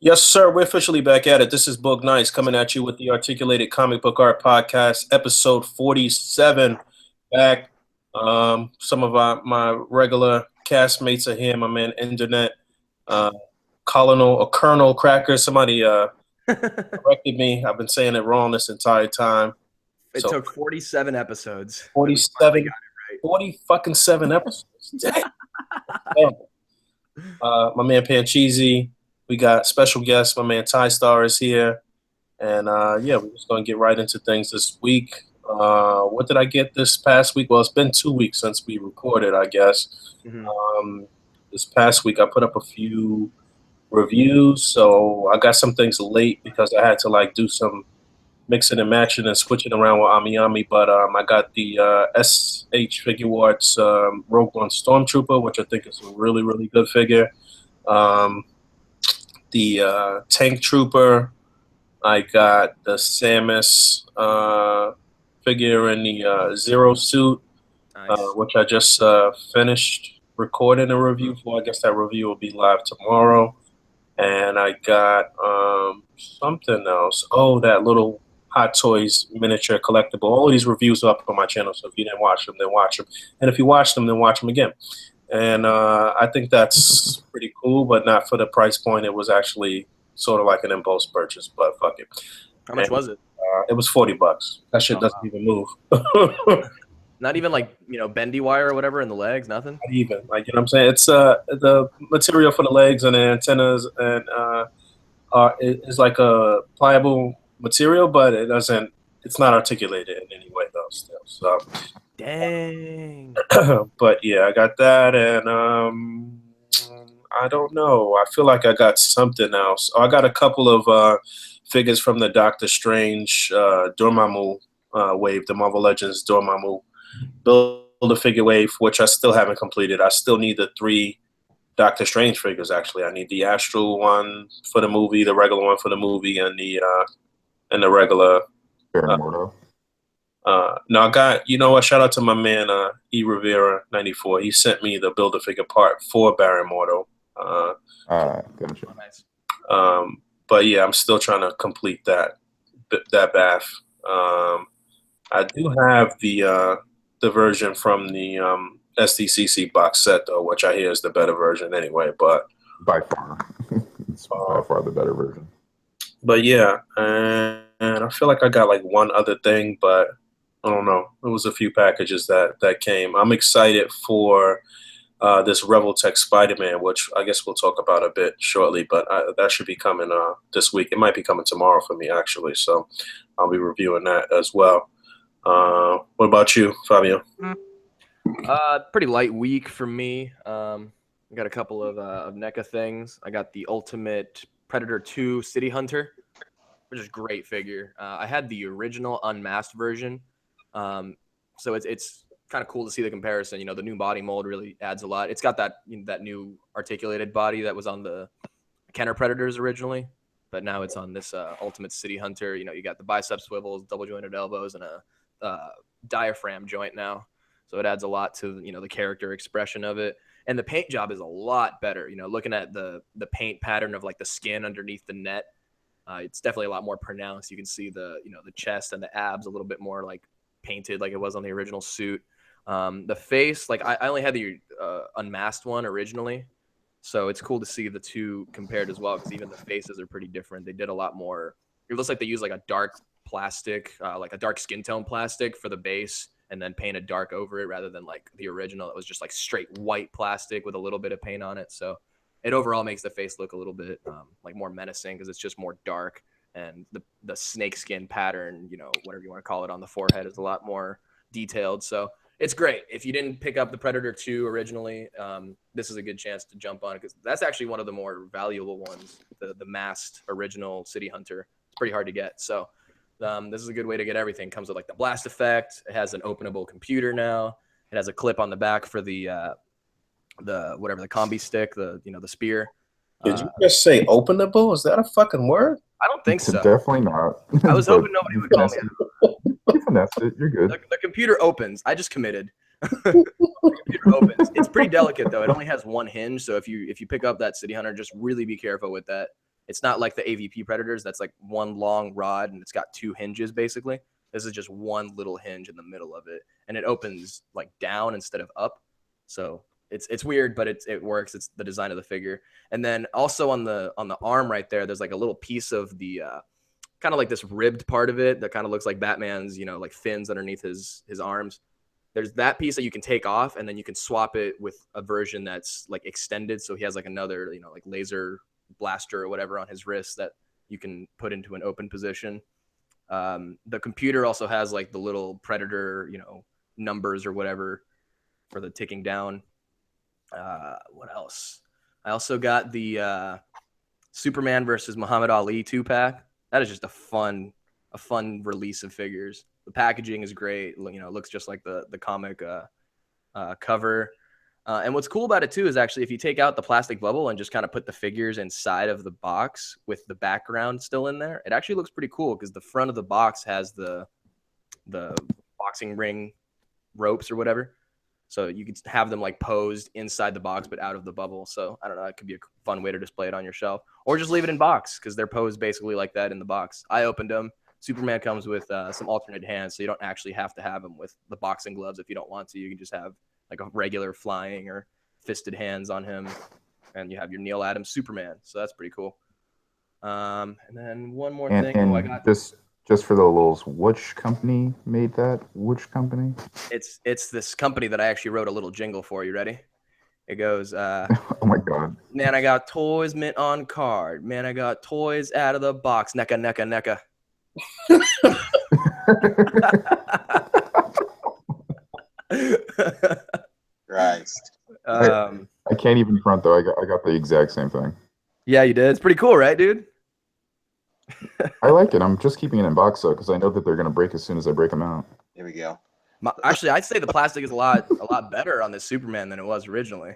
Yes, sir. We're officially back at it. This is Boog Nice coming at you with the Articulated Comic Book Art Podcast, episode 47. Back. Some of my regular castmates are here. My man, Internet, uh, Colonel Cracker. Somebody corrected me. I've been saying it wrong this entire time. It took 47 episodes. 47, 40 fucking 7 episodes. Damn. My man Pancheezy. We got special guest. My man Ty Star is here. And yeah, we're just going to get right into things this week. What did I get this past week? Well, it's been 2 weeks since we recorded, I guess. Mm-hmm. This past week, I put up a few reviews. So I got some things late because I had to do some mixing and matching and switching around with Emiya. But I got the SH Figure Arts Rogue One Stormtrooper, which I think is a really, really good figure. The Tank Trooper. I got the Samus figure in the Zero suit, Nice. which I just finished recording a review for. I guess that review will be live tomorrow. And I got something else. Oh, that little Hot Toys miniature collectible. All of these reviews are up on my channel, so if you didn't watch them, then watch them. And if you watched them, then watch them again. And I think that's pretty cool, but not for the price point. It was actually sort of like an impulse purchase, but fuck it. How much was it? It was $40. That shit doesn't even move. Not even bendy wire or whatever in the legs, nothing? Not even. You know what I'm saying? It's the material for the legs and the antennas and is like a pliable material, but it's not articulated in any way though still. So dang. But yeah, I got that, and I don't know. I feel like I got something else. I got a couple of figures from the Doctor Strange Dormammu wave, the Marvel Legends Dormammu Build-A-Figure wave, which I still haven't completed. I still need the 3 Doctor Strange figures, actually. I need the Astral one for the movie, the regular one for the movie, and the regular. No, I got, you know what, shout out to my man E. Rivera 94. He sent me the Build-A-Figure part for Baron Mordo. Gotcha. Nice. But yeah, I'm still trying to complete that bath. I do have the version from the SDCC box set though, which I hear is the better version anyway. But by far, it's by far the better version. But yeah, and I feel like I got one other thing, but I don't know. It was a few packages that came. I'm excited for this Revoltech Spider-Man, which I guess we'll talk about a bit shortly, but that should be coming this week. It might be coming tomorrow for me, actually, so I'll be reviewing that as well. What about you, Fabio? Pretty light week for me. I got a couple of NECA things. I got the Ultimate Predator 2 City Hunter, which is a great figure. I had the original unmasked version, so it's kind of cool to see the comparison. The new body mold really adds a lot. It's got that that new articulated body that was on the Kenner Predators originally, but now it's on this Ultimate City Hunter. You got the bicep swivels, double jointed elbows, and a diaphragm joint now, so it adds a lot to the character expression of it. And the paint job is a lot better. Looking at the paint pattern of the skin underneath the net, it's definitely a lot more pronounced. You can see the the chest and the abs a little bit more painted like it was on the original suit. The face, I only had the unmasked one originally, so it's cool to see the two compared as well, because even the faces are pretty different. They did a lot more. It looks like they used a dark plastic, a dark skin tone plastic for the base, and then painted dark over it rather than the original. It was just straight white plastic with a little bit of paint on it. So it overall makes the face look a little bit more menacing, because it's just more dark, and the snake skin pattern, whatever you want to call it, on the forehead is a lot more detailed. So it's great. If you didn't pick up the Predator 2 originally, this is a good chance to jump on it, because that's actually one of the more valuable ones, the masked original City Hunter. It's pretty hard to get. So this is a good way to get everything. It comes with the blast effect. It has an openable computer now. It has a clip on the back for the combi stick, the spear. Did you just say openable? Is that a fucking word? I don't think so. Definitely not. I was hoping nobody would call me out. You finessed it. You're good. The computer opens. I just committed. The computer opens. It's pretty delicate though. It only has one hinge, so if you pick up that City Hunter, just really be careful with that. It's not like the AVP Predators. That's like one long rod and it's got 2 hinges basically. This is just one little hinge in the middle of it, and it opens like down instead of up. So it's weird, but it works. It's the design of the figure. And then also on the arm right there, there's like a little piece of the kind of like this ribbed part of it that kind of looks like Batman's, like fins underneath his arms. There's that piece that you can take off, and then you can swap it with a version that's like extended. So he has like another, like laser blaster or whatever on his wrist that you can put into an open position. The computer also has like the little Predator, numbers or whatever for the ticking down. What else? I also got the Superman versus Muhammad Ali 2-pack. That is just a fun release of figures. The packaging is great. It looks just like the comic cover. And what's cool about it too is actually if you take out the plastic bubble and just kind of put the figures inside of the box with the background still in there, it actually looks pretty cool because the front of the box has the boxing ring ropes or whatever. So you could have them like posed inside the box but out of the bubble. So I don't know, it could be a fun way to display it on your shelf, or just leave it in box because they're posed basically like that in the box. I opened them. Superman comes with some alternate hands, so you don't actually have to have them with the boxing gloves if you don't want to. You can just have like a regular flying or fisted hands on him, and you have your Neil Adams Superman. So that's pretty cool. And then one more thing. And I got just for the lulz, which company made that? Which company? It's this company that I actually wrote a little jingle for. You ready? It goes, Oh my god. Man, I got toys mint on card. Man, I got toys out of the box. Necka, necka, necka. Christ. I can't even front though. I got the exact same thing. Yeah, you did. It's pretty cool, right, dude? I like it. I'm just keeping it in box though because I know that they're gonna break as soon as I break them out. There we go. Actually, I'd say the plastic is a lot better on this Superman than it was originally.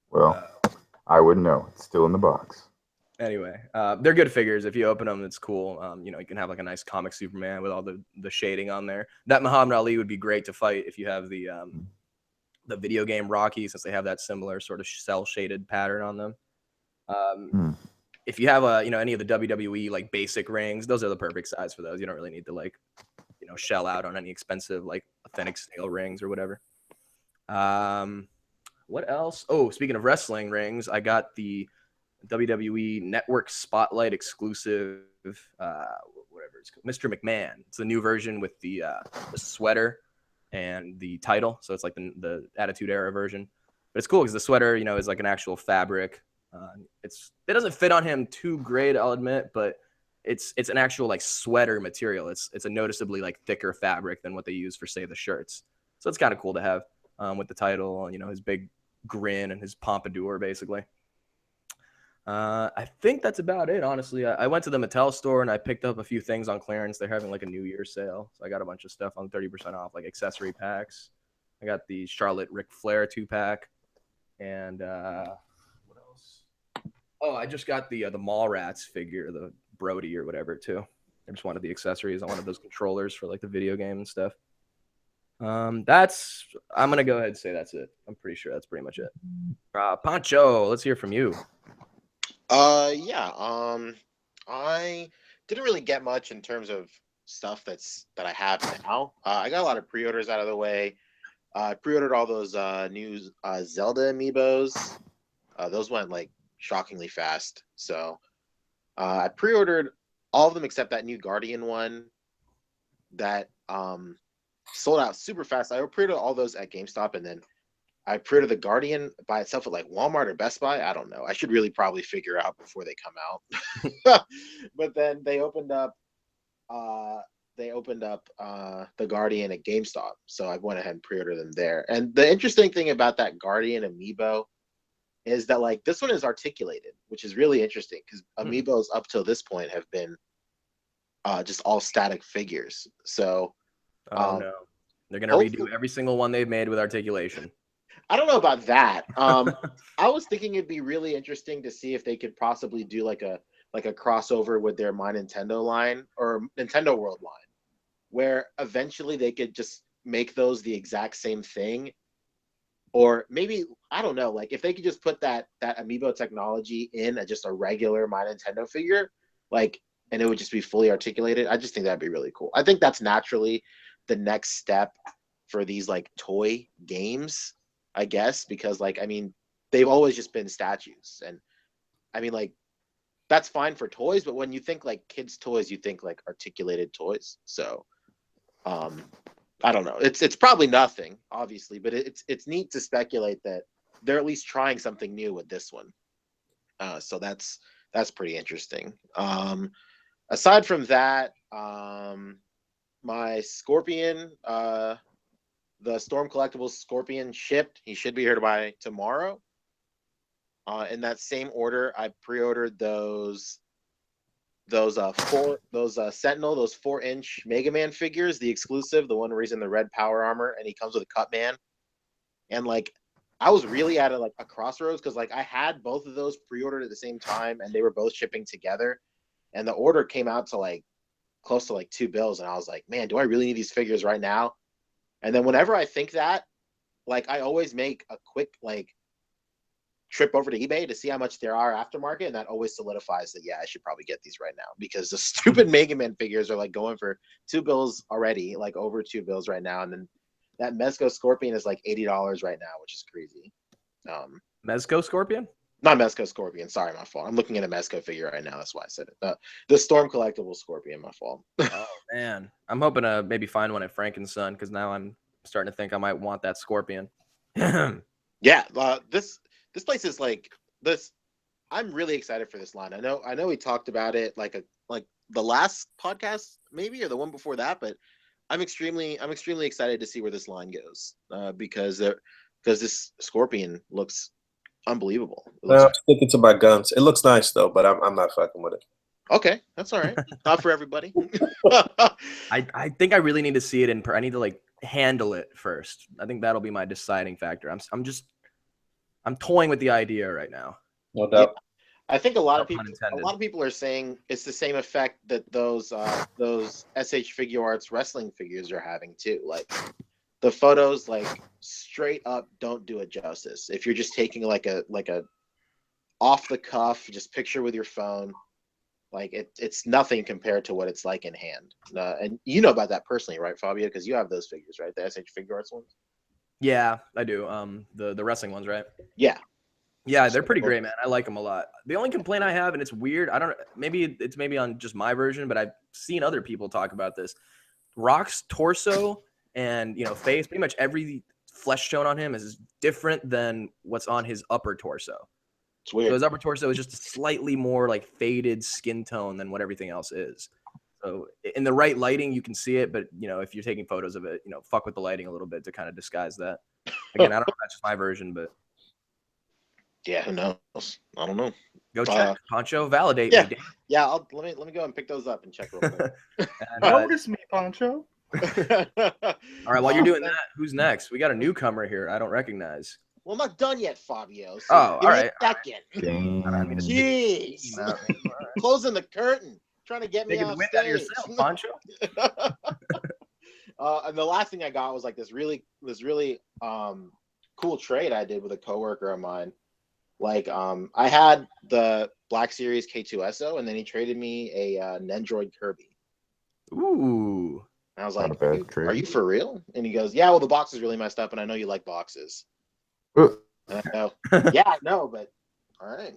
Well, I wouldn't know. It's still in the box. Anyway, they're good figures. If you open them, it's cool. You can have like a nice comic Superman with all the shading on there. That Muhammad Ali would be great to fight if you have the video game Rocky, since they have that similar sort of cell shaded pattern on them. If you have any of the WWE like basic rings, those are the perfect size for those. You don't really need to like shell out on any expensive like authentic steel rings or whatever. What else? Oh, speaking of wrestling rings, I got the WWE Network Spotlight exclusive, whatever it's called, Mr. McMahon. It's the new version with the sweater and the title. So it's like the Attitude Era version. But it's cool because the sweater, is like an actual fabric. It doesn't fit on him too great, I'll admit, but it's an actual like sweater material. It's a noticeably like thicker fabric than what they use for, say, the shirts. So it's kind of cool to have with the title, his big grin and his pompadour, basically. I think that's about it, honestly. I went to the Mattel store and I picked up a few things on clearance. They're having like a New Year's sale. So I got a bunch of stuff on 30% off, like accessory packs. I got the Charlotte Ric Flair 2-pack. And what else? Oh, I just got the Mallrats figure, the Brody or whatever, too. I just wanted the accessories. I wanted those controllers for like the video game and stuff. I'm gonna go ahead and say that's it. I'm pretty sure that's pretty much it. Pancho, let's hear from you. I didn't really get much in terms of stuff that I have now. I got a lot of pre-orders out of the way. I pre-ordered all those new Zelda amiibos. Those went like shockingly fast. So I pre-ordered all of them except that new Guardian one that sold out super fast. I pre-ordered all those at GameStop, and then I pre-ordered the Guardian by itself at like Walmart or Best Buy. I don't know. I should really probably figure out before they come out. But then they opened up the Guardian at GameStop, so I went ahead and pre-ordered them there. And the interesting thing about that Guardian amiibo is that like this one is articulated, which is really interesting because amiibos up till this point have been just all static figures. So no, they're gonna redo every single one they've made with articulation. I don't know about that. I was thinking it'd be really interesting to see if they could possibly do like a crossover with their My Nintendo line or Nintendo World line, where eventually they could just make those the exact same thing, Or maybe, I don't know, like if they could just put that amiibo technology in just a regular My Nintendo figure, like, and it would just be fully articulated. I just think that'd be really cool. I think that's naturally the next step for these like toy games, I guess, because like, I mean, they've always just been statues. And I mean, like, that's fine for toys, but when you think like kids' toys, you think like articulated toys. So, I don't know. It's probably nothing, obviously, but it's neat to speculate that they're at least trying something new with this one. So that's pretty interesting. Aside from that, my Scorpion, the Storm Collectibles Scorpion shipped. He should be here by tomorrow. In that same order, I pre-ordered those Sentinel, those 4-inch Mega Man figures, the exclusive, the one where he's in the red power armor and he comes with a cut man. And like, I was really at a crossroads because like I had both of those pre-ordered at the same time and they were both shipping together, and the order came out to like close to like $2, and I was like, man, do I really need these figures right now? And then whenever I think that, like, I always make a quick like trip over to eBay to see how much there are aftermarket, and that always solidifies that, yeah, I should probably get these right now, because the stupid Mega Man figures are like going for $2 already, like over $2 right now, and then that Mezco Scorpion is like $80 right now, which is crazy. Mezco Scorpion? Not Mezco Scorpion, sorry, my fault. I'm looking at a Mezco figure right now, that's why I said it. The Storm Collectible Scorpion, my fault. Oh man, I'm hoping to maybe find one at Frankenson, because now I'm starting to think I might want that Scorpion. Yeah, this place is like this. I'm really excited for this line. I know we talked about it like the last podcast maybe, or the one before that, but I'm extremely excited to see where this line goes, because this Scorpion looks unbelievable. I'm sticking to my guns. It looks nice though, but I'm not fucking with it. Okay, that's all right. Not for everybody. I think I really need to see it I need to like handle it first. I think that'll be my deciding factor. I'm toying with the idea right now. No doubt. Yeah. I think a lot No of pun people intended. are saying it's the same effect that those SH Figure Arts wrestling figures are having too. Like, the photos, like, straight up don't do it justice. If you're just taking like a off the cuff just picture with your phone, like it's nothing compared to what it's like in hand. And you know about that personally, right, Fabio? Because you have those figures, right? The SH Figure Arts ones. Yeah, I do. The wrestling ones, right? Yeah. Yeah, they're pretty great, man. I like them a lot. The only complaint I have, and it's weird, I don't, maybe it's on just my version, but I've seen other people talk about this. Rock's torso and face, pretty much every flesh tone on him is different than what's on his upper torso. It's weird. So his upper torso is just a slightly more like faded skin tone than what everything else is. So in the right lighting, you can see it, but if you're taking photos of it, fuck with the lighting a little bit to kind of disguise that. Again, I don't know if that's just my version, but yeah, who knows? I don't know. go check. Pancho, validate yeah. me. Dan. Yeah, let me go and pick those up and check real quick. Notice me, Pancho. All right, while you're doing that, who's next? We got a newcomer here I don't recognize. Well, I'm not done yet, Fabio. So Oh, give all me right. a second. I mean, Jeez. Closing the curtain. Trying to get me Taking the off wind stage. out of yourself, Pancho. And the last thing I got was like this really cool trade I did with a coworker of mine. Like, I had the Black Series K2SO, and then he traded me a Nendroid Kirby. Ooh. And I was like, are you for real? And he goes, yeah, well, the box is really messed up, and I know you like boxes. And I go, yeah, I know, but all right.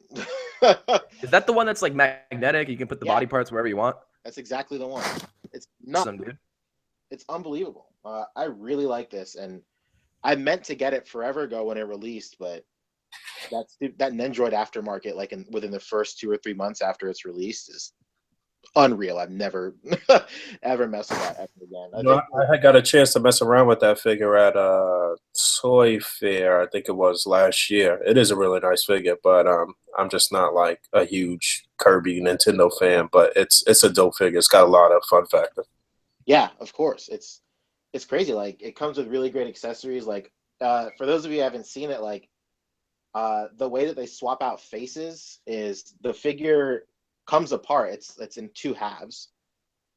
Is that the one that's like magnetic? You can put the body parts wherever you want? That's exactly the one. It's not. Dude. It's unbelievable. I really like this, and I meant to get it forever ago when it released, but that Nendroid aftermarket, like within the first 2 or 3 months after it's released, is unreal. I've never ever messed with that ever again. I had got a chance to mess around with that figure at Toy Fair. I think it was last year. It is a really nice figure, but I'm just not like a huge Kirby Nintendo fan. But it's a dope figure. It's got a lot of fun factor. Yeah, of course. It's crazy. Like, it comes with really great accessories. Like, for those of you who haven't seen it, like, the way that they swap out faces is the figure comes apart. It's in 2 halves,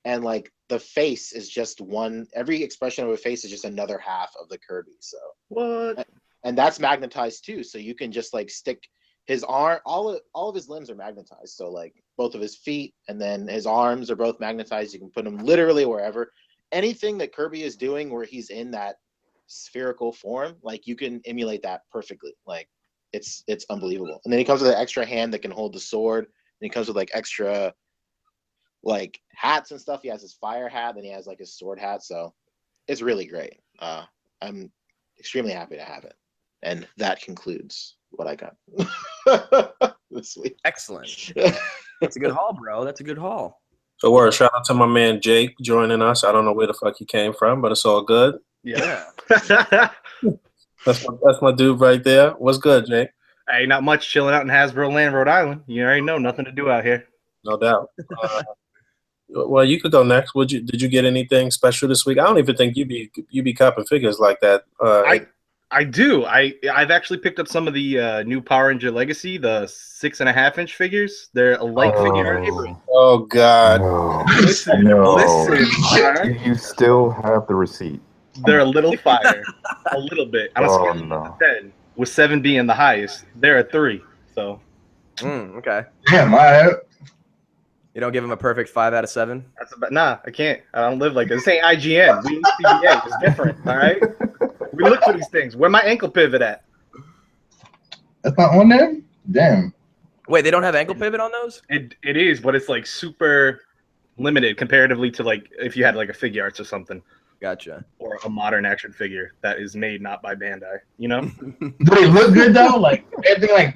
and like the face is just one. Every expression of a face is just another half of the Kirby. So what? and that's magnetized too. So you can just like stick his arm, all of his limbs are magnetized. So like both of his feet and then his arms are both magnetized. You can put him literally wherever. Anything that Kirby is doing where he's in that spherical form, like you can emulate that perfectly. Like it's unbelievable. And then he comes with an extra hand that can hold the sword. And he comes with like extra like hats and stuff. He has his fire hat, then he has like his sword hat. So it's really great. I'm extremely happy to have it. And that concludes what I got this week. Excellent. That's a good haul, bro. That's a good haul. So, shout out to my man Jake joining us. I don't know where the fuck he came from, but it's all good. Yeah. That's my dude right there. What's good, Jake? Hey, not much, chilling out in Hasbro Land, Rhode Island. You already know, nothing to do out here. No doubt. Well, you could go next. Did you get anything special this week? I don't even think you be copping figures like that. I do. I've actually picked up some of the new Power Ranger Legacy, the 6.5-inch figures. They're a light figure. Oh God! No. Listen. You still have the receipt. They're a little fire, a little bit. On a scale of 1 to 10, with 7 being the highest, they're a 3. So. Okay. Damn, You don't give him a perfect 5 out of 7? Nah, I can't. I don't live like this. This ain't IGN. We A.C.B.A. It's different, all right? We look for these things. Where my ankle pivot at? That's not on there? Damn. Wait, they don't have ankle pivot on those? It is, but it's like super limited comparatively to like if you had like a Figure Arts or something. Gotcha. Or a modern action figure that is made not by Bandai, you know? Do they look good though? Like everything like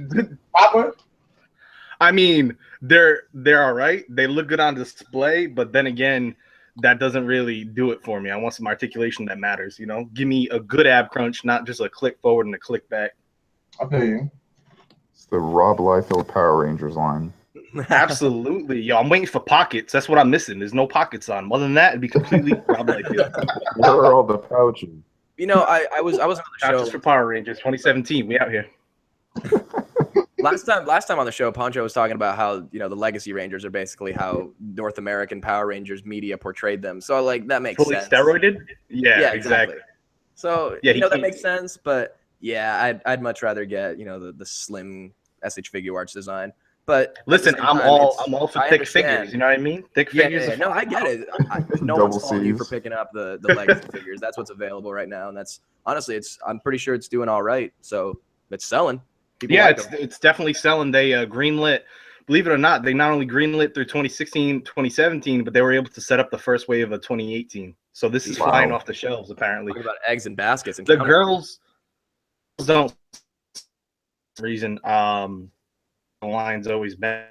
proper? I mean, they're all right. They look good on display, but then again, that doesn't really do it for me. I want some articulation that matters, you know? Give me a good ab crunch, not just a click forward and a click back. I'll tell you. It's the Rob Liefeld Power Rangers line. Absolutely. Yo, I'm waiting for pockets. That's what I'm missing. There's no pockets on. Other than that, it'd be completely Rob Liefeld. Where are all the pouches? You know, I was on the show. Not just for Power Rangers 2017. We out here. Last time on the show, Pancho was talking about how, you know, the Legacy Rangers are basically how North American Power Rangers media portrayed them. So like that makes Fully sense. Steroided? Yeah, exactly. So yeah, you know that makes sense, but yeah, I'd much rather get, you know, the slim SH Figure Arts design. But listen, I'm all for thick figures. You know what I mean? Thick figures. Yeah, no, I get it. No one's faulting you for picking up the Legacy figures. That's what's available right now, and that's honestly, I'm pretty sure it's doing all right. So it's selling. People like it's definitely selling. They greenlit. Believe it or not, they not only greenlit through 2016, 2017, but they were able to set up the first wave of 2018. So this is flying off the shelves, apparently. Talk about eggs and baskets. And the girls don't reason. The line's always been,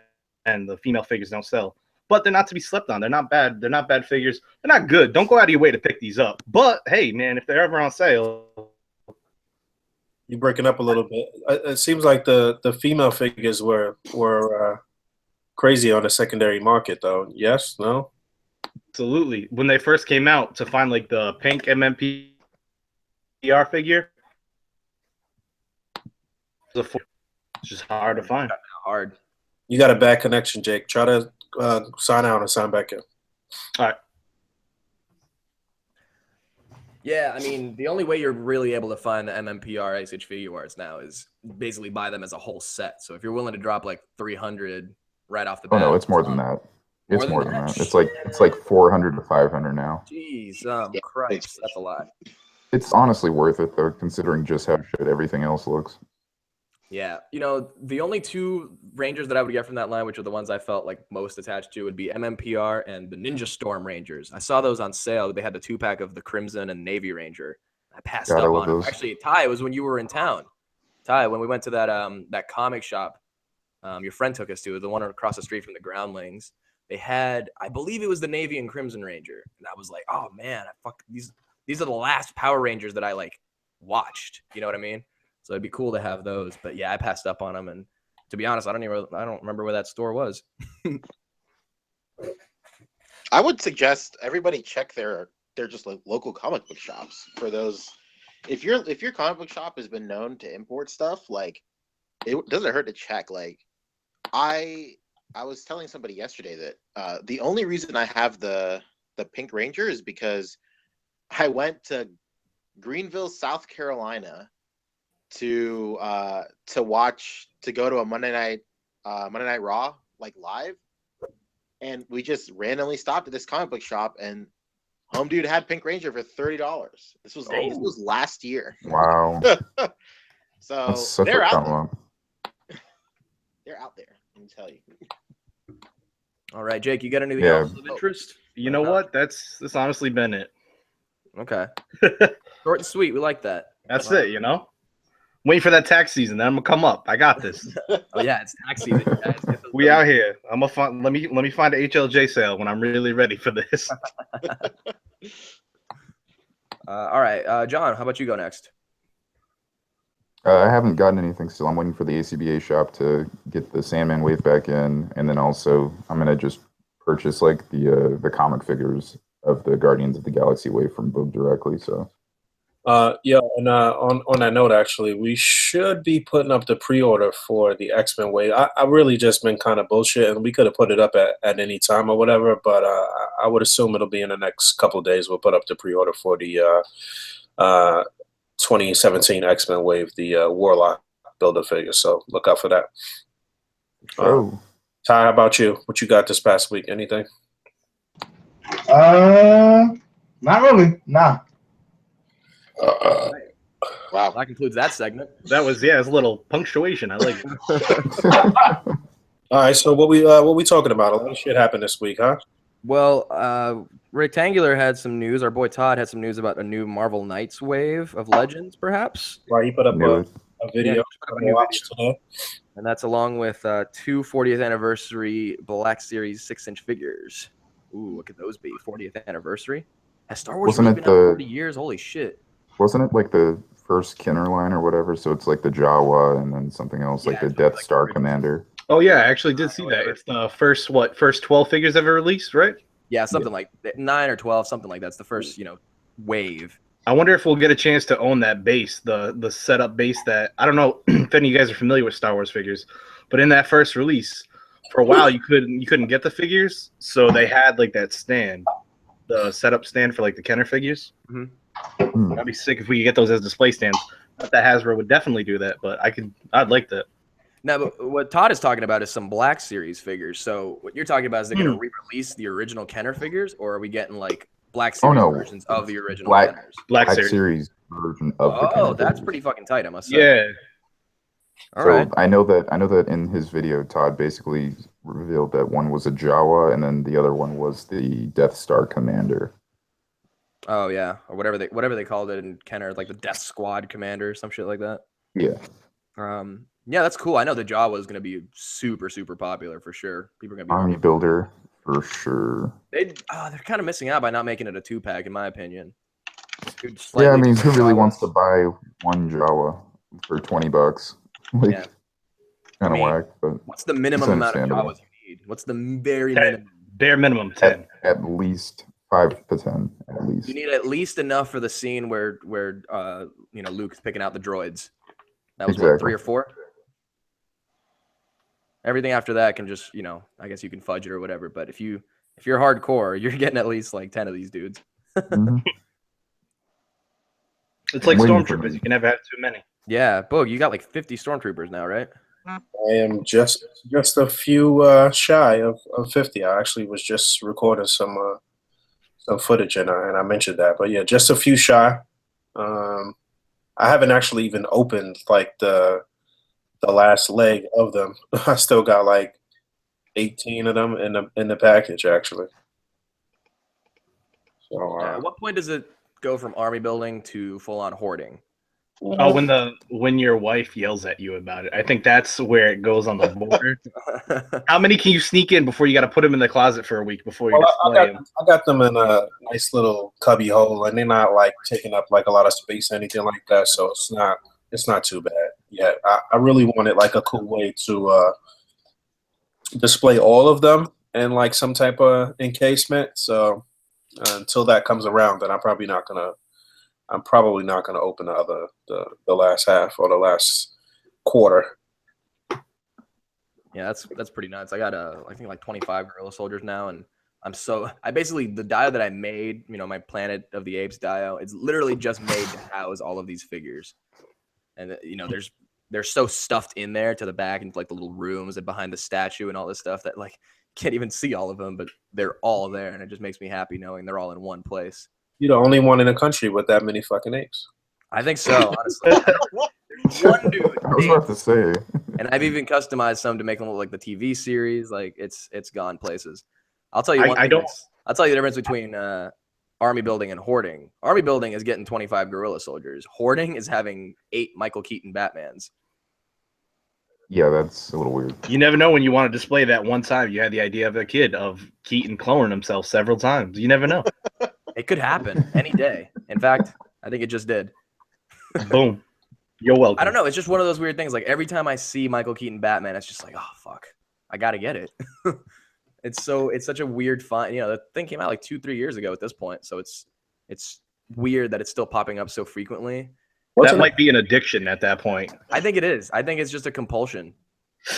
and the female figures don't sell. But they're not to be slept on. They're not bad. They're not bad figures. They're not good. Don't go out of your way to pick these up. But hey, man, if they're ever on sale. You're breaking up a little bit. It seems like the female figures were crazy on the secondary market, though. Yes? No? Absolutely. When they first came out, to find like the pink MMPR figure, it's just hard to find. Hard. You got a bad connection, Jake. Try to sign out and sign back in. All right. Yeah, I mean, the only way you're really able to find the MMPR SH Figure Arts now is basically buy them as a whole set. So if you're willing to drop like 300 right off the bat. Oh no, it's more than that. It's more than that. It's like 400 to 500 now. Jeez, Christ, that's a lot. It's honestly worth it though, considering just how shit everything else looks. Yeah, you know, the only two Rangers that I would get from that line, which are the ones I felt like most attached to, would be MMPR and the Ninja Storm Rangers. I saw those on sale. They had the 2-pack of the Crimson and Navy Ranger. I passed up on them. Actually, Ty, it was when you were in town. Ty, when we went to that comic shop, your friend took us to, the one across the street from the Groundlings. They had, I believe it was the Navy and Crimson Ranger, and I was like, oh man, these are the last Power Rangers that I like watched. You know what I mean? So it'd be cool to have those, but yeah, I passed up on them. And to be honest, I don't remember where that store was. I would suggest everybody check their just like local comic book shops for those. If your comic book shop has been known to import stuff, like it doesn't hurt to check. Like I was telling somebody yesterday that the only reason I have the Pink Ranger is because I went to Greenville, South Carolina, to go to a Monday Night Raw like live, and we just randomly stopped at this comic book shop, and Home Dude had Pink Ranger for $30. This was last year. Wow. So That's such they're a out come there. up. They're out there. Let me tell you. All right, Jake, you got anything Yeah. else of interest? You know what? That's honestly been it. Okay. Short and sweet. We like that. That's it. You know, waiting for that tax season. Then I'm gonna come up. I got this. Oh yeah, it's tax season, you guys. Get those We out here. I'm gonna find. Let me find an HLJ sale when I'm really ready for this. All right, John, how about you go next? I haven't gotten anything still. I'm waiting for the A.C.B.A. shop to get the Sandman wave back in, and then also I'm gonna just purchase like the comic figures of the Guardians of the Galaxy wave from Boog directly. So Yeah, and on that note, actually, we should be putting up the pre-order for the X-Men wave. I really just been kind of bullshitting. We could have put it up at any time or whatever, but I would assume it'll be in the next couple of days. We'll put up the pre-order for the 2017 X-Men wave, the Warlock builder figure. So look out for that. oh, Ty, how about you? What you got this past week? Anything? Not really. Nah. Wow. That concludes that segment. That was it's a little punctuation. I like it. All right, so what we talking about? A lot of shit happened this week, huh? Well, Rectangular had some news. Our boy Todd had some news about a new Marvel Knights wave of Legends, perhaps. Right, he put up knew a it. video. Yeah, he put up a new Today. And that's along with two 40th anniversary Black Series 6-inch figures. Ooh, what could those be? 40th anniversary? Has Star Wars Wasn't really it been out the- 40 years? Holy shit. Wasn't it like the first Kenner line or whatever? So it's like the Jawa and then something else, like Yeah, the it's probably Death like Star the- Commander. Oh yeah, I actually did see that. It's the first 12 figures ever released, right? Yeah, something like 9 or 12, something like that. It's the first, wave. I wonder if we'll get a chance to own that base, the setup base that I don't know if any of you guys are familiar with Star Wars figures, but in that first release, for a while you couldn't get the figures, so they had like that stand, the setup stand for like the Kenner figures. Hmm. That'd be sick if we could get those as display stands. Not that Hasbro would definitely do that, but I'd like that. Now, but what Todd is talking about is some Black Series figures. So what you're talking about is they're going to re-release the original Kenner figures, or are we getting like Black Series no. versions of the original Black- Kenners? Black Black Series. Series version of the Oh, Kenner that's figures. pretty fucking tight, I must say. Yeah. All So right. I know that in his video, Todd basically revealed that one was a Jawa and then the other one was the Death Star Commander. Oh yeah, or whatever they called it in Kenner, like the Death Squad Commander, some shit like that. Yeah. Yeah, that's cool. I know the Jawa is going to be super, super popular for sure. People are going to be Army builder for sure. they're kind of missing out by not making it a 2-pack, in my opinion. Yeah, I mean, who really wants to buy one Jawa for $20? Like, Yeah. kind of mean, whack, but What's the minimum amount of understandable. Jawas you need? What's the very minimum? Bare minimum 10. at least 5 to 10, at least. You need at least enough for the scene where Luke's picking out the droids. That was what, Exactly. 3 or 4? Everything after that can just, I guess you can fudge it or whatever. But if you're hardcore, you're getting at least like 10 of these dudes. Mhm. It's like I'm waiting for stormtroopers. them. You can never have too many. Yeah, Boog, you got like 50 stormtroopers now, right? I am just a few shy of 50. I actually was just recording some footage and I mentioned that, but yeah, just a few shy. I haven't actually even opened like the last leg of them. I still got like 18 of them in the package actually. So At what point does it go from army building to full on hoarding? Oh, when your wife yells at you about it, I think that's where it goes on the border. How many can you sneak in before you got to put them in the closet for a week before you display them? I got them in a nice little cubby hole, and they're not like taking up like a lot of space or anything like that. So it's not too bad. Yeah, I really wanted like a cool way to display all of them in like some type of encasement. So until that comes around, then I'm probably not gonna open the last half or the last quarter. Yeah, that's pretty nuts. I got I think like 25 Gorilla Soldiers now, and I basically the dio that I made, my Planet of the Apes dio, it's literally just made to house all of these figures. and they're so stuffed in there to the back and like the little rooms and behind the statue and all this stuff that like can't even see all of them, but they're all there, and it just makes me happy knowing they're all in one place. You're the only one in the country with that many fucking apes. I think so, honestly. One dude. I was about to say. And I've even customized some to make them look like the TV series. Like it's gone places. I'll tell you one thing. I'll tell you the difference between army building and hoarding. Army building is getting 25 gorilla soldiers. Hoarding is having 8 Michael Keaton Batmans. Yeah, that's a little weird. You never know when you want to display that one time you had the idea of a kid of Keaton cloning himself several times. You never know. It could happen any day. In fact, I think it just did. Boom. You're welcome. I don't know. It's just one of those weird things. Like every time I see Michael Keaton Batman, it's just like, oh fuck, I gotta get it. It's such a weird find. The thing came out like 2-3 years ago at this point, so it's weird that it's still popping up so frequently. That might be an addiction at that point. I think it is. I think it's just a compulsion.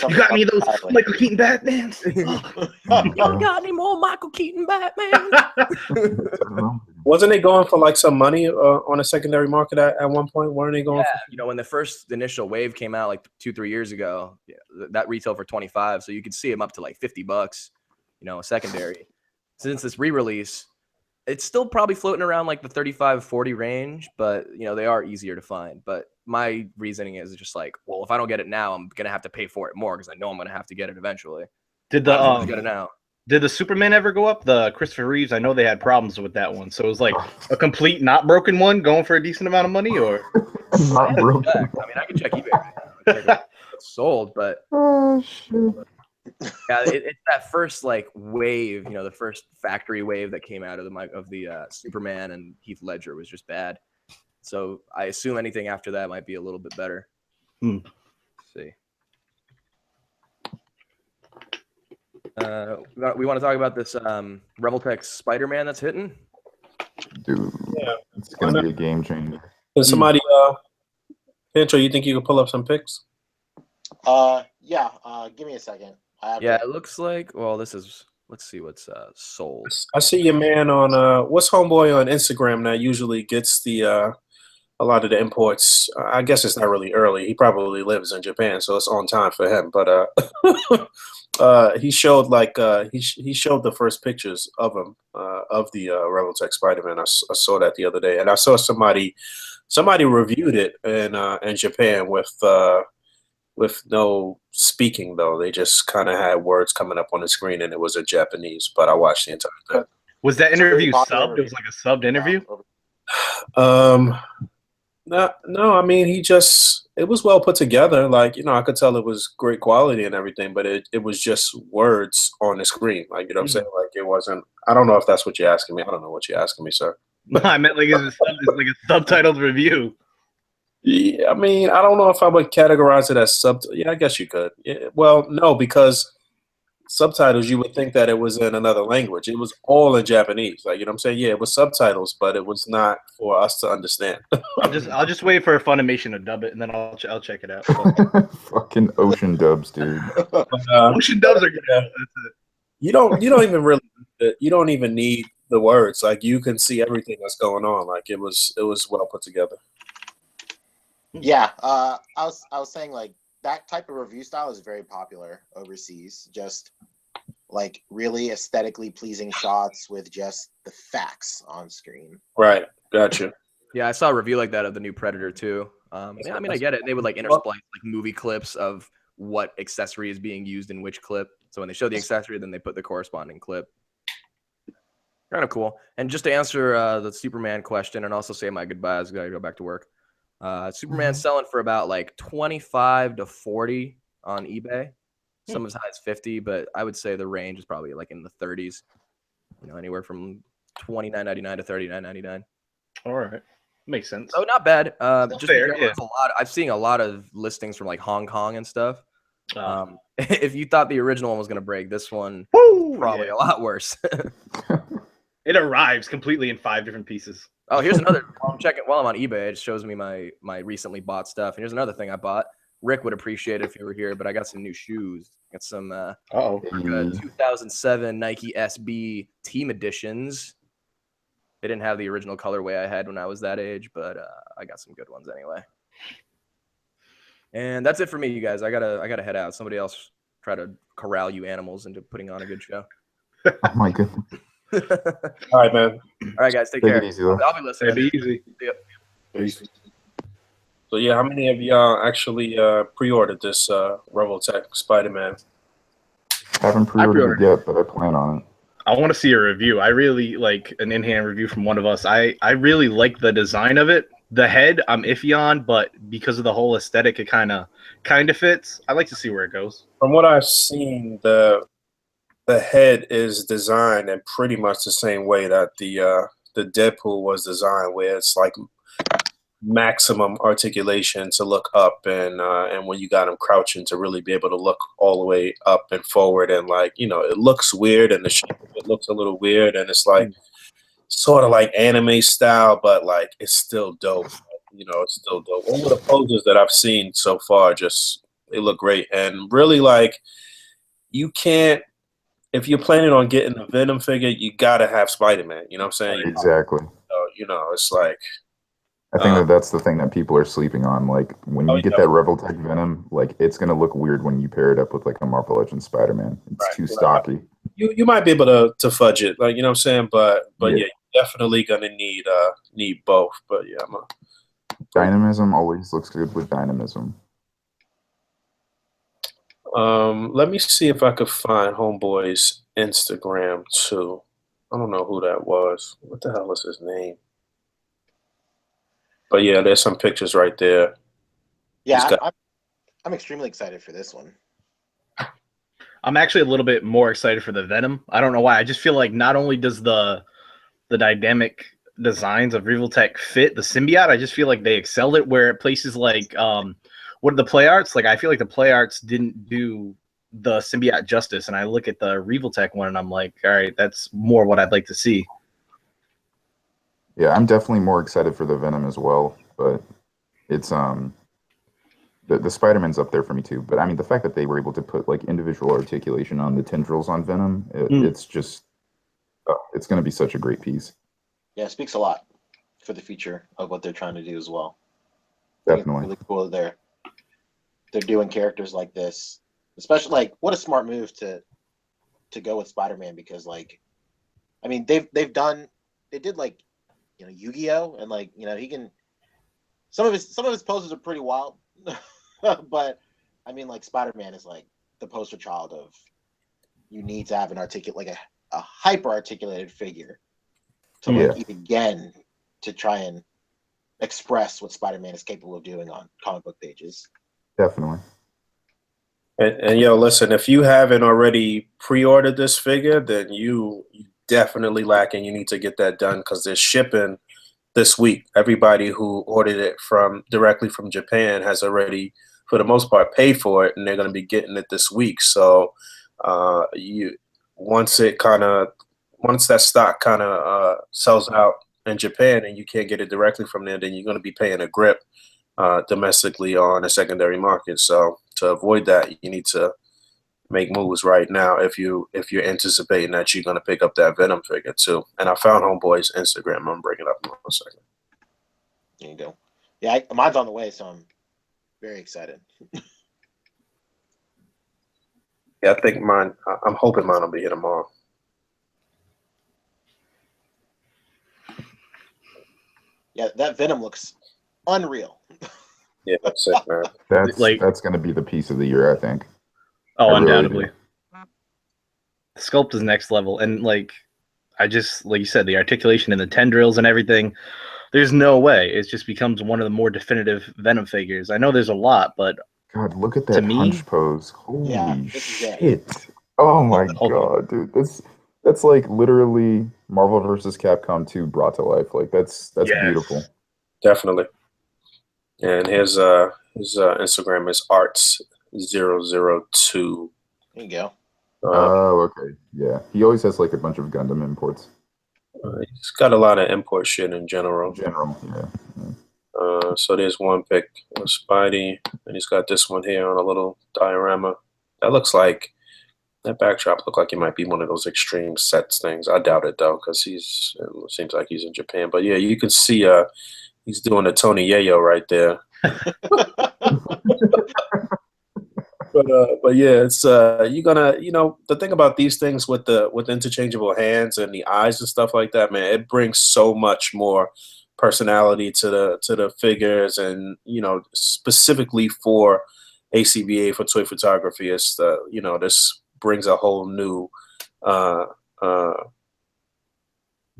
You got any of those Michael Keaton Batmans? You don't got any more Michael Keaton Batman? Wasn't they going for like some money on a secondary market at one point? Weren't they going? Yeah, when the first initial wave came out like 2-3 years ago, that retailed for 25, so you could see them up to like $50. A secondary. Since this re-release, it's still probably floating around like the 35-40 range, but they are easier to find. But my reasoning is just like, well, if I don't get it now, I'm gonna have to pay for it more because I know I'm gonna have to get it eventually. Did get it now? Did the Superman ever go up? The Christopher Reeves, I know they had problems with that one, so it was like a complete not broken one going for a decent amount of money, or not broken. I mean, I can check eBay right now. Check it's sold, but shit. yeah, it's that first like wave, the first factory wave that came out of the Superman and Heath Ledger was just bad. So I assume anything after that might be a little bit better. Let's see. We want to talk about this Revoltech Spider-Man that's hitting. Dude, it's gonna be a game changer. Does somebody, Pancho, you think you could pull up some pics? Yeah. Give me a second. It looks like. Well, let's see what's sold. I see your man on what's homeboy on Instagram that usually gets the a lot of the imports. I guess it's not really early. He probably lives in Japan, so it's on time for him. But he showed he showed the first pictures of him of the Revoltech Spider-Man. I saw that the other day, and I saw somebody reviewed it in Japan with no speaking though. They just kind of had words coming up on the screen, and it was in Japanese. But I watched the entire thing. Was that interview subbed? It was like a subbed interview. No, I mean it was well put together. Like, I could tell it was great quality and everything, but it was just words on the screen. Like, what I'm saying? Like, it wasn't, I don't know if that's what you're asking me. I don't know what you're asking me, sir. No, I meant like it's like a subtitled review. Yeah, I mean, I don't know if I would categorize it as yeah, I guess you could. Yeah, well, no, because subtitles, you would think that it was in another language. It was all in Japanese. Like, what I'm saying? Yeah, it was subtitles, but it was not for us to understand. I'll just wait for Funimation to dub it, and then I'll check it out. Fucking ocean dubs, dude. Ocean dubs are good. That's it. You don't even need the words. Like, you can see everything that's going on. Like, it was well put together. Yeah, I was saying like that type of review style is very popular overseas. Just like really aesthetically pleasing shots with just the facts on screen. Right, gotcha. Yeah, I saw a review like that of the new Predator too. I mean, I get it. They would like intersplice like movie clips of what accessory is being used in which clip. So when they show the accessory, then they put the corresponding clip. Kind of cool. And just to answer the Superman question and also say my goodbyes, I gotta go back to work. Superman's selling for about like 25 to 40 on eBay. Some as high as 50, but I would say the range is probably like in the 30s. Anywhere from $29.99 to $39.99. All right, makes sense. So not bad. Just fair, yeah. I've seen a lot of listings from like Hong Kong and stuff. If you thought the original one was gonna break, this one probably a lot worse. It arrives completely in 5 different pieces. Oh, here's another. While I'm on eBay, it shows me my recently bought stuff. And here's another thing I bought. Rick would appreciate it if you were here, but I got some new shoes. Got some 2007 Nike SB Team Editions. They didn't have the original colorway I had when I was that age, but I got some good ones anyway. And that's it for me, you guys. I gotta head out. Somebody else try to corral you animals into putting on a good show. Oh my goodness. All right, man. All right, guys, take Take care. it easy, though. I'll be listening. It'd be easy. Peace. So yeah, how many of y'all actually pre-ordered this Revoltech Spider-Man? Haven't pre-ordered pre-ordered it yet, but I plan on it. I want to see a review. I really like an in-hand review from one of us. I really like the design of it. The head, I'm iffy on, but because of the whole aesthetic, it kind of fits. I like to see where it goes. From what I've seen, the head is designed in pretty much the same way that the Deadpool was designed, where it's like maximum articulation to look up, and when you got him crouching to really be able to look all the way up and forward, and like, you know, it looks weird, and the shape of it looks a little weird, and it's like sort of like anime style, but like it's still dope. You know, it's still dope. All of the poses that I've seen so far, just they look great, and really like you can't. If you're planning on getting the Venom figure, you gotta have Spider-Man. You know what I'm saying? Exactly. You know, it's like. I think that's the thing that people are sleeping on. Like, when you get yeah. that Revoltech Venom, like, it's going to look weird when you pair it up with, like, a Marvel Legends Spider-Man. It's too stocky. You might be able to fudge it, like, you know what I'm saying? But yeah, Yeah. you're definitely going to need both. But yeah, Dynamism always looks good with dynamism. let me see if I could find Homeboy's Instagram, too. I don't know who that was. What the hell is his name? But yeah, there's some pictures right there. Yeah, I'm extremely excited for this one. I'm actually a little bit more excited for the Venom. I don't know why. I just feel like not only does the dynamic designs of Revoltech fit the symbiote, I just feel like they excelled it where places like what are the play arts? Like, I feel like the play arts didn't do the symbiote justice, and I look at the Revoltech one and I'm like, all right, that's more what I'd like to see. Yeah, I'm definitely more excited for the Venom as well, but it's the Spider-Man's up there for me too. But I mean, the fact that they were able to put like individual articulation on the tendrils on Venom, it's just it's going to be such a great piece. Yeah, it speaks a lot for the future of what they're trying to do as well. Definitely. It's really cool that they're doing characters like this, especially like what a smart move to go with Spider-Man, because like, I mean, they did like, you know, Yu-Gi-Oh, and like, you know, he can, some of his poses are pretty wild, but I mean, like, Spider-Man is like the poster child of, you need to have an a hyper articulated figure to like eat again to try and express what Spider-Man is capable of doing on comic book pages. Definitely. And yo, listen, if you haven't already pre-ordered this figure, then you definitely lacking. You need to get that done because they're shipping this week. Everybody who ordered it directly from Japan has already, for the most part, paid for it, and they're going to be getting it this week. So once that stock kind of sells out in Japan and you can't get it directly from there, then you're going to be paying a grip domestically on a secondary market. So to avoid that, you need to make moves right now if you're anticipating that you're going to pick up that Venom figure too. And I found Homeboy's Instagram. I'm bringing it up in 1 second. There you go. Yeah, mine's on the way, so I'm very excited. Yeah, I think I'm hoping mine will be here tomorrow. Yeah, that Venom looks unreal. Yeah, that's it, man. That's going to be the piece of the year, I think. Oh, I really undoubtedly. The sculpt is next level, and like I just, like you said, the articulation and the tendrils and everything. There's no way it just becomes one of the more definitive Venom figures. I know there's a lot, but God, look at that punch pose. Holy shit. Oh my god, dude. That's like literally Marvel vs. Capcom 2 brought to life. Like that's beautiful. Definitely. And his Instagram is arts002. There you go. Oh, okay. Yeah. He always has like a bunch of Gundam imports. He's got a lot of import shit in general. Yeah. So there's one pic of Spidey, and he's got this one here on a little diorama. That looks like, that backdrop look like it might be one of those extreme sets things. I doubt it though, because it seems like he's in Japan. But yeah, you can see he's doing a Tony Yayo right there. But yeah, it's you're gonna the thing about these things with the interchangeable hands and the eyes and stuff like that, man, it brings so much more personality to the figures, and specifically for A.C.B.A. for toy photography, it's this brings a whole new uh, uh,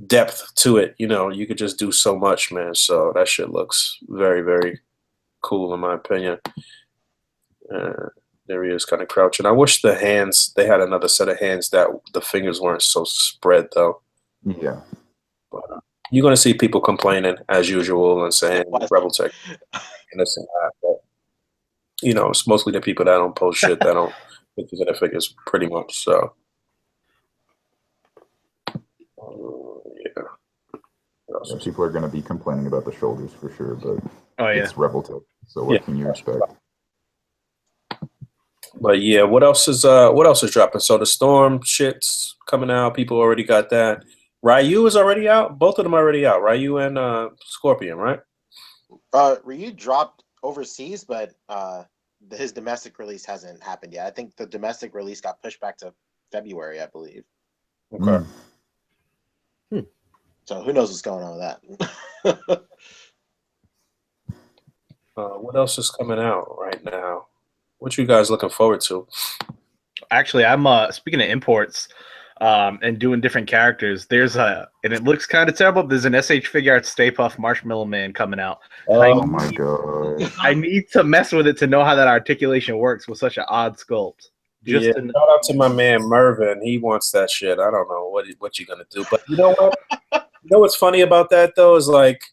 depth to it. You could just do so much, man. So that shit looks very, very cool in my opinion. There he is, kind of crouching. I wish they had another set of hands that the fingers weren't so spread, though. Yeah. But you're going to see people complaining, as usual, and saying Revoltech and this and that. But, it's mostly the people that don't post shit that don't pictures of their figures, pretty much. So, yeah. Yeah, people are going to be complaining about the shoulders for sure, but it's Revoltech, so what can you expect? But yeah, what else is dropping? So the Storm shit's coming out. People already got that. Ryu is already out. Both of them are already out. Ryu and Scorpion, right? Ryu dropped overseas, but his domestic release hasn't happened yet. I think the domestic release got pushed back to February, I believe. Okay. So who knows what's going on with that? What else is coming out right now? What you guys looking forward to? Actually, I'm speaking of imports and doing different characters. There's and it looks kind of terrible. There's an SH Figure Arts Stay Puft Marshmallow Man coming out. Oh my god! I need to mess with it to know how that articulation works with such an odd sculpt. Shout out to my man Mervin. He wants that shit. I don't know what you're gonna do, but you know what? You know what's funny about that though is like,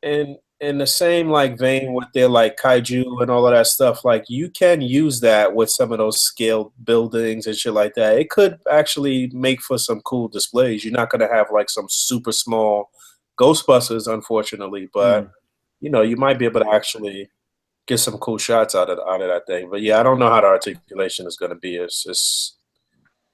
in the same like vein with their like kaiju and all of that stuff, like you can use that with some of those scaled buildings and shit like that. It could actually make for some cool displays. You're not gonna have like some super small Ghostbusters, unfortunately, but you might be able to actually get some cool shots out of that thing. But yeah, I don't know how the articulation is gonna be. Either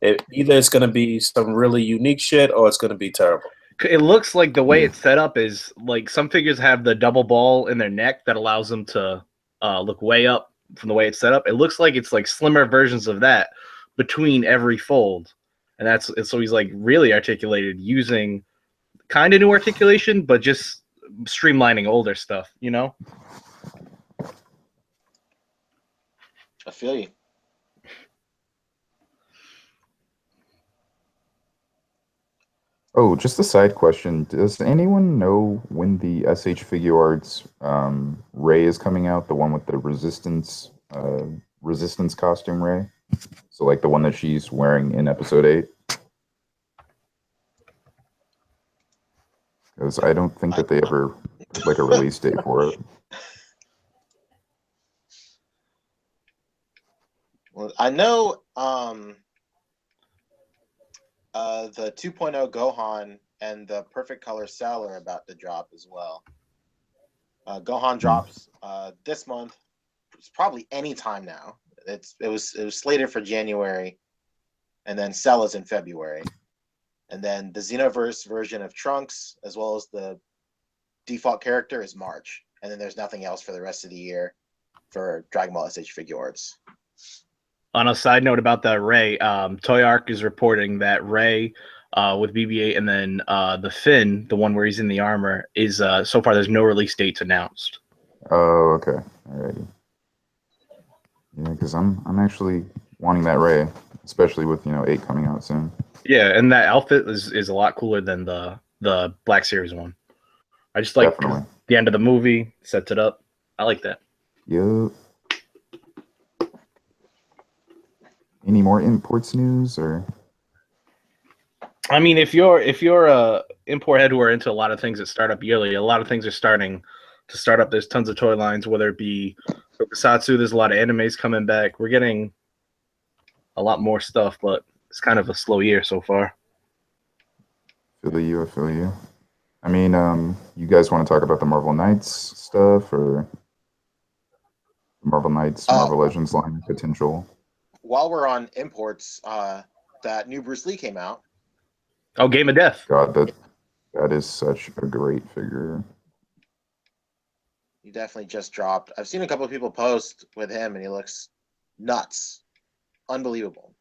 it's gonna be some really unique shit or it's gonna be terrible. It looks like the way it's set up is like some figures have the double ball in their neck that allows them to look way up from the way it's set up. It looks like it's like slimmer versions of that between every fold, and so he's like really articulated using kind of new articulation, but just streamlining older stuff. I feel you. Oh, just a side question. Does anyone know when the SH Figure Arts Ray is coming out? The one with the resistance costume Ray? So like the one that she's wearing in episode 8? Because I don't think that they ever put like a release date for it. Well, I know the 2.0 Gohan and the Perfect Color Cell are about to drop as well. Gohan drops this month. It's probably any time now. It was slated for January, and then Cell is in February, and then the Xenoverse version of Trunks, as well as the default character, is March, and then there's nothing else for the rest of the year for Dragon Ball SH Figure Arts. On a side note about that Ray, Toy Arc is reporting that Ray with BB-8 and then the Finn, the one where he's in the armor, is so far there's no release dates announced. Oh, okay. Alrighty. Yeah, because I'm actually wanting that Ray, especially with 8 coming out soon. Yeah, and that outfit is a lot cooler than the Black Series one. I just like the end of the movie sets it up. I like that. Yup. Any more imports news or? I mean, if you're a import head who are into a lot of things that start up yearly, a lot of things are starting to start up. There's tons of toy lines, whether it be Tokusatsu. There's a lot of animes coming back. We're getting a lot more stuff, but it's kind of a slow year so far. I feel you. I mean, you guys want to talk about the Marvel Knights stuff or Marvel Knights, Marvel Legends line potential? While we're on imports, that new Bruce Lee came out. Oh, Game of Death. God, that is such a great figure. He definitely just dropped. I've seen a couple of people post with him, and he looks nuts, unbelievable,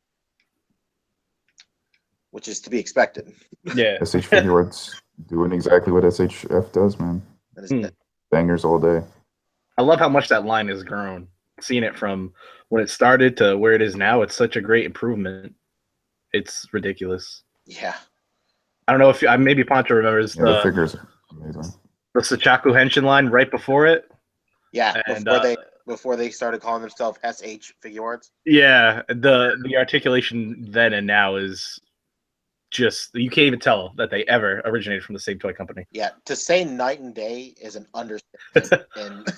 which is to be expected. Yeah. SH Figure Arts doing exactly what SHF does, man. That is Bangers all day. I love how much that line has grown. Seeing it from when it started to where it is now, it's such a great improvement. It's ridiculous. Yeah. I don't know if maybe Pancho remembers Yeah, the figures are amazing. the Sachaku Henshin line right before it. Yeah, And, before they started calling themselves SH Figure Arts. Yeah, the articulation then and now is just, you can't even tell that they ever originated from the same toy company. Yeah, to say night and day is an understatement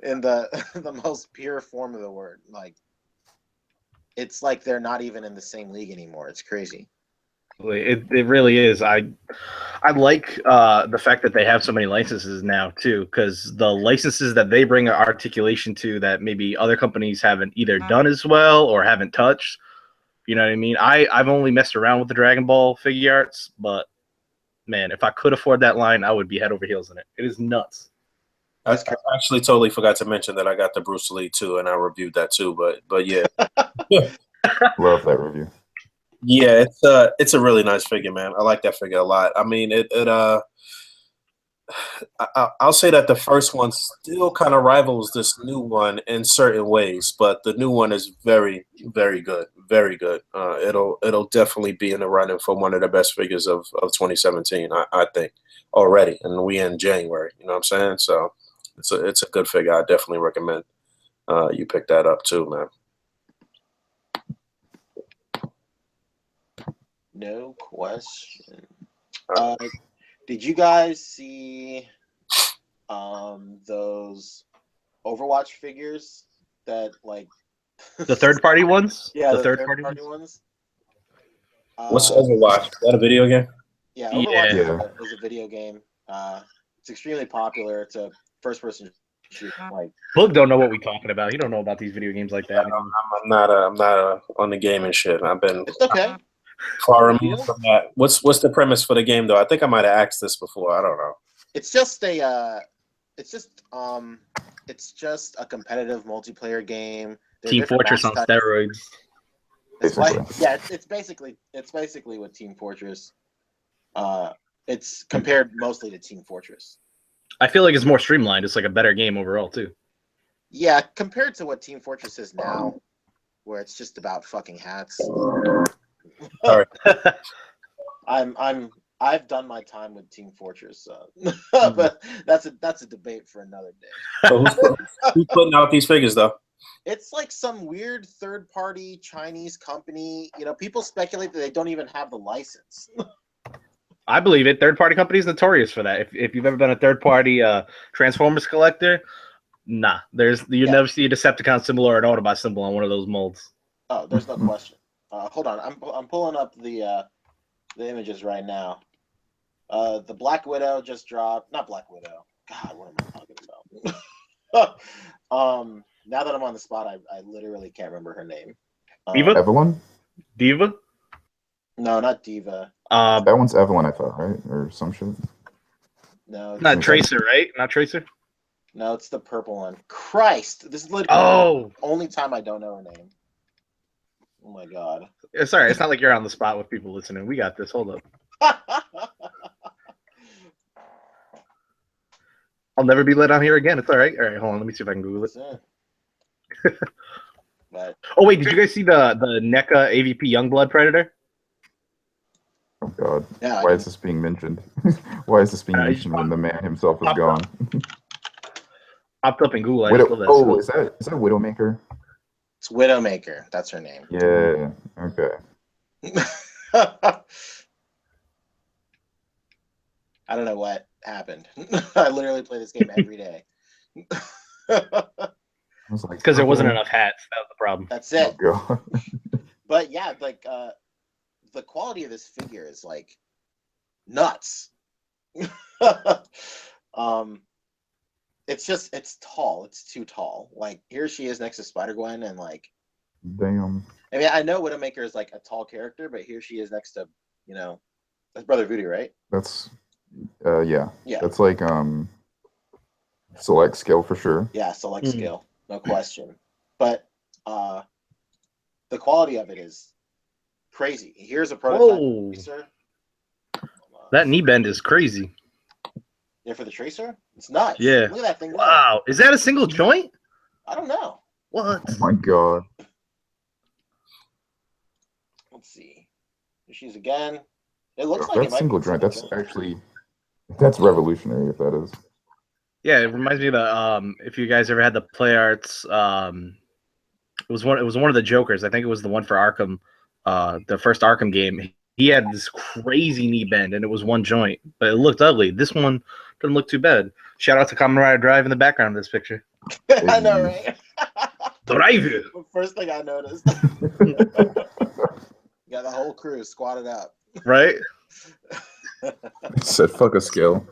in the most pure form of the word. Like, it's like they're not even in the same league anymore. It's crazy. It really is. I like the fact that they have so many licenses now too, because the licenses that they bring articulation to that maybe other companies haven't either done as well or haven't touched. You know what I mean? I've only messed around with the Dragon Ball figure arts, but man, if I could afford that line, I would be head over heels in it. It is nuts. I actually totally forgot to mention that I got the Bruce Lee too, and I reviewed that too. But yeah, Love that review. yeah, it's a really nice figure, man. I like that figure a lot. I mean, I'll say that the first one still kind of rivals this new one in certain ways, but the new one is very, very good, very good. It'll definitely be in the running for one of the best figures of 2017, I think, already, and we in January. You know what I'm saying? So it's a good figure. I definitely recommend you pick that up too, man. No question. Did you guys see those Overwatch figures that like The third party ones? Yeah, the third party ones. What's Overwatch? Is that a video game? Yeah, Overwatch Yeah. is a video game. It's extremely popular. It's a first-person shooter. Like, Boog don't know what we're talking about. He don't know about these video games like that. I'm not on the game and shit. I've been it's okay. far removed from that. What's the premise for the game though? I think I might have asked this before. I don't know. It's just a competitive multiplayer game. Team Fortress on steroids. It's basically what Team Fortress. It's compared mostly to Team Fortress. I feel like it's more streamlined. It's like a better game overall too. Yeah, compared to what Team Fortress is now, where it's just about fucking hats. Sorry. I've done my time with Team Fortress, but that's a debate for another day. So who's putting out these figures though? It's like some weird third-party Chinese company. You know, people speculate that they don't even have the license. I believe it. Third-party companies notorious for that. If you've ever been a third-party Transformers collector, nah, you never see a Decepticon symbol or an Autobot symbol on one of those molds. Oh, there's no question. Hold on, I'm pulling up the images right now. The Black Widow just dropped. Not Black Widow. God, what am I talking about? Now that I'm on the spot, I literally can't remember her name. Evelyn? Diva? No, not Diva. That one's Evelyn, I thought, right? Or some shit. No, not Tracer, right? Not Tracer? No, it's the purple one. Christ, this is literally the only time I don't know her name. Oh my god. Sorry, it's not like you're on the spot with people listening. We got this. Hold up. I'll never be let on here again. It's all right. All right, hold on. Let me see if I can Google it. But, oh wait, did you guys see the NECA AVP Youngblood Predator? Oh god. Yeah, Why is this being mentioned? Why is this being mentioned when the man himself is gone? Popped up in Google. Is that Widowmaker? It's Widowmaker. That's her name. Yeah. Okay. I don't know what happened. I literally play this game every day. Because there wasn't enough hats. That was the problem. That's it. Oh, but yeah, like the quality of this figure is like nuts. It's tall. It's too tall. Like, here she is next to Spider-Gwen, and like, damn. I mean, I know Widowmaker is like a tall character, but here she is next to, that's Brother Voodoo, right? That's yeah. Yeah. That's like Select skill for sure. Yeah, select skill, no question. But the quality of it is crazy. Here's a prototype tracer. That knee bend is crazy. Yeah, for the tracer, it's nuts. Yeah. Look at that thing. Wow, is that a single joint? I don't know. What? Oh my god. Let's see. Here she is again. It looks like That's it might single be joint. single That's actually revolutionary if that is. Yeah, it reminds me of the if you guys ever had the Play Arts, it was one of the Jokers. I think it was the one for Arkham, the first Arkham game. He had this crazy knee bend, and it was one joint, but it looked ugly. This one doesn't look too bad. Shout out to Kamen Rider Drive in the background of this picture. I know, right? Drive. The first thing I noticed. Got the whole crew squatted up. Right? Said fuck a scale.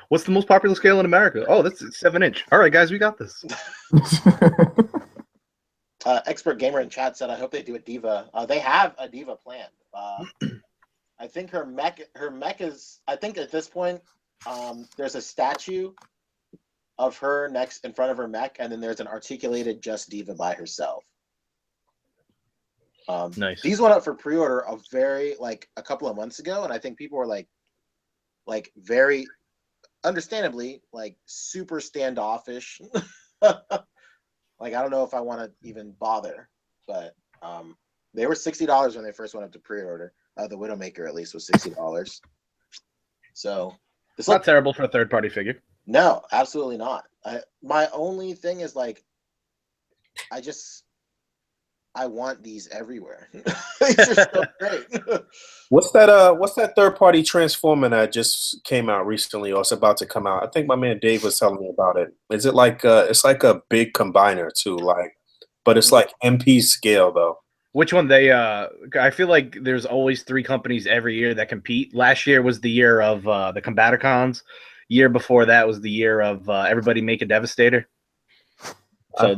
What's the most popular scale in America? Oh, that's 7-inch. All right, guys, we got this. Expert Gamer in chat said, I hope they do a Diva. They have a Diva planned. I think her mech is, I think at this point, there's a statue of her next in front of her mech, and then there's an articulated just Diva by herself. Nice. These went up for pre-order a couple of months ago, and I think people were like very understandably super standoffish. I don't know if I want to even bother, but they were $60 when they first went up to pre-order. The Widowmaker at least was $60. So it's not terrible for a third-party figure. No, absolutely not. My only thing is I want these everywhere. These are so great. What's that third party transformer that just came out recently or it's about to come out? I think my man Dave was telling me about it. Is it it's like a big combiner too, but it's like MP scale though. Which one? I feel like there's always 3 companies every year that compete. Last year was the year of the Combaticons. Year before that was the year of everybody make a Devastator. So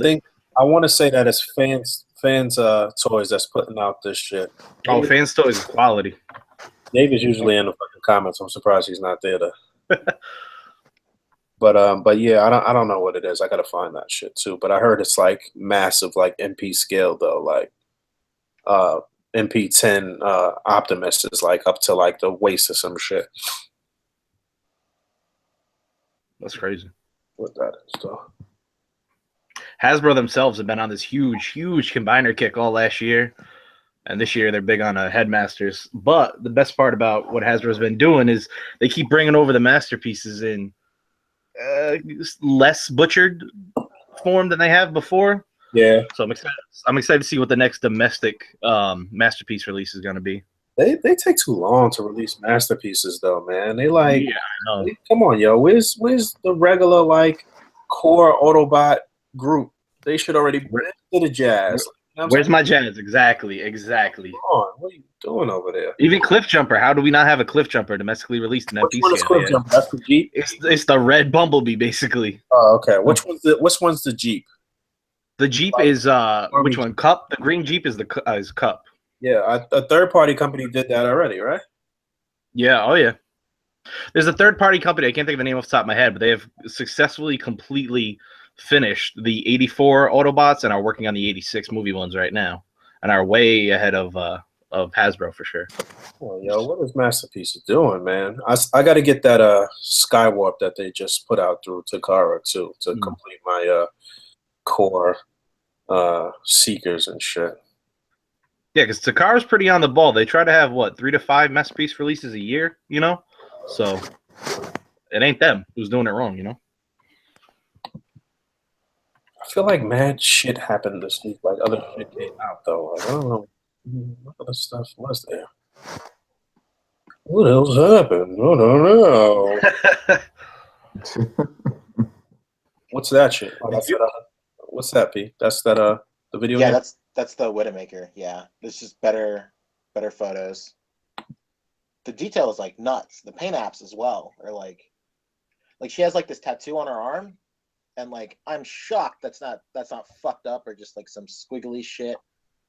I want to say that it's fans toys that's putting out this shit. Oh, Fans Toys is quality. Dave is usually in the fucking comments. I'm surprised he's not there to. But yeah, I don't know what it is. I gotta find that shit too. But I heard it's like massive, like MP scale though. MP10 Optimus is like up to like the waist or some shit. That's crazy. What that is though. Hasbro themselves have been on this huge combiner kick all last year. And this year they're big on Headmasters. But the best part about what Hasbro's been doing is they keep bringing over the masterpieces in less butchered form than they have before. Yeah. So I'm excited to see what the next domestic masterpiece release is going to be. They take too long to release masterpieces though, man. They Yeah, I know. come on, yo. Where's the regular core Autobot group? They should already been to the jazz. Where's my jazz? Exactly. Come on, what are you doing over there? Even Cliff Jumper. How do we not have a Cliff Jumper domestically released in Which MP one is Cliff Jumper? That's the Jeep. It's the red Bumblebee, basically. Oh, okay. Which one's the Jeep? The Jeep is which one? Cup. The green Jeep is is Cup. Yeah, a third party company did that already, right? Yeah. Oh yeah. There's a third party company. I can't think of the name off the top of my head, but they have successfully completely finished the 84 Autobots and are working on the 86 movie ones right now, and are way ahead of Hasbro for sure. Oh, yo, what is Masterpiece doing, man? I got to get that Skywarp that they just put out through Takara too to complete my core Seekers and shit. Yeah, because Takara's pretty on the ball. They try to have 3 to 5 masterpiece releases a year, so it ain't them who's doing it wrong, I feel like mad shit happened this week. Like other shit came out though. I don't know what other stuff was there. What else happened? I don't know. What's that shit? Oh, that's what's that, P? That's that the video. Yeah, game? that's the Widowmaker. Yeah, it's just better photos. The detail is nuts. The paint apps as well are like she has this tattoo on her arm, and I'm shocked that's not fucked up or just some squiggly shit.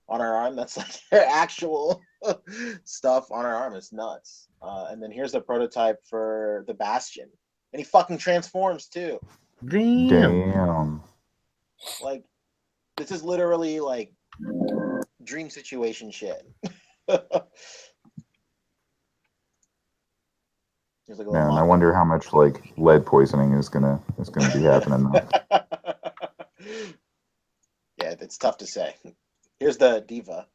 on her arm. That's like her actual stuff on her arm. It's nuts. And then here's the prototype for the Bastion, and he fucking transforms too. Damn. Like, this is literally like dream situation shit. Like Man, I wonder how much like lead poisoning is gonna be happening though. Yeah, it's tough to say. Here's the Diva,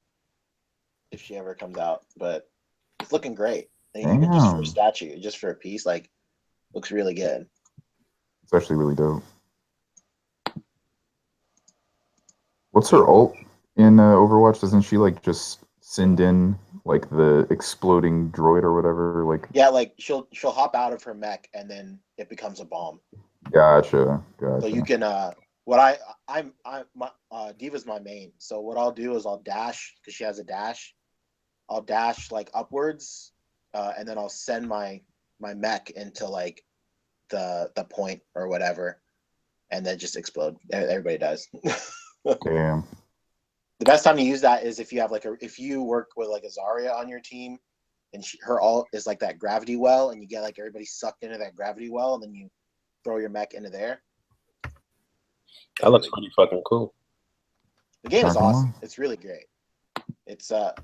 if she ever comes out, but it's looking great. And even just for a statue, just for a piece, like, looks really good. It's actually really dope. What's her ult in Overwatch? Doesn't she like just send in like the exploding droid or whatever? Like, yeah, like she'll hop out of her mech and then it becomes a bomb. Gotcha. So you can Diva's my main. So what I'll do is I'll dash, because she has a dash. I'll dash like upwards, and then I'll send my mech into like the point or whatever, and then just explode. Everybody does. Damn. The best time to use that is if you have if you work with like a Zarya on your team, and her ult is like that gravity well, and you get like everybody sucked into that gravity well, and then you throw your mech into there. That looks pretty fucking cool. The game is awesome. It's really great. It's not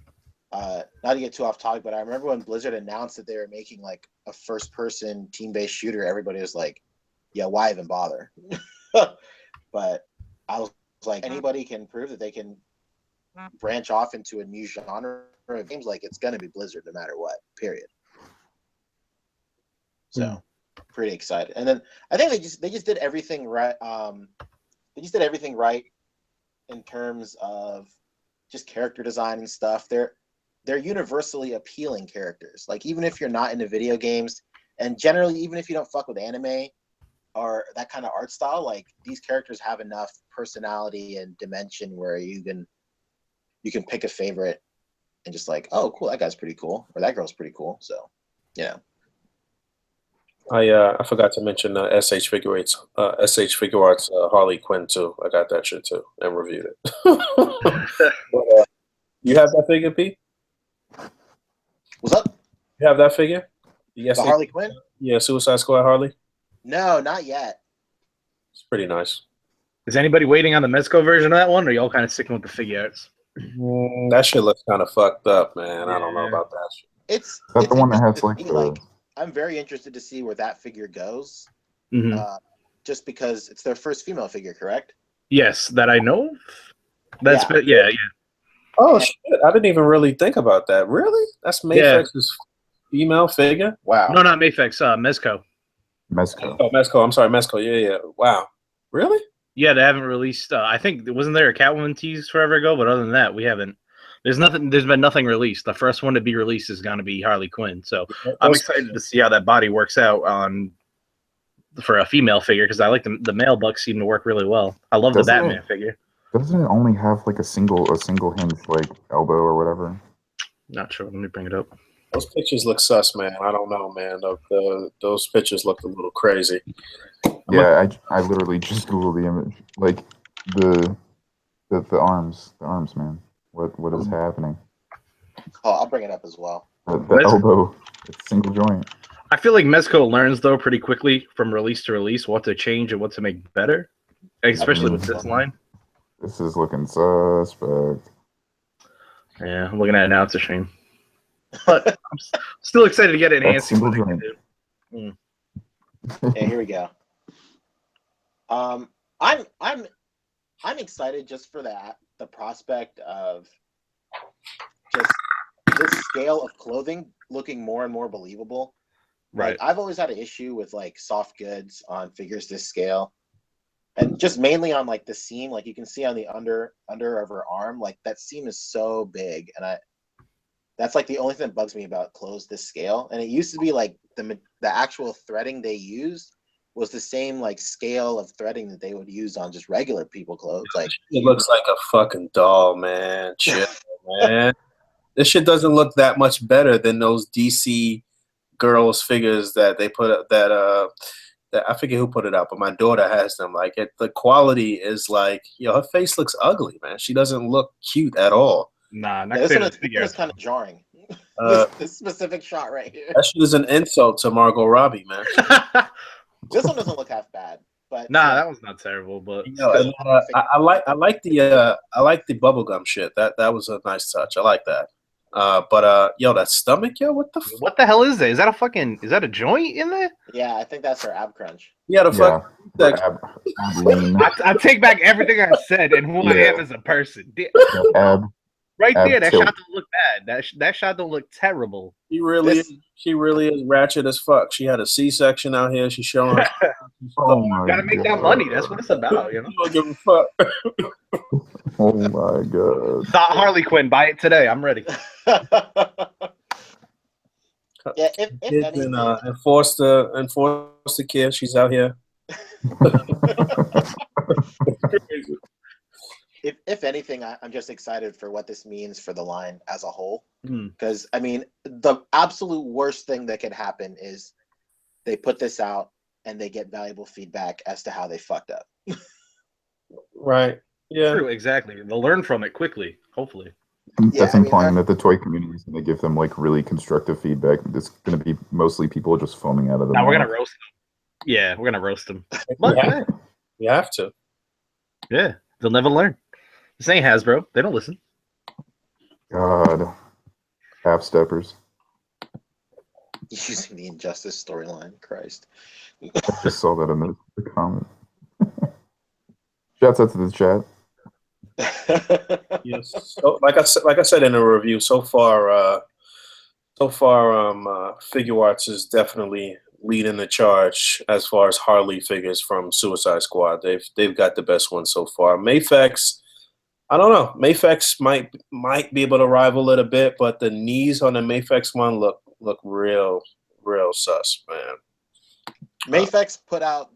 to get too off topic, but I remember when Blizzard announced that they were making like a first-person team-based shooter, everybody was like, "Yeah, why even bother?" But I was like, anybody can prove that they can branch off into a new genre of games, like it's gonna be Blizzard no matter what. Period. So pretty excited. And then I think they just did everything right. They just did everything right in terms of just character design and stuff. They're universally appealing characters. Like, even if you're not into video games, and generally even if you don't fuck with anime or that kind of art style, like, these characters have enough personality and dimension where you can pick a favorite and just like, oh cool, that guy's pretty cool, or that girl's pretty cool. So yeah. I forgot to mention SH Figure Arts Harley Quinn too. I got that shit too and reviewed it. But, you have that figure, Pete? What's up? You have that figure? The Harley Quinn? Yeah, Suicide Squad Harley. No, not yet. It's pretty nice. Is anybody waiting on the Mezco version of that one, or are y'all kind of sticking with the figure arts? That shit looks kind of fucked up, man. I don't know about that shit. It's the one that has like the. I'm very interested to see where that figure goes. Just because it's their first female figure, correct? Yes, that I know. That's yeah. Oh shit! I didn't even really think about that. Really? That's Mayfex's female figure? Wow. No, not Mayfex. Mezco. Oh, Mezco. I'm sorry, Mezco. Yeah. Wow. Really? Yeah, they haven't released. I think wasn't there a Catwoman tease forever ago, but other than that, we haven't. There's been nothing released. The first one to be released is going to be Harley Quinn. So I'm excited to see how that body works out for a female figure, because I like the male bucks seem to work really well. I love the Batman figure. Doesn't it only have like a single hinge like elbow or whatever? Not sure. Let me bring it up. Those pictures look sus, man. I don't know, man. Those pictures look a little crazy. Yeah, I literally just Googled the image. Like the arms, man. What is happening? Oh, I'll bring it up as well. The elbow, it's single joint. I feel like Mezco learns though pretty quickly from release to release what to change and what to make better, especially with this line. This is looking suspect. Yeah, I'm looking at it now. It's a shame, but I'm still excited to get it enhanced. Single joint. Yeah, here we go. I'm excited just for that. The prospect of just this scale of clothing looking more and more believable. Right. Like, I've always had an issue with like soft goods on figures this scale, and just mainly on like the seam. Like, you can see on the under of her arm, like that seam is so big, and that's like the only thing that bugs me about clothes this scale. And it used to be like the actual threading they used was the same like scale of threading that they would use on just regular people clothes. Like, it looks like a fucking doll, man. Chill, man. This shit doesn't look that much better than those DC girls figures that they put up that I forget who put it out, but my daughter has them. Like the quality is like, her face looks ugly, man. She doesn't look cute at all. Nah, not Yeah, this one figure. is kind of jarring. This specific shot right here. That shit is an insult to Margot Robbie, man. This one doesn't look half bad, but nah, that was not terrible. But I like the bubblegum shit. That was a nice touch. I like that. That stomach, what the fuck? What the hell is that? Is that a joint in there? Yeah, I think that's her ab crunch. Yeah, the fuck. I take back everything I said and who I am as a person. Right there, that shot don't look bad. That shot don't look terrible. She really is ratchet as fuck. She had a C-section out here. She's showing her. Gotta make that money. That's what it's about, you know. Don't give a fuck. Oh my god. Thought Harley Quinn, buy it today. I'm ready. Yeah, if anything, enforce the kid. She's out here. If anything, I'm just excited for what this means for the line as a whole. Because I mean, the absolute worst thing that could happen is they put this out and they get valuable feedback as to how they fucked up. Right. Yeah. True. Exactly. They'll learn from it quickly. Hopefully. That's implying that the toy community is going to give them like really constructive feedback. It's going to be mostly people just foaming out of them. Now we're gonna roast them. Yeah, we're gonna roast them. You have to. Yeah, they'll never learn. This ain't Hasbro. They don't listen. God, half steppers. Using the Injustice storyline, Christ. I just saw that in the comment. Shouts out to the chat. Yes. So, like I said in the review, so far, Figure Arts is definitely leading the charge as far as Harley figures from Suicide Squad. They've got the best one so far. Mafex, I don't know. Mafex might be able to rival it a bit, but the knees on the Mafex one look real sus, man. Mafex put out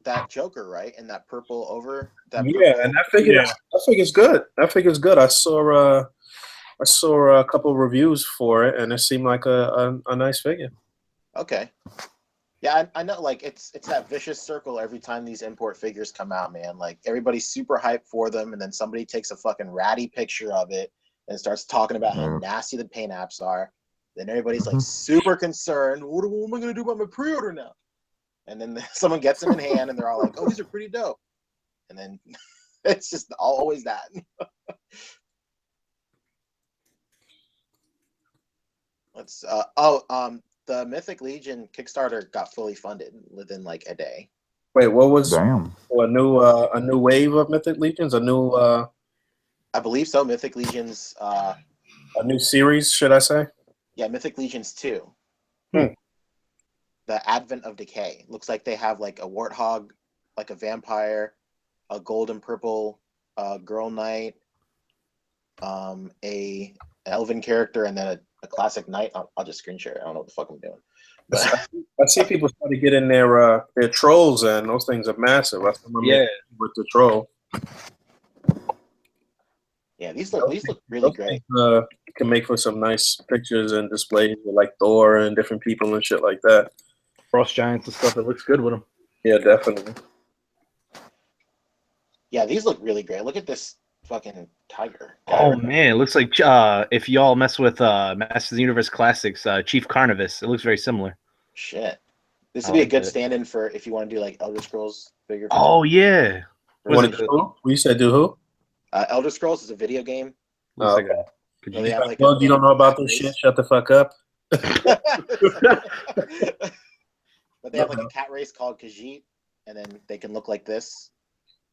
that Joker, right? And that purple over that. Yeah, and that figure's good. That figure's good. I saw a couple of reviews for it, and it seemed like a nice figure. Okay. Yeah, I know. Like it's that vicious circle every time these import figures come out, man. Like everybody's super hyped for them, and then somebody takes a fucking ratty picture of it and starts talking about how nasty the paint apps are. Then everybody's like super concerned. What am I gonna do about my pre-order now? And then someone gets them in hand, and they're all like, "Oh, these are pretty dope." And then it's just always that. Let's. The Mythic Legion Kickstarter got fully funded within like a day. Wait, what was a new wave of Mythic Legions? I believe so. Mythic Legions. A new series, should I say? Yeah, Mythic Legions 2. The Advent of Decay. Looks like they have like a warthog, like a vampire, a golden purple girl knight, a elven character, and then a classic knight. I'll just screen share. I don't know what the fuck I'm doing. But I see people trying to get in their trolls, and those things are massive. Yeah, with the troll. Yeah, these look really great. Can make for some nice pictures and displays with like Thor and different people and shit like that. Frost giants and stuff. It looks good with them. Yeah, definitely. Yeah, these look really great. Look at this fucking tiger. Oh man, it looks like if y'all mess with Masters of the Universe Classics, Chief Carnivus. It looks very similar. Shit, this would be a good stand-in for if you want to do like Elder Scrolls figure. Oh yeah. We said do who? Elder Scrolls is a video game. Looks you don't know about this shit? Shut the fuck up. But they have like a cat race called Khajiit, and then they can look like this.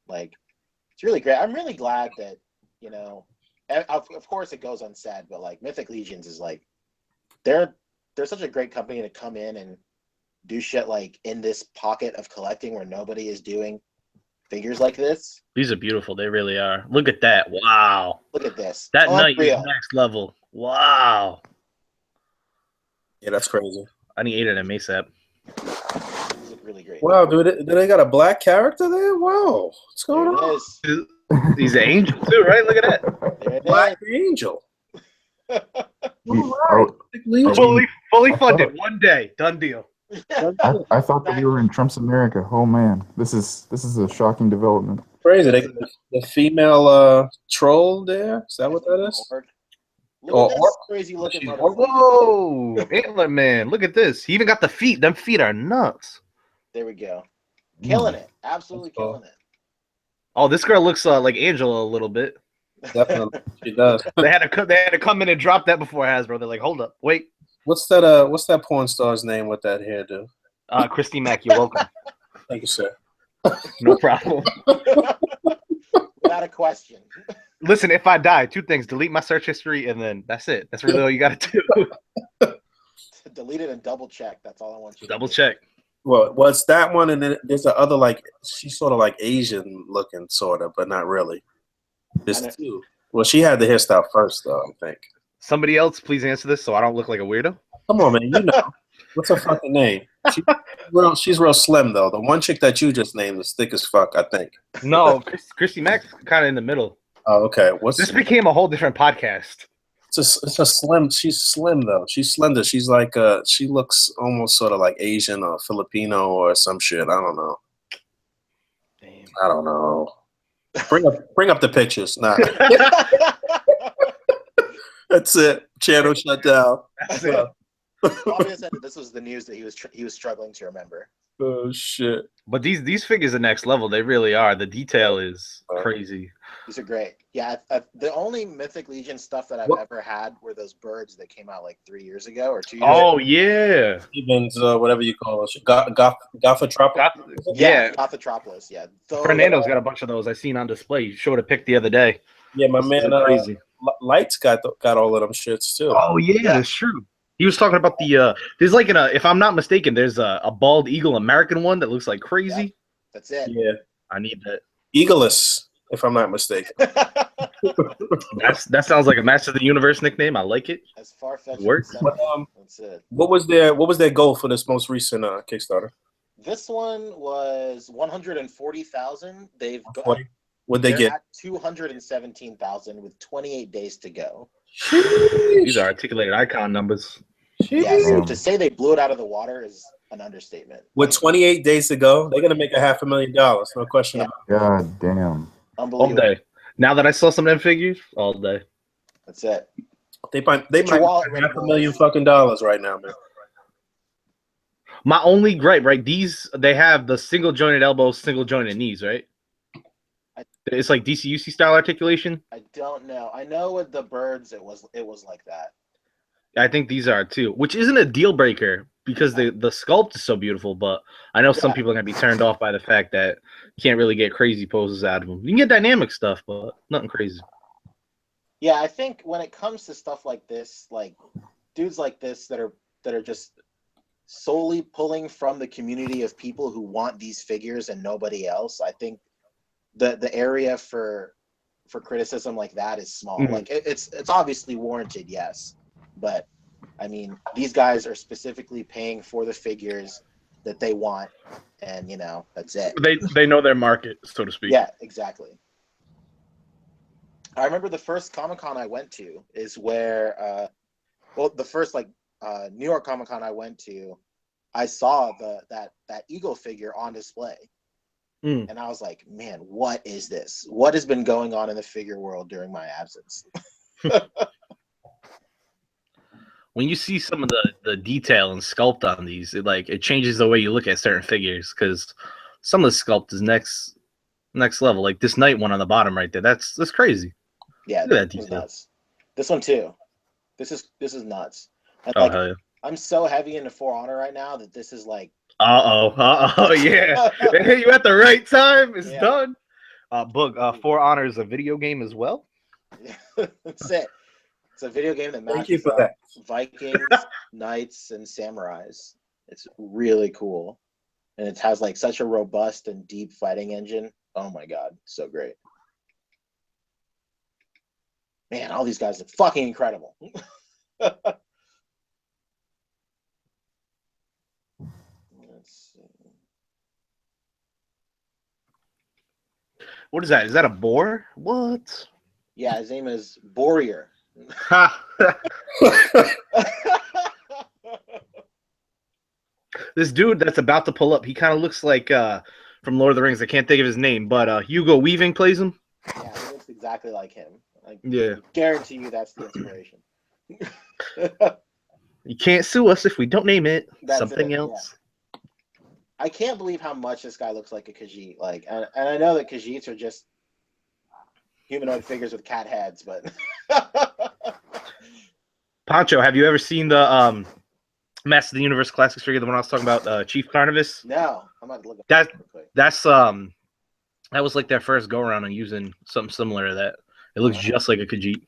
Like, it's really great. I'm really glad that, you know, of course it goes unsaid, but like Mythic Legions is like, they're such a great company to come in and do shit like in this pocket of collecting where nobody is doing figures like this. These are beautiful. They really are. Look at that. Wow. Look at this. That knight is next level. Wow. Yeah, that's crazy. I need 8 of them ASAP. These look really great. Wow, do they got a black character there? Wow. What's going on? He's an angel too, right? Look at that. Black angel. Fully funded. One day. Done deal. I thought that we were in Trump's America. Oh man, this is a shocking development. Crazy. They got the female troll there. Is that what that is? Look Or at this orc? crazy looking She's motherfucker. Whoa, Antler Man! Look at this. He even got the feet. Them feet are nuts. There we go. Killing it. Absolutely That's cool. killing it. Oh, this girl looks like Angela a little bit. Definitely, she does. They had to come in and drop that before Hasbro. They're like, hold up, wait. What's that porn star's name with that hairdo? Christy Mack, you're welcome. Thank you, sir. No problem. Without a question. Listen, if I die, 2 things: delete my search history, and then that's it. That's really all you got to do. Delete it and double check. That's all I want you to Double do. check. Well, it's that one, and then there's the other, like, she's sort of like Asian looking, sort of, but not really. There's two. Well, she had the hairstyle first, though, I think. Somebody else, please answer this so I don't look like a weirdo. Come on, man. You know. What's her fucking name? She's real slim, though. The one chick that you just named is thick as fuck, I think. No, Christy Mack's kind of in the middle. Oh, okay. This became a whole different podcast. It's a slim. She's slim, though. She's slender. She's like, she looks almost sort of like Asian or Filipino or some shit. I don't know. Damn. I don't know. Bring up the pictures. Nah. That's it. Channel shut down. That's it. Fabio said that this was the news that he was struggling to remember. Oh shit! But these figures are next level. They really are. The detail is crazy. These are great. Yeah, the only Mythic Legion stuff that I've ever had were those birds that came out like 3 years ago or 2 years ago. Oh yeah, Stevens, whatever you call it, Gothotropolis. Yeah, Gothotropolis. Yeah, Fernando's got a bunch of those. I seen on display. You showed a pic the other day. Yeah, my man, crazy. Lights got all of them shits too. Oh yeah, that's true. He was talking about the there's like if I'm not mistaken, there's a bald eagle American one that looks like crazy. Yeah, that's it. Yeah, I need that. Eagleless, if I'm not mistaken. That sounds like a Master of the Universe nickname. I like it. As far-fetched. Works. That's it. What was their goal for this most recent Kickstarter? This one was 140,000. They've got. What'd they get? At 217,000 with 28 days to go. These are articulated icon numbers. Yeah, so to say they blew it out of the water is an understatement. With 28 days to go, they're gonna make $500,000. No question about it. God damn. All day. Now that I saw some of them figures, all day. That's it. They might make $500,000 fucking dollars right now, man. My only gripe, right? They have the single jointed elbows, single jointed knees, right? It's like DCUC style articulation. I don't know. I know with the birds, it was like that. I think these are too, which isn't a deal breaker because the sculpt is so beautiful. But I know some people are gonna be turned off by the fact that you can't really get crazy poses out of them. You can get dynamic stuff, but nothing crazy. Yeah, I think when it comes to stuff like this, like dudes like this that are just solely pulling from the community of people who want these figures and nobody else, I think the area for criticism like that is small. Mm-hmm. Like it's obviously warranted, yes, but I mean these guys are specifically paying for the figures that they want, and that's it. They know their market, so to speak. Yeah, exactly. I remember the first Comic-Con I went to is where the first New York Comic-Con I went to, I saw that eagle figure on display. And I was like, man, what is this? What has been going on in the figure world during my absence? When you see some of the detail and sculpt on these, it changes the way you look at certain figures, because some of the sculpt is next level. Like this Knight one on the bottom right there, that's crazy. Yeah, look at that detail. Nuts. This one too. This is nuts. And hell yeah. I'm so heavy into For Honor right now that this is like. Yeah. They hit you at the right time. It's done. Boog, For Honor is a video game as well. That's it. It's a video game that matches Vikings, Knights, and Samurais. It's really cool, and it has such a robust and deep fighting engine. Oh my god, so great! Man, all these guys look fucking incredible. Let's see. What is that? Is that a boar? What? Yeah, his name is Borrier. This dude that's about to pull up, he kind of looks like from Lord of the Rings. I can't think of his name, but Hugo Weaving plays him. Yeah, he looks exactly like him. I Yeah. guarantee you that's the inspiration. You can't sue us if we don't name it. That's Something it, else. yeah. I can't believe how much this guy looks like a Khajiit. Like, and I know that Khajiits are just humanoid figures with cat heads, but Pancho, have you ever seen the Master of the Universe Classics figure, the one I was talking about, Chief Carnivus? no, I'm about to look at That real quick. that's that was like their first go around on using something similar to that. It looks just like a Khajiit.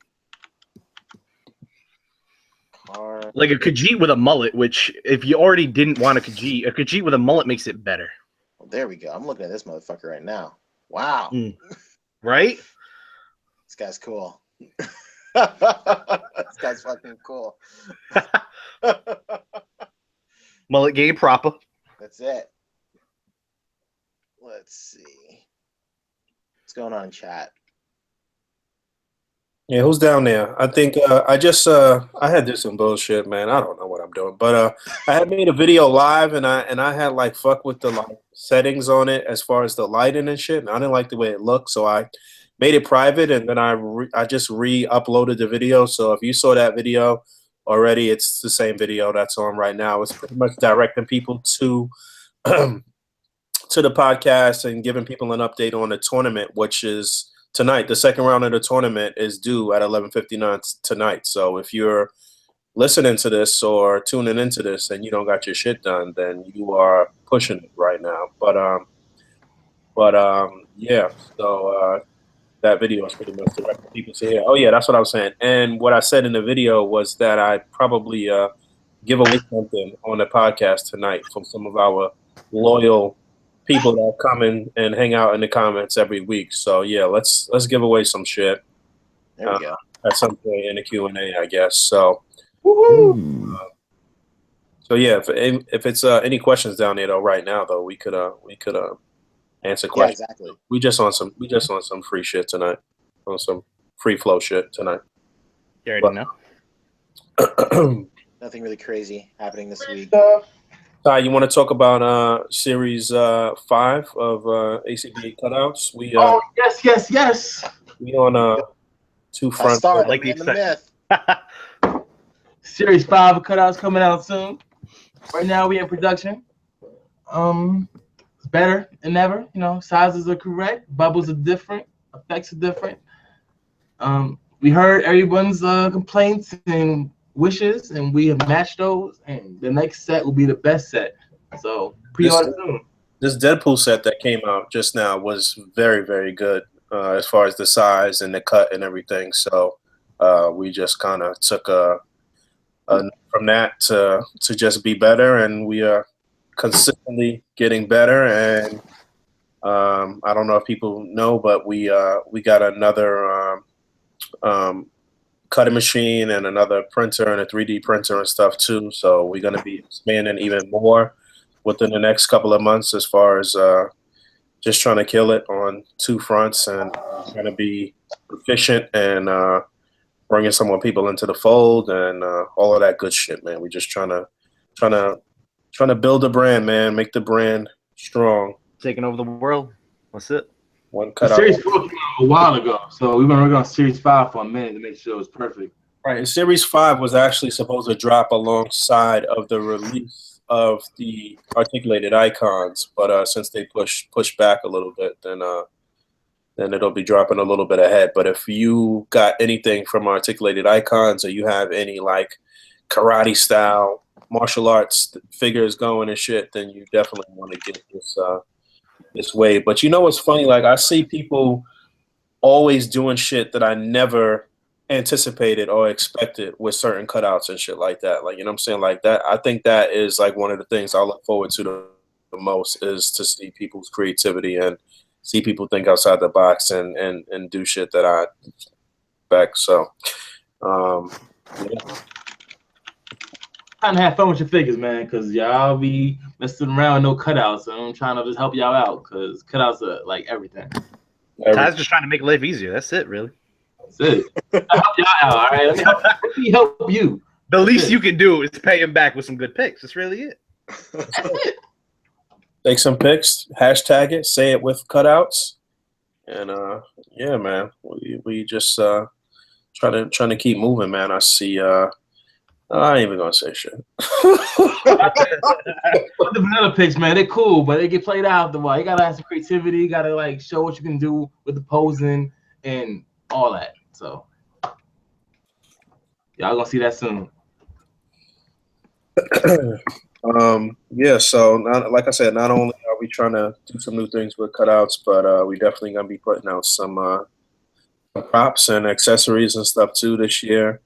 Like a Khajiit with a mullet, which if you already didn't want a Khajiit with a mullet makes it better. Well, there we go. I'm looking at this motherfucker right now. Wow. Right? This guy's cool. This guy's fucking cool. Mullet game proper. That's it. Let's see. What's going on in chat? Yeah, who's down there? I think I had to do some bullshit, man. I don't know what I'm doing, but I had made a video live and I had like fuck with the like settings on it as far as the lighting and shit, and I didn't like the way it looked, so I made it private, and then I just re-uploaded the video. So if you saw that video already, it's the same video that's on right now. It's pretty much directing people to to the podcast and giving people an update on the tournament, which is tonight. The second round of the tournament is due at 11:59 tonight. So if you're listening to this or tuning into this and you don't got your shit done, then you are pushing it right now. Yeah. So that video is pretty much directing people to here. Oh yeah, that's what I was saying. And what I said in the video was that I probably give away something on the podcast tonight from some of our loyal people that come in and hang out in the comments every week. So yeah, let's give away some shit. There we go. At some point in the Q&A, I guess. So, so yeah, if it's any questions down there though, right now though, we could answer questions. Yeah, exactly. We just on some free shit tonight, on some free flow shit tonight. You already know. Nothing really crazy happening this week. You want to talk about Series 5 of A.C.B.A cutouts? We yes. We on two fronts. Start like the myth. Series 5 of cutouts coming out soon. Right now we in production. It's better than ever. You know, sizes are correct, bubbles are different, effects are different. We heard everyone's complaints and wishes, and we have matched those, and the next set will be the best set. So pre-order soon. This Deadpool set that came out just now was very, very good as far as the size and the cut and everything. So we just kind of took from that to just be better, and we are consistently getting better. And I don't know if people know, but we got another cutting machine and another printer and a 3D printer and stuff too. So we're going to be expanding even more within the next couple of months as far as just trying to kill it on two fronts and trying to be efficient and bringing some more people into the fold and all of that good shit, man. We're just trying to build a brand, man, make the brand strong. Taking over the world. That's it. One cut Series 4 came out a while ago, so we've been working on Series 5 for a minute to make sure it was perfect. Right, and Series 5 was actually supposed to drop alongside of the release of the articulated icons, but since they pushed back a little bit, then it'll be dropping a little bit ahead. But if you got anything from articulated icons, or you have any like karate style martial arts figures going and shit, then you definitely want to get this way. But you know what's funny? Like, I see people always doing shit that I never anticipated or expected with certain cutouts and shit like that. Like, you know what I'm saying? Like that, I think that is like one of the things I look forward to the most, is to see people's creativity and see people think outside the box and do shit that I expect. So, yeah. Trying to have fun with your figures, man, because y'all be messing around with no cutouts. So I'm trying to just help y'all out, because cutouts are like everything. Ty's just trying to make life easier. That's it, really. That's it. I help y'all out, all right? Let me help you. The least you can do is pay him back with some good picks. That's really it. Take some pics, hashtag it, say it with cutouts, and yeah, man, we just trying to keep moving, man. I see. I ain't even gonna say shit. The vanilla pics, man, they're cool, but they get played out the way. You gotta have some creativity. You gotta like show what you can do with the posing and all that. So y'all gonna see that soon. Yeah, so like I said, not only are we trying to do some new things with cutouts, but we definitely gonna be putting out some props and accessories and stuff too this year.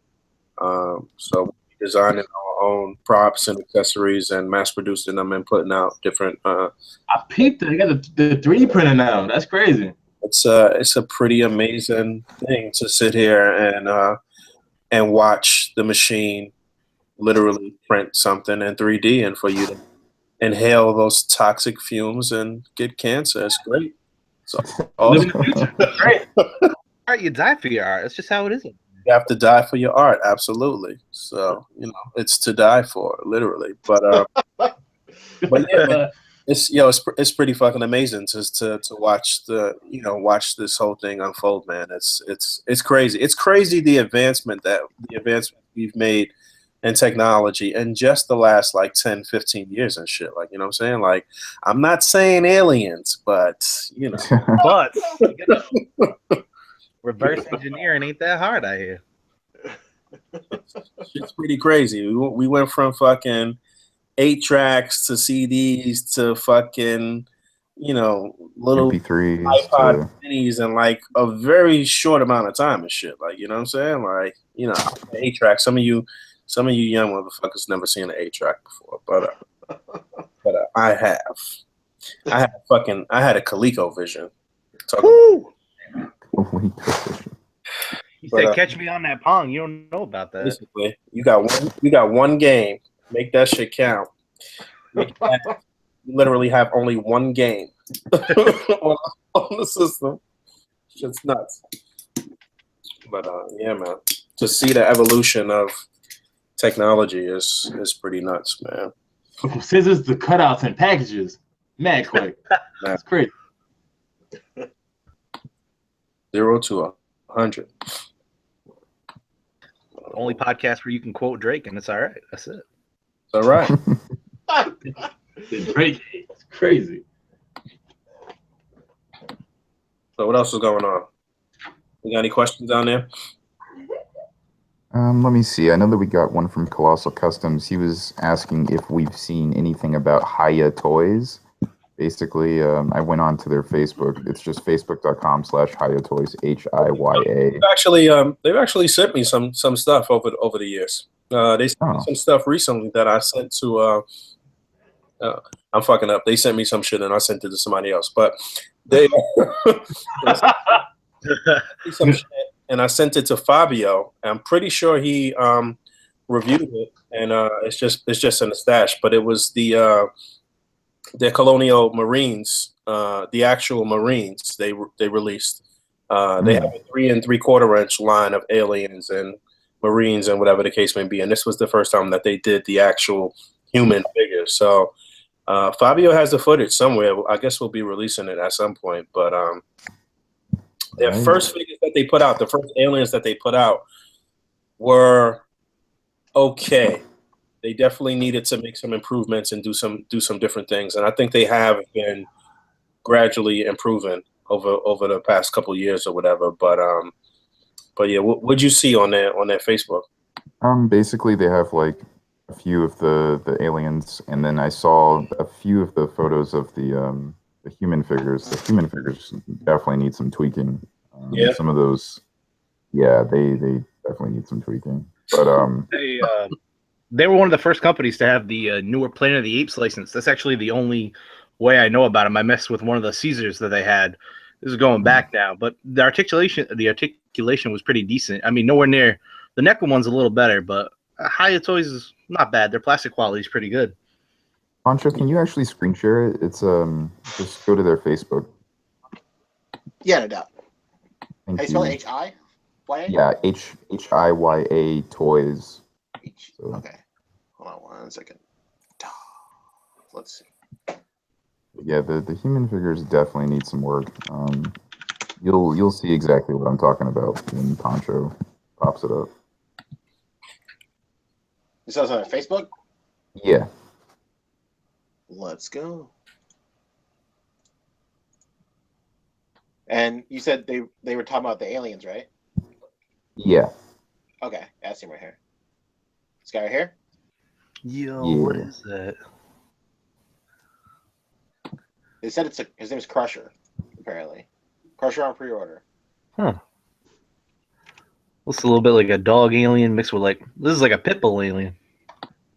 So we'll be designing our own props and accessories and mass producing them and putting out different. I peeped it. You got the 3D printer now. That's crazy. It's a pretty amazing thing to sit here and watch the machine literally print something in 3D and for you to inhale those toxic fumes and get cancer. It's great. So awesome. Great. Art, you die for your art. That's just how it is. You have to die for your art, absolutely. So it's to die for, literally. But yeah, man, it's pretty fucking amazing just to watch watch this whole thing unfold, man. It's crazy. It's crazy the advancement we've made in technology in just the last like 10, 15 years and shit. Like, you know what I'm saying? Like, I'm not saying aliens, but But reverse engineering ain't that hard out here. It's pretty crazy. We went from fucking 8 tracks to CDs to fucking little MP3s iPod minis in like a very short amount of time and shit. Like, you know what I'm saying? Like, 8-track. Some of you young motherfuckers never seen an 8-track before, but I have. I had a ColecoVision. He said, "Catch me on that Pong." You don't know about that. Basically, you got one game. Make that shit count. You literally have only one game on the system. Shit's nuts. But yeah, man. To see the evolution of technology is pretty nuts, man. From scissors to cutouts and packages. Mad quick. That's crazy. 0 to 100. Only podcast where you can quote Drake, and it's all right. That's it. It's all right. Drake, it's crazy. So what else is going on? You got any questions down there? Let me see. I know that we got one from Colossal Customs. He was asking if we've seen anything about Hiya Toys. Basically, I went on to their Facebook. It's just facebook.com/Hiya Toys, HIYA. They've actually sent me some stuff over the years. They sent me some stuff recently that I sent to. I'm fucking up. They sent me some shit and I sent it to somebody else. But they sent me some shit and I sent it to Fabio. I'm pretty sure he reviewed it, and it's just in the stash. But it was the Colonial Marines, the actual Marines. They released. They have a 3 3/4 inch line of aliens and Marines and whatever the case may be. And this was the first time that they did the actual human figure. So Fabio has the footage somewhere. I guess we'll be releasing it at some point. But their first figures that they put out, the first aliens that they put out, were okay. They definitely needed to make some improvements and do some different things, and I think they have been gradually improving over the past couple of years or whatever. But yeah, what'd you see on their Facebook? Basically, they have like a few of the aliens, and then I saw a few of the photos of the human figures. The human figures definitely need some tweaking. Some of those, they definitely need some tweaking. But they were one of the first companies to have the newer Planet of the Apes license. That's actually the only way I know about them. I messed with one of the Caesars that they had. This is going back now, but the articulation was pretty decent. I mean, nowhere near the NECA one's a little better, but Hiya Toys is not bad. Their plastic quality is pretty good. Pancho, can you actually screen share it? It's just go to their Facebook. Yeah, no doubt. Thank How you spell it? HIYA? Yeah, HIYA Toys. Okay. Hold on 1 second. Let's see. Yeah, the human figures definitely need some work. You'll see exactly what I'm talking about when Pancho pops it up. You saw this on Facebook? Yeah. Let's go. And you said they were talking about the aliens, right? Yeah. Okay, I see him right here. This guy right here? Yo, Yeah. what is that? They said his name is Crusher, apparently. Crusher on pre-order. Huh. Looks a little bit like a dog alien mixed with this is like a pit bull alien.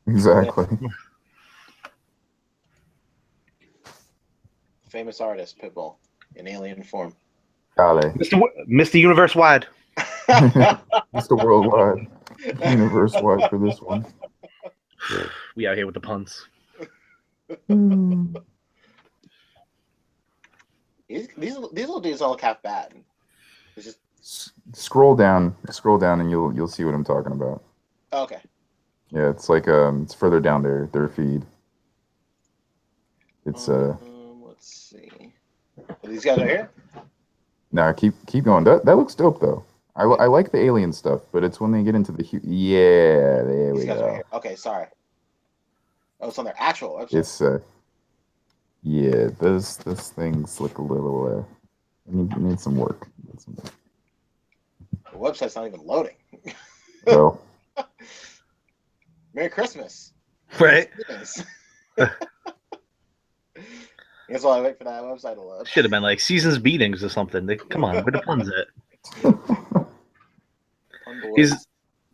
Exactly. Famous artist, Pitbull, in alien form. Dale. Mr. Universe Wide. Mr. Worldwide. Universe wide for this one. We out here with the puns. These little dudes all look half bad. It's just Scroll down, and you'll see what I'm talking about. okay. Yeah, it's like it's further down their feed. It's Let's see. These guys are here. Nah, keep going. That looks dope though. I like the alien stuff, but it's when they get into the yeah, there These we guys are go. here. Okay, sorry. Oh, it's on their actual website. It's yeah, those things look a little need some work. The website's not even loading. Well, Merry Christmas. Right? That's why I wait for that website to load. Should have been like Seasons Beatings or something. Come on, where the puns at?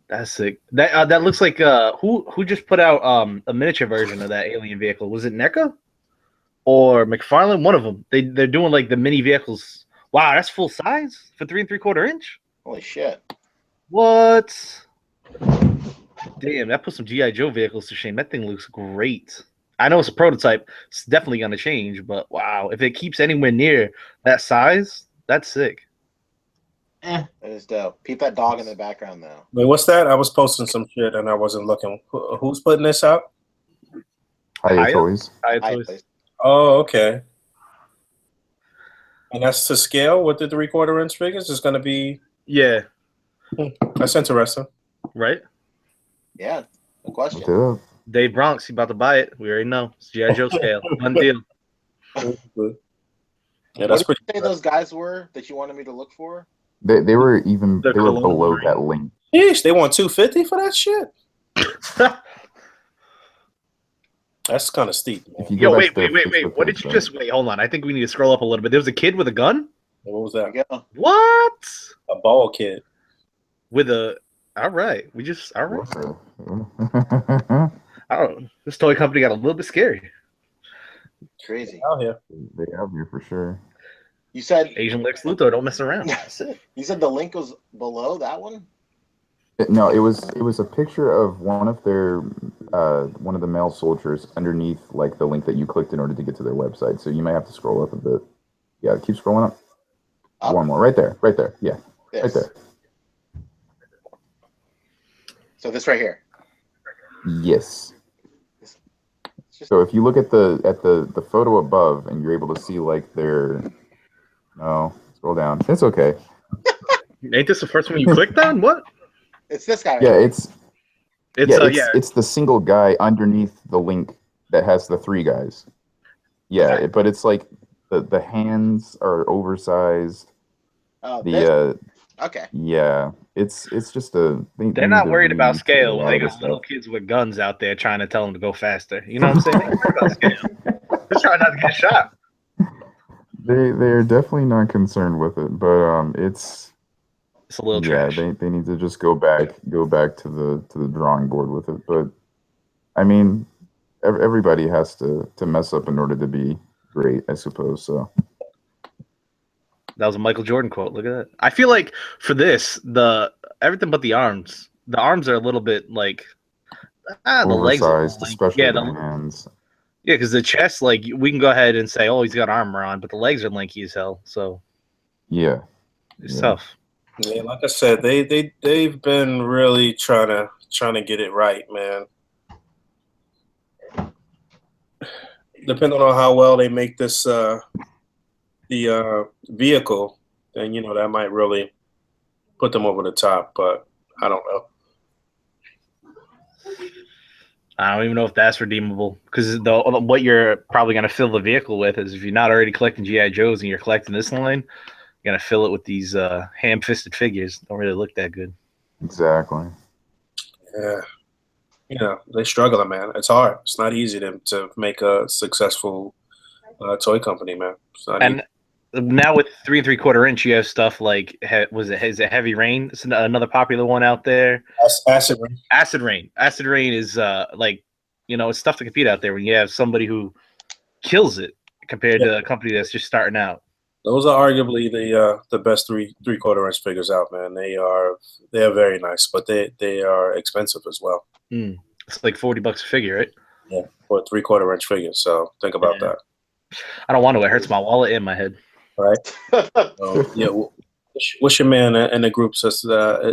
That's sick. That looks like who just put out a miniature version of that alien vehicle? Was it NECA or McFarlane? One of them. They're doing like the mini vehicles. Wow, that's full size for 3 3/4 inch. Holy shit! What? Damn, that put some GI Joe vehicles to shame. That thing looks great. I know it's a prototype. It's definitely gonna change, but wow, if it keeps anywhere near that size, that's sick. That is dope. Peep that dog in the background though. Wait, what's that? I was posting some shit and I wasn't looking. Who's putting this out? Hiya Toys. Oh, okay. And that's to scale with the 3/4 inch figures. It's gonna be Yeah. That's interesting. Right? Yeah, no question. Dave Bronx, he about to buy it. We already know. It's G.I. Joe scale. One deal. Yeah, that's what did you say those guys were that you wanted me to look for? They were below that link. Yeesh, they want $250 for that shit. That's kind of steep. Man. Yo, wait. What did you just wait? Hold on. I think we need to scroll up a little bit. There was a kid with a gun. What was that? What? A ball kid with a. All right, all right. I don't know. This toy company got a little bit scary. Crazy. Out here. They out here for sure. You said Asian Lex Luthor, don't mess around. That's it. You said the link was below that one? No, it was a picture of one of the male soldiers underneath like the link that you clicked in order to get to their website. So you may have to scroll up a bit. Yeah, keep scrolling up. One more. Right there. Yeah. This. Right there. So this right here. Yes. So if you look at the photo above and you're able to see like scroll down. It's okay. Ain't this the first one you clicked on? What? It's this guy. Right yeah, here. it's the single guy underneath the link that has the 3 guys. Yeah, okay. But it's like the hands are oversized. Oh, okay. Yeah, it's just they're not worried about scale when they got little kids with guns out there trying to tell them to go faster. You know what I'm saying? They're worried about scale. They're trying not to get shot. They're definitely not concerned with it, but it's a little trash. They need to just go back to the drawing board with it. But I mean, everybody has to mess up in order to be great, I suppose. So that was a Michael Jordan quote. Look at that. I feel like for this, everything but the arms are a little bit like the legs, especially the hands. Yeah, because the chest, like we can go ahead and say, oh, he's got armor on, but the legs are lanky as hell. So yeah, it's tough. Yeah, like I said, they've been really trying to get it right, man. depending on how well they make this the vehicle, then that might really put them over the top. But I don't know. I don't even know if that's redeemable because what you're probably going to fill the vehicle with is if you're not already collecting GI Joes and you're collecting this line, you're going to fill it with these ham-fisted figures. Don't really look that good. Exactly. Yeah, they're struggling, man. It's hard. It's not easy to make a successful toy company, man. It's not easy. Now with 3 3/4 inch, you have stuff like is it Heavy Rain? It's another popular one out there. Acid Rain. Acid Rain. Acid Rain is it's tough to compete out there when you have somebody who kills it compared to a company that's just starting out. Those are arguably the best 3 3/4 inch figures out, man. They are very nice, but they are expensive as well. It's like $40 a figure, right? Yeah, for a 3/4 inch figure. So think about that. I don't want to. It hurts my wallet and my head. Right. Yeah. What's your man in the group says?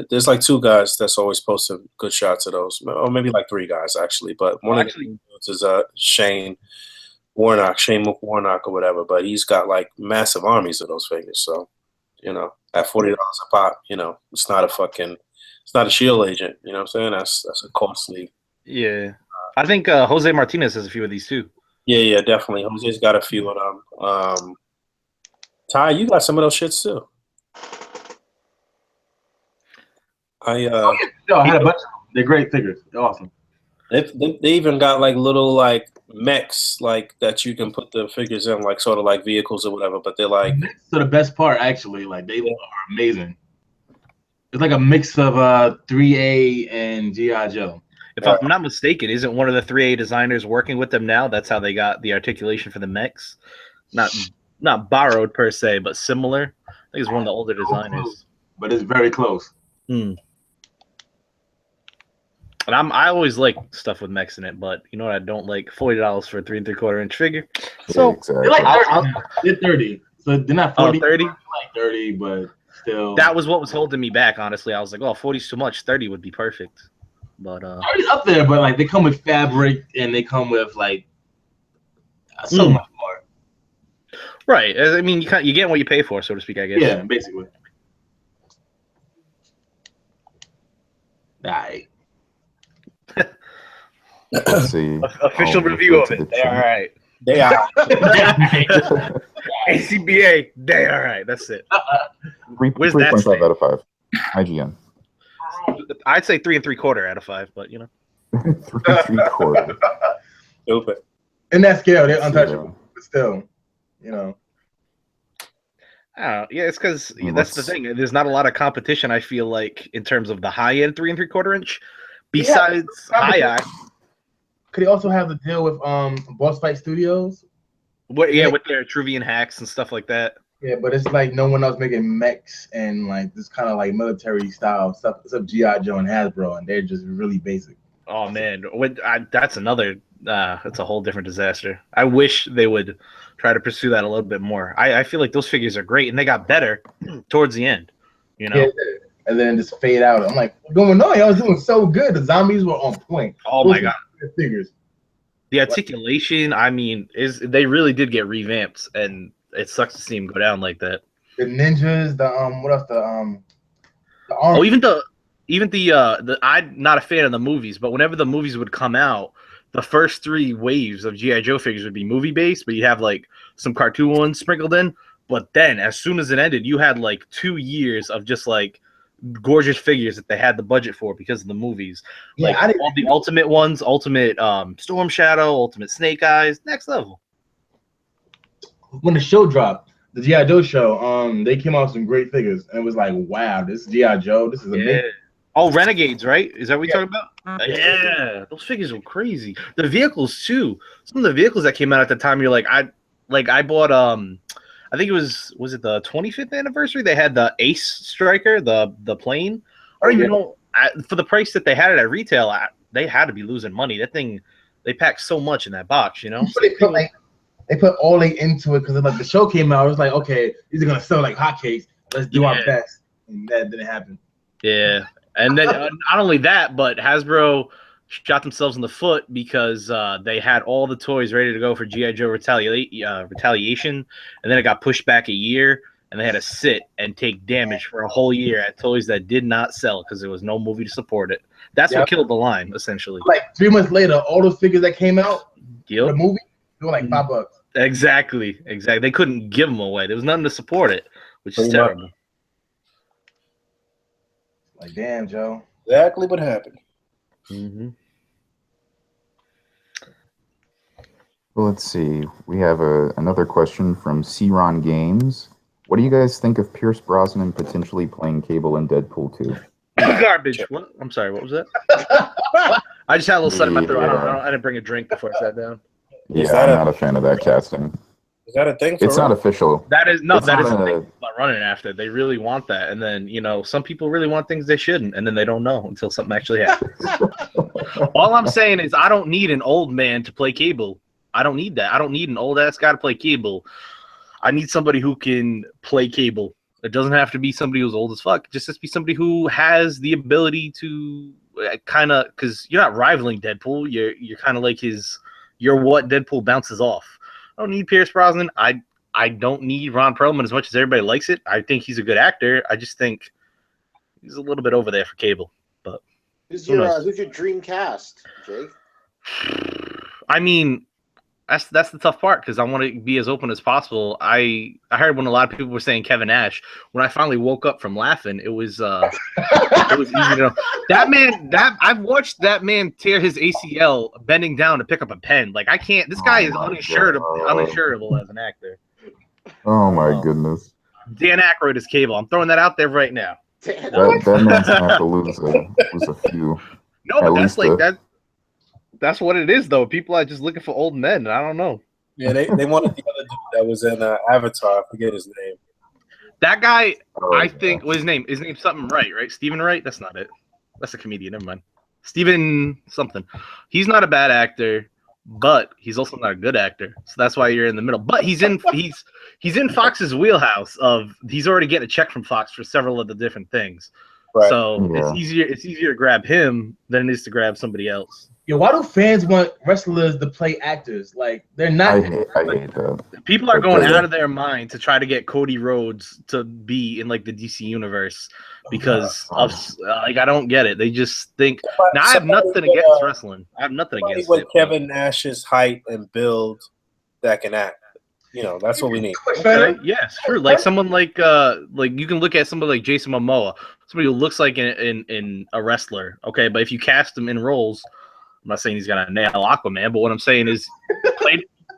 There's like 2 guys that's always posting good shots of those, or maybe like 3 guys actually. But one of the dudes is Shane Warnock or whatever. But he's got like massive armies of those figures. So at $40 a pop, it's not a Shield agent. You know what I'm saying? That's a costly. Yeah, I think Jose Martinez has a few of these too. Yeah, definitely. Jose's got a few of them. Ty, you got some of those shits too. I had a bunch of them. They're great figures. They're awesome. They even got like little like mechs like that you can put the figures in, like sort of like vehicles or whatever. But they're like so the best part actually, like they are amazing. It's like a mix of 3A and GI Joe. If I'm not mistaken, isn't one of the 3A designers working with them now? That's how they got the articulation for the mechs. Not borrowed per se, but similar. I think it's one of the older designers. But it's very close. And I always like stuff with mechs in it, but you know what I don't like? $40 for a 3 3/4 inch figure. So exactly. They're like 30. They're 30. So they're not 40. 30? Like 30, but still. That was what was holding me back, honestly. I was like, 40's too much. 30 would be perfect. But 30's up there, but like they come with fabric and they come with like so much more. Right. I mean, you get what you pay for, so to speak, I guess. Yeah, basically. Right. Let's see. Official review of it. They all right. They are. A.C.B.A. They all right. That's it. Where's that 3.5 out of 5. IGN. I'd say 3 3/4 out of 5, but 3 3/4. Stupid. In that scale, they're untouchable. But still, I don't know. Yeah, it's because that's the thing. There's not a lot of competition, I feel like, in terms of the high-end 3 3/4 inch. Besides High-Eye. Could he also have the deal with Boss Fight Studios? With their Trivian hacks and stuff like that. Yeah, but it's like no one else making mechs and like this kind of like military style stuff except G.I. Joe and Hasbro, and they're just really basic. Oh man, that's another. That's a whole different disaster. I wish they would try to pursue that a little bit more. I feel like those figures are great, and they got better towards the end. Yeah, and then just fade out. I'm like, what's going on? Y'all was doing so good. The zombies were on point. Oh my god, figures. The articulation. I mean, they really did get revamped, and it sucks to see them go down like that. The ninjas, what else? The arm. Oh, even the I'm not a fan of the movies, but whenever the movies would come out, the first 3 waves of G.I. Joe figures would be movie based, but you'd have like some cartoon ones sprinkled in. But then, as soon as it ended, you had like 2 years of just like gorgeous figures that they had the budget for because of the movies. Yeah, like all the ultimate ones, Ultimate Storm Shadow, Ultimate Snake Eyes, next level. When the show dropped, the G.I. Joe show, they came out with some great figures, and it was like, wow, this is G.I. Joe. This is amazing. Oh, Renegades, right? Is that what you're talking about? Yeah, those figures were crazy. The vehicles too. Some of the vehicles that came out at the time, you're like, I bought I think it was it the 25th anniversary? They had the Ace Striker, the plane. I don't even know for the price that they had it at retail. They had to be losing money. That thing, they packed so much in that box, They put all they into it because like the show came out. It was like, okay, these are gonna sell like hotcakes. Let's do our best, and that didn't happen. Yeah, and then not only that, but Hasbro shot themselves in the foot because they had all the toys ready to go for G.I. Joe Retaliation, and then it got pushed back a year, and they had to sit and take damage for a whole year at toys that did not sell because there was no movie to support it. That's what killed the line, essentially. Like 3 months later, all those figures that came out for the movie, they were like $5. Exactly. They couldn't give them away. There was nothing to support it, which is terrible. Like, damn, Joe. Exactly what happened. Mm-hmm. Well, let's see. We have another question from C-Ron Games. What do you guys think of Pierce Brosnan potentially playing Cable in Deadpool 2? Garbage. What? I'm sorry, what was that? I just had a little set in my throat. I didn't bring a drink before I sat down. Yeah, I'm not a fan of that casting. Is that a thing? It's not official. That is a thing about running after. They really want that, and then some people really want things they shouldn't, and then they don't know until something actually happens. All I'm saying is I don't need an old man to play Cable. I don't need that. I don't need an old ass guy to play Cable. I need somebody who can play Cable. It doesn't have to be somebody who's old as fuck. It just has to be somebody who has the ability to kind of, because you're not rivaling Deadpool. You're kind of like you're what Deadpool bounces off. I don't need Pierce Brosnan. I don't need Ron Perlman as much as everybody likes it. I think he's a good actor. I just think he's a little bit over there for Cable. But who's your dream cast, Jake? I mean, that's the tough part because I want to be as open as possible. I heard when a lot of people were saying Kevin Nash. When I finally woke up from laughing, it was easy to know. That man, I've watched that man tear his ACL bending down to pick up a pen. Like I can't. This guy is uninsurable as an actor. Oh my goodness. Dan Aykroyd is Cable. I'm throwing that out there right now. That man's gonna have to lose a few. No, but that's like that. That's what it is, though. People are just looking for old men. I don't know. Yeah, they wanted the other dude that was in Avatar. I forget his name. That guy, I think, his name something right? Stephen Wright? That's not it. That's a comedian. Never mind. Stephen something. He's not a bad actor, but he's also not a good actor. So that's why you're in the middle. But he's in Fox's wheelhouse of he's already getting a check from Fox for several of the different things. Right. So it's easier to grab him than it is to grab somebody else. Yo, why do fans want wrestlers to play actors? Like they're not. I hate that. People are going out of their mind to try to get Cody Rhodes to be in like the DC universe because of I don't get it. They just think. Now I have nothing against wrestling. I have nothing against it. Kevin Nash's height and build that can act. That's what we need. Okay. Yes, true. Like someone like you can look at somebody like Jason Momoa, somebody who looks like in a wrestler. Okay, but if you cast him in roles. I'm not saying he's gonna nail Aquaman, but what I'm saying is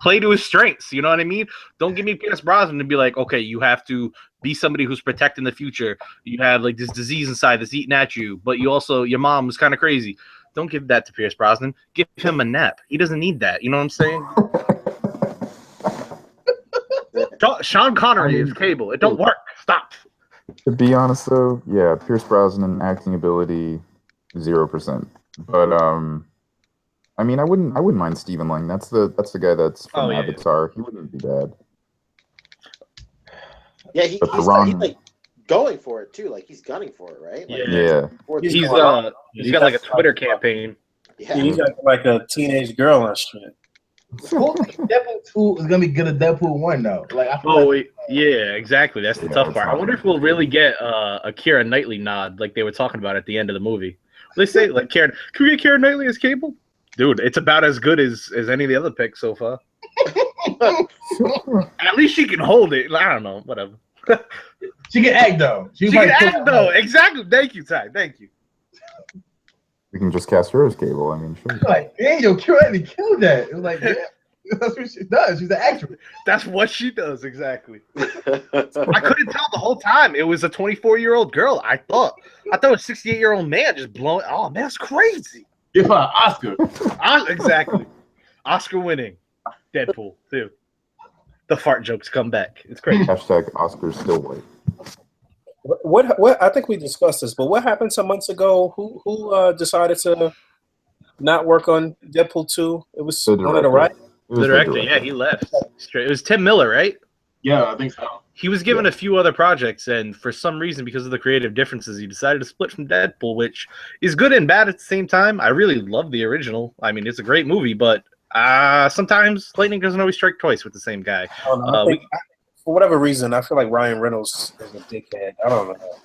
play to his strengths. You know what I mean? Don't give me Pierce Brosnan to be like, okay, you have to be somebody who's protecting the future. You have like this disease inside that's eating at you, but you also your mom is kind of crazy. Don't give that to Pierce Brosnan. Give him a nap. He doesn't need that. You know what I'm saying? Sean Connery is Cable. It don't work. Stop. To be honest, though, yeah, Pierce Brosnan acting ability 0%. But I mean, I wouldn't mind Stephen Lang. That's the guy that's from Avatar. He wouldn't be bad. Yeah, he's like going for it too. Like he's gunning for it, right? Like, he's got like a Twitter campaign. Yeah, he's got like a teenage girl on shit. Deadpool 2 is gonna be good at Deadpool 1 though. Yeah, exactly. That's the tough part. I wonder if we'll really get a Keira Knightley nod, like they were talking about at the end of the movie. They say like can we get Keira Knightley as Cable? Dude, it's about as good as any of the other picks so far. At least she can hold it. I don't know, whatever. She can act though. She can act though. Exactly. Thank you, Ty. Thank you. We can just cast her as Cable. I mean, sure. Like, damn, yo, Keira killed that. It was like, yeah, that's what she does. She's an actress. That's what she does, exactly. I couldn't tell the whole time. It was a 24-year-old girl. I thought it was a 68-year-old man just blowing. Oh man, that's crazy. Give her an Oscar. Exactly. Oscar winning. Deadpool, too. The fart jokes come back. It's crazy. Hashtag Oscar's still white. What I think we discussed this, but what happened some months ago? Who decided to not work on Deadpool 2? It was one of the right. The director, yeah, he left. It was Tim Miller, right? Yeah, I think so. he was given a few other projects, and for some reason, because of the creative differences, he decided to split from Deadpool, which is good and bad at the same time. I really love the original. I mean, it's a great movie, but sometimes lightning doesn't always strike twice with the same guy. I don't know. I think, for whatever reason, I feel like Ryan Reynolds is a dickhead. I don't know.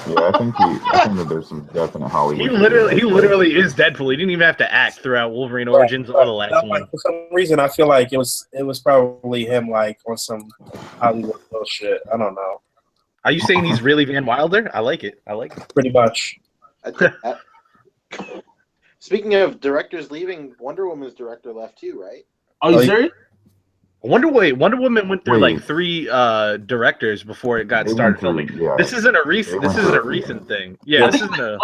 Yeah, I think that there's some definite Hollywood. He literally is Deadpool. He didn't even have to act throughout Wolverine Origins or the last one. For some reason, I feel like it was probably him, like on some Hollywood bullshit. I don't know. Are you saying he's really Van Wilder? I like it. Pretty much. Speaking of directors leaving, Wonder Woman's director left too, right? Are you serious? Wonder Woman went through like 3 directors before it got started filming. Yeah. This isn't a recent thing. Yeah, this isn't a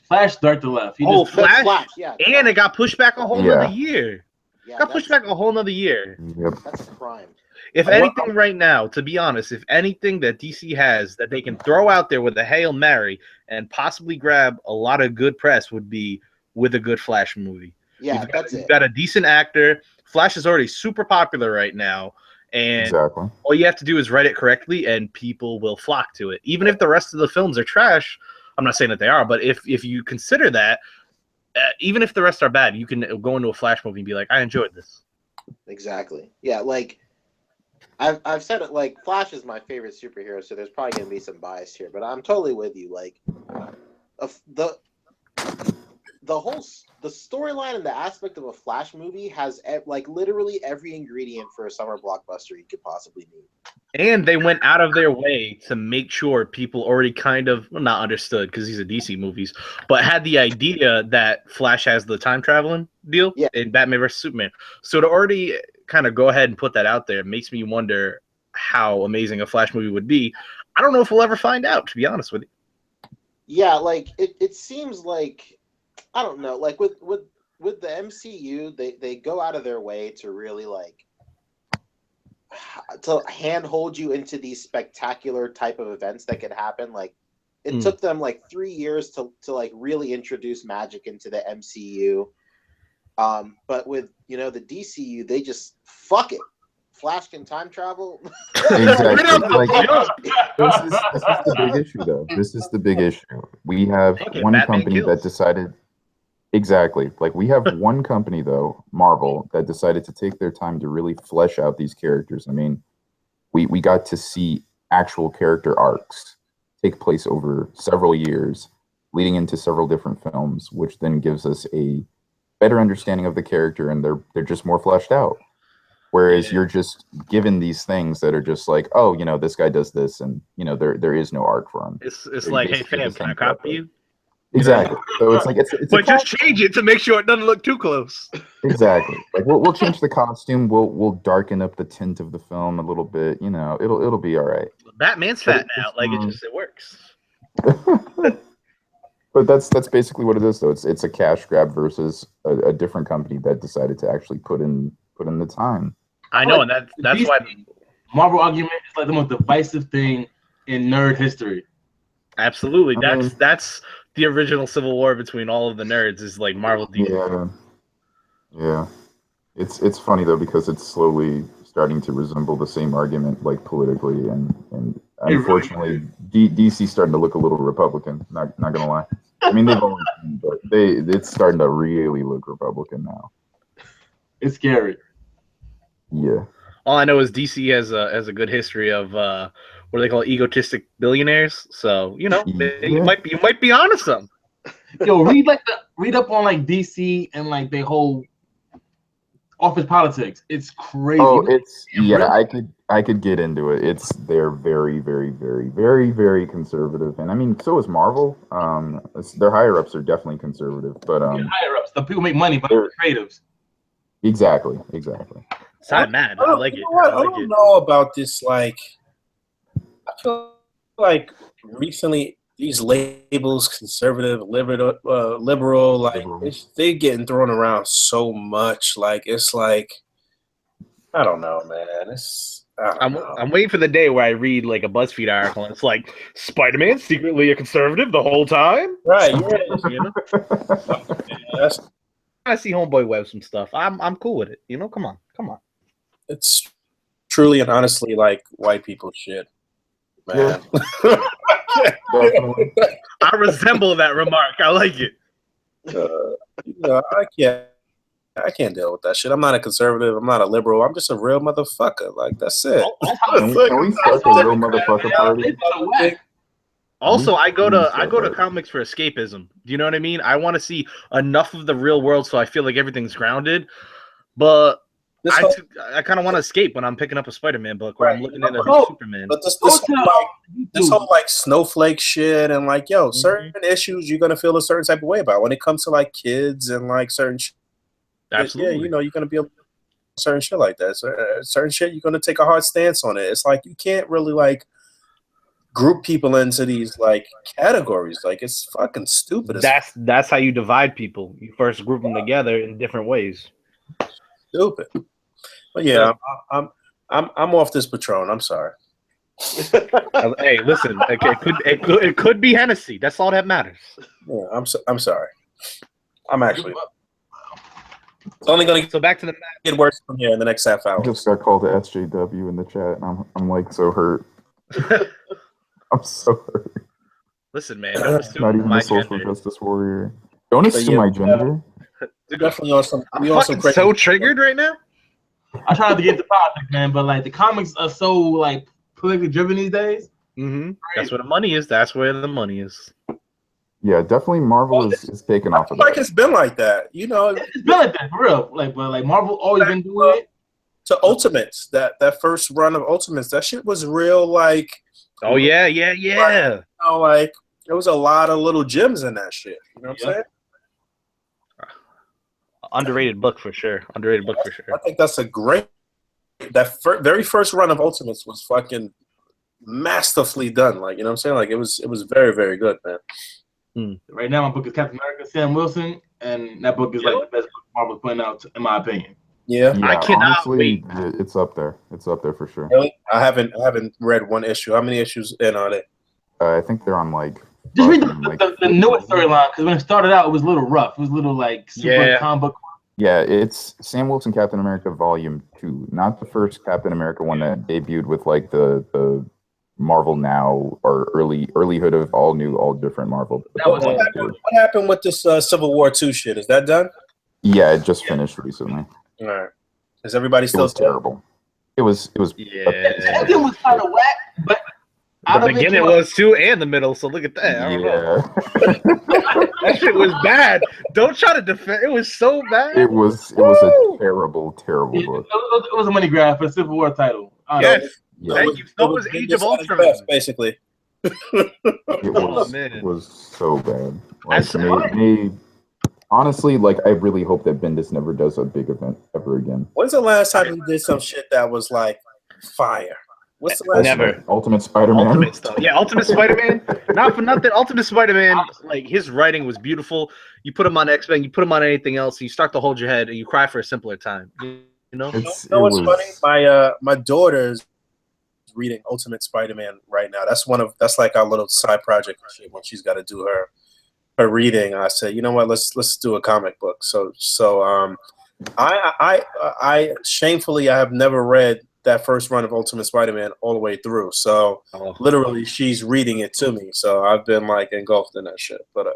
Flash director left. Flash, yeah. And it got pushed back a whole nother year. Yeah, got pushed back a whole nother year. Yep. That's a crime. If anything right now, to be honest, if anything that DC has that they can throw out there with a Hail Mary and possibly grab a lot of good press would be with a good Flash movie. Yeah, you've got a decent actor. Flash is already super popular right now, and all you have to do is write it correctly, and people will flock to it. Even if the rest of the films are trash, I'm not saying that they are, but if you consider that, even if the rest are bad, you can go into a Flash movie and be like, I enjoyed this. Exactly. Yeah, like I've said it. Like Flash is my favorite superhero, so there's probably gonna be some bias here, but I'm totally with you. Like the storyline and the aspect of a Flash movie has like literally every ingredient for a summer blockbuster you could possibly need. And they went out of their way to make sure people already kind of not understood because these are DC movies, but had the idea that Flash has the time traveling deal in Batman vs Superman. So to already kind of go ahead and put that out there makes me wonder how amazing a Flash movie would be. I don't know if we'll ever find out, to be honest with you. Yeah, like it seems like, I don't know, like with the MCU, they go out of their way to really like to handhold you into these spectacular type of events that could happen. Like it took them like 3 years to like really introduce magic into the MCU. But with the DCU, they just fuck it. Flash can time travel. Exactly. This is the big issue, though. This is the big issue. We have one company that decided. Exactly. Like we have one company, though, Marvel, that decided to take their time to really flesh out these characters. I mean, we got to see actual character arcs take place over several years, leading into several different films, which then gives us a better understanding of the character, and they're just more fleshed out. Whereas you're just given these things that are just like, oh, this guy does this, and there is no arc for him. It's like, hey fam, can I copy you? Exactly. So it's like it's but just change it to make sure it doesn't look too close. Exactly. Like we'll change the costume. We'll darken up the tint of the film a little bit. It'll be all right. Batman's fat now. Like it works. But that's basically what it is, though. It's a cash grab versus a different company that decided to actually put in the time. I know, and that's why Marvel argument is like the most divisive thing in nerd history. Absolutely, that's the original civil war between all of the nerds is like Marvel. Yeah. It's funny though because it's slowly starting to resemble the same argument, like politically, and unfortunately, DC's starting to look a little Republican. Not gonna lie. I mean, they've always been, but it's starting to really look Republican now. It's scary. Yeah. All I know is DC has a good history of what do they call egotistic billionaires. So you might be onto something. Yo, read up on like DC and like their whole office politics. It's crazy. Oh, I could get into it. They're very, very, very, very, very conservative, and I mean, so is Marvel. Their higher ups are definitely conservative, but higher ups, the people make money, but they're creatives. Exactly. It's not mad. I like it. I don't know about this. Like, I feel like recently these labels, conservative, liberal, like they're getting thrown around so much. Like it's like, I don't know, man. I'm waiting for the day where I read like a BuzzFeed article and it's like Spider-Man's secretly a conservative the whole time. Right. Yeah. I see Homeboy Web some stuff. I'm cool with it. Come on. It's truly and honestly like white people shit, man. Definitely. I resemble that remark. I like it. I can't deal with that shit. I'm not a conservative. I'm not a liberal. I'm just a real motherfucker. Like that's it. Can we start the real motherfucker party? Also, I go Please to start that. comics for escapism. Do you know what I mean? I want to see enough of the real world so I feel like everything's grounded. But This I whole, kind of want to escape when I'm picking up a Spider-Man book or I'm looking at a Oh. Superman. but this whole like snowflake shit and like certain issues you're gonna feel a certain type of way about when it comes to like kids and like certain shit. Absolutely. Yeah, you're gonna be able to certain shit like that. So, certain shit you're gonna take a hard stance on it. It's like you can't really like group people into these like categories. Like it's fucking stupid. That's how you divide people. You first group them together in different ways. Stupid. But yeah, I'm off this Patron. I'm sorry. Hey, listen, it could be Hennessy. That's all that matters. Yeah, I'm sorry. I'm actually. It's only going to back to the get worse from here in the next half hour. I just got called to SJW in the chat, and I'm like so hurt. I'm so hurt. Listen, man, don't assume Not even my a social gender. justice warrior. Don't assume my gender. We're definitely on some. I'm fucking so triggered right now. I try not to get into politics, man, but like the comics are so like politically driven these days. Mm-hmm. That's where the money is. That's where the money is. Yeah, definitely Marvel is taken off of that. Like it's been like that, It's been like that for real. Like, but like Marvel always been doing it. To Ultimates, that first run of Ultimates, that shit was real. Like, oh yeah. Like there was a lot of little gems in that shit. You know what I'm saying? Underrated book for sure. I think that's a great. That very first run of Ultimates was fucking masterfully done. Like, you know what I'm saying? Like it was very, very good, man. Right now, my book is Captain America, Sam Wilson, and that book is like the best book Marvel's putting out, in my opinion. Yeah, I cannot honestly, wait. It's up there. It's up there for sure. Really? I haven't read one issue. How many issues in are they? I think they're on like. Just read the newest storyline because when it started out, it was a little rough. It was a little like super comic book. Yeah, it's Sam Wilson Captain America Volume 2, not the first Captain America one that debuted with like the Marvel Now or earlyhood of all new, all different Marvel. What happened with this Civil War 2 shit? Is that done? Yeah, it just finished recently. All right. Is everybody still? It was terrible. It was. Yeah. It was kind of whack, but the beginning was too, and the middle. So look at that. I don't know. That shit was bad. Don't try to defend. It was so bad. It was a terrible book. It was a money grab for a Civil War title. Yes. Yeah. Thank you. So was Age of Ultron. Basically. It was so bad. Like, honestly, like I really hope that Bendis never does a big event ever again. When's the last time he did some shit that was like fire? What's the last? Never. Ultimate Spider-Man. Ultimate stuff. Yeah, Ultimate Spider-Man. Not for nothing. Ultimate Spider-Man, like his writing was beautiful. You put him on X-Men, you put him on anything else, and you start to hold your head and you cry for a simpler time. You know? What's funny? My daughter's reading Ultimate Spider-Man right now. That's like our little side project when she's got to do her reading. I said, you know what? Let's do a comic book. So I shamefully I have never read that first run of Ultimate Spider-Man all the way through. So literally she's reading it to me. So I've been like engulfed in that shit. But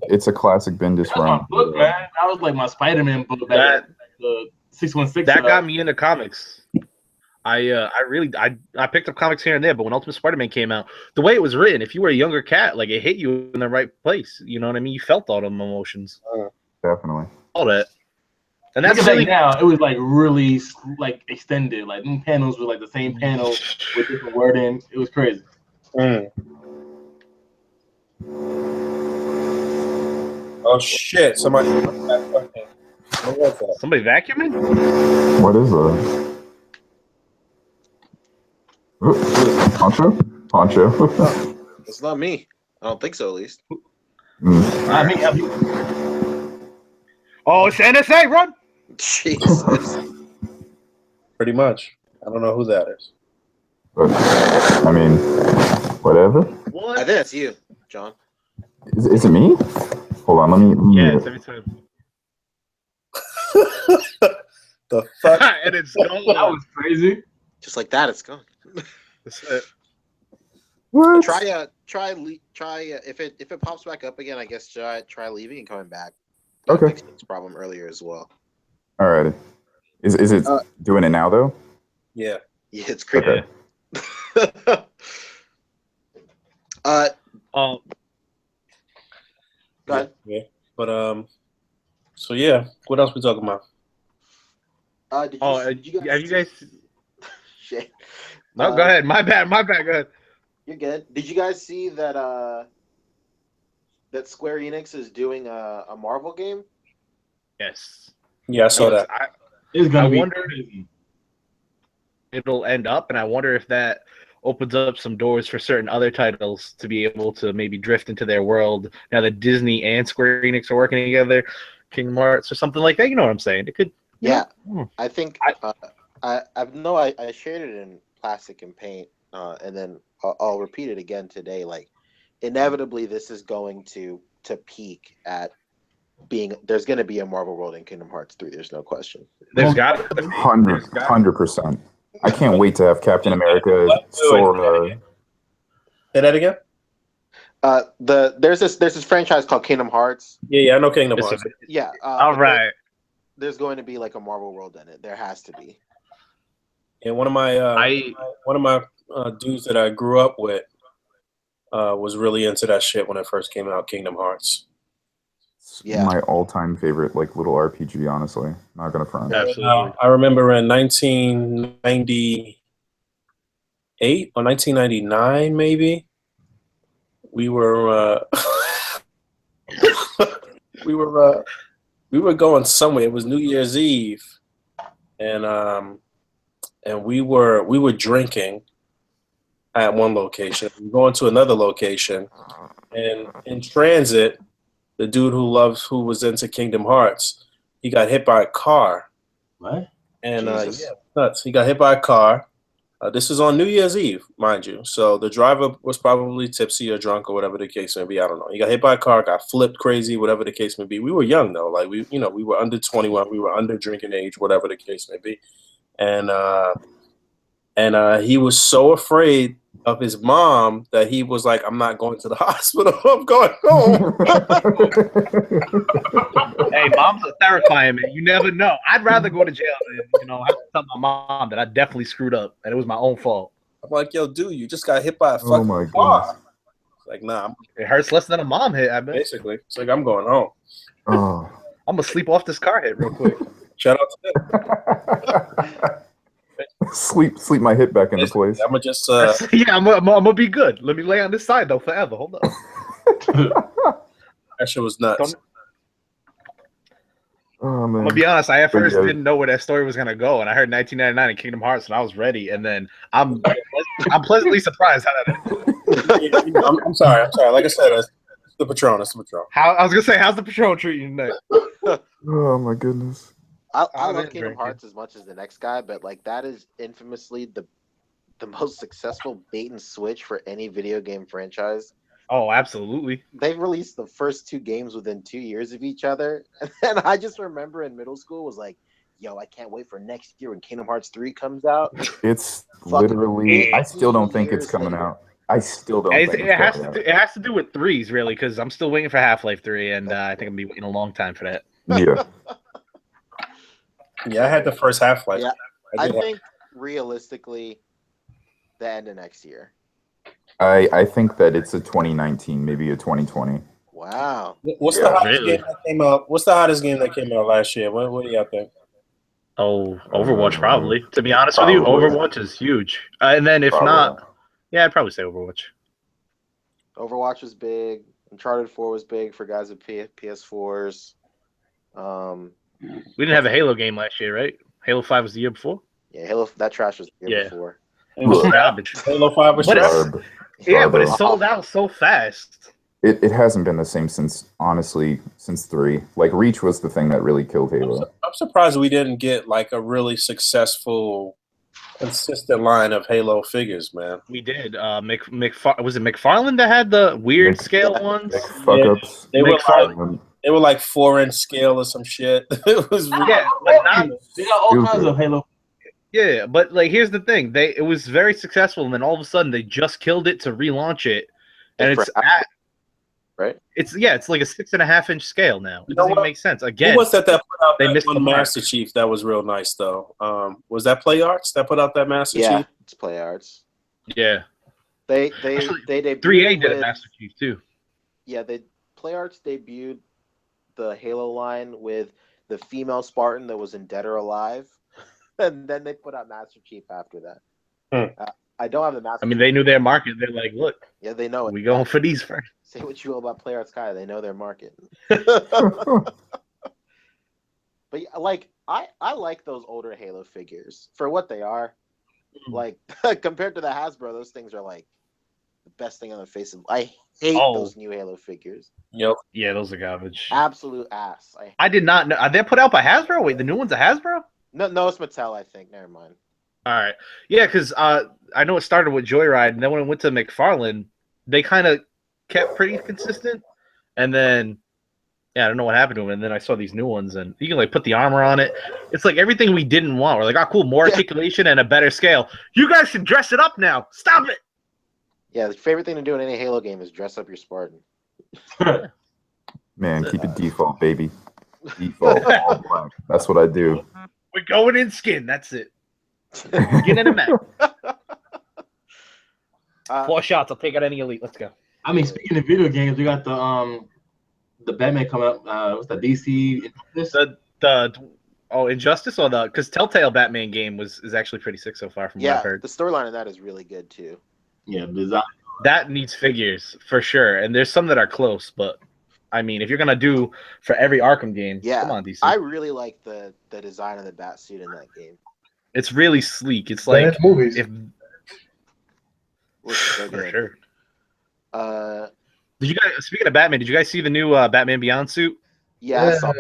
it's a classic Bendis run. Book, man. That was like my Spider-Man book. The 616. That got me into comics. I picked up comics here and there, but when Ultimate Spider-Man came out, the way it was written, if you were a younger cat, like it hit you in the right place. You know what I mean? You felt all them emotions. Definitely. All that. And that's really now. It was like really like extended. Like them panels were like the same panel with different wording. It was crazy. Oh shit! Somebody vacuuming? What is that? Pancho? It's not me. I don't think so, at least. I mean, oh, it's NSA, run! Jesus. Pretty much. I don't know who that is. But, I mean, whatever. What? I think that's you, John. Is it me? Hold on, let me yeah, it's every time. The fuck? And it's gone. That was crazy. Just like that, it's gone. That's it. What? Try if it pops back up again, I guess try leaving and coming back. Okay. Fixed this problem earlier as well. Alrighty. Is it doing it now though? Yeah. Yeah, it's creepy. Okay. Go ahead. Yeah. But so yeah, what else we talking about? Did you have you guys? Shit. No, go ahead. My bad. Go ahead. You're good. Did you guys see that that Square Enix is doing a Marvel game? Yes. Yeah, I saw that. It's gonna be wonder crazy. it'll end up, and I wonder if that opens up some doors for certain other titles to be able to maybe drift into their world now that Disney and Square Enix are working together, Kingdom Hearts or something like that. You know what I'm saying? It could. Yeah, know. I think I shared it in plastic and paint, and then I'll repeat it again today. Like, inevitably, this is going to peak at being. There's going to be a Marvel world in Kingdom Hearts 3. There's no question. There's got to be 100%. I can't wait to have Captain America, Sora. Say that again. There's this franchise called Kingdom Hearts. Yeah, I know Kingdom Hearts. Yeah. All right. There's going to be like a Marvel world in it. There has to be. And one of my dudes that I grew up with was really into that shit when it first came out, Kingdom Hearts. Yeah. My all-time favorite, like, little RPG, honestly. Not gonna front. Absolutely. I remember in 1998 or 1999, maybe, we were we were going somewhere. It was New Year's Eve, and we were drinking at one location. We were going to another location, and in transit, the dude who was into Kingdom Hearts, he got hit by a car. What? And Jesus. nuts. He got hit by a car. This is on New Year's Eve, mind you. So the driver was probably tipsy or drunk or whatever the case may be. I don't know. He got hit by a car, got flipped crazy, whatever the case may be. We were young though. Like we were under 21. We were under drinking age, whatever the case may be. And he was so afraid of his mom that he was like, I'm not going to the hospital. I'm going home. Hey, moms are terrifying, man. You never know. I'd rather go to jail than, have to tell my mom that I definitely screwed up and it was my own fault. I'm like, yo, dude, you just got hit by a Oh fucking my car. goodness. Like, nah. It hurts less than a mom hit, I bet. Basically, it's like I'm going home. Oh. I'm going to sleep off this car hit real quick. Shout out to them. sleep my hit back into place. I'm gonna just yeah, I'm gonna be good. Let me lay on this side though forever. Hold up. that shit was nuts. Oh man. I'm gonna be honest. I at first Yeah. didn't know where that story was gonna go, and I heard 1999 in Kingdom Hearts, and I was ready. And then I'm pleasantly surprised how that. I'm sorry. Like I said, it's the Patron. It's the Patron. I was gonna say, how's the Patron treating you today? Oh my goodness. I I've love been Kingdom drinking. Hearts as much as the next guy, but like that is infamously the most successful bait and switch for any video game franchise. Oh, absolutely. They released the first 2 games within 2 years of each other, and I just remember in middle school was like, "Yo, I can't wait for next year when Kingdom Hearts 3 comes out." It's Fucking literally. I still don't think it's years coming later. out. I still don't It think has it's to. coming It has to do with threes, really, because I'm still waiting for Half-Life 3, and I think I'm gonna be waiting a long time for that. out. Yeah. Yeah, I had the first Half-Life. Yeah, I I did have- think realistically, the end of next year. I think that it's a 2019, maybe a 2020. Wow. What's the hottest game that came out? What's the hottest game that came out last year? What do y'all think? Oh, Overwatch, probably. To be honest with you, Probably. Overwatch is huge. And then if Probably. not, yeah, I'd probably say Overwatch. Overwatch was big. Uncharted 4 was big for guys with PS4s. We didn't have a Halo game last year, right? Halo 5 was the year before. Yeah, Halo. That trash was the year Yeah. before. It was Look. Garbage. Halo 5 was But trash. Barb. Yeah, but Barb. it sold out so fast. It hasn't been the same since 3. Like Reach was the thing that really killed Halo. I'm surprised we didn't get like a really successful, consistent line of Halo figures, man. We did. Was it McFarlane that had the weird Mc- scale yeah. ones? Like fuck Yeah. ups. They were McFarlane. like, They were like 4-inch scale or some shit. It was Yeah, but not, They got all kinds of Halo. yeah, but like here's the thing: it was very successful, and then all of a sudden they just killed it to relaunch it, and it's right. It's like a 6.5-inch scale now. It You know doesn't even what? make sense. Who Again, was that put out they that missed the one mark. Master Chief that was real nice though? Was that Play Arts that put out that Master Yeah, Chief? it's Play Arts. Yeah, They Actually, debuted 3A did with, a Master Chief too. Yeah, Play Arts debuted the Halo line with the female Spartan that was in Dead or Alive, and then they put out Master Chief after that. I don't have the Master. I mean, Chief. they knew their market. They're like, look, Yeah, they know it. we going for these first. Say what you will about Play Arts Kai, they know their market. But like, I like those older Halo figures for what they are. Like compared to the Hasbro, those things are like the best thing on the face of. I hate those new Halo figures. Yep. Yeah, those are garbage. Absolute ass. I did not know. Are they put out by Hasbro? Wait, the new one's a Hasbro? No, it's Mattel. I think. Never mind. All right. Yeah, because I know it started with Joyride, and then when it went to McFarlane, they kind of kept pretty consistent. And then, yeah, I don't know what happened to them. And then I saw these new ones, and you can like put the armor on it. It's like everything we didn't want. We're like, oh, cool, more articulation and a better scale. You guys should dress it up now. Stop it. Yeah, the favorite thing to do in any Halo game is dress up your Spartan. Man, keep it default, baby. Default, all black. That's what I do. We're going in skin. That's it. Get in a match. 4 shots. I'll take out any elite. Let's go. I mean, speaking of video games, we got the Batman coming up. What's that? DC. Injustice or because Telltale Batman game is actually pretty sick so far from what I've heard. The storyline of that is really good too. Yeah, design. That needs figures for sure, and there's some that are close, but I mean, if you're gonna do for every Arkham game, come on, DC. I really like the design of the Batsuit in that game. It's really sleek. It's like movies. Looks so for good. sure. Did you guys? Speaking of Batman, did you guys see the new Batman Beyond suit? Yeah, I saw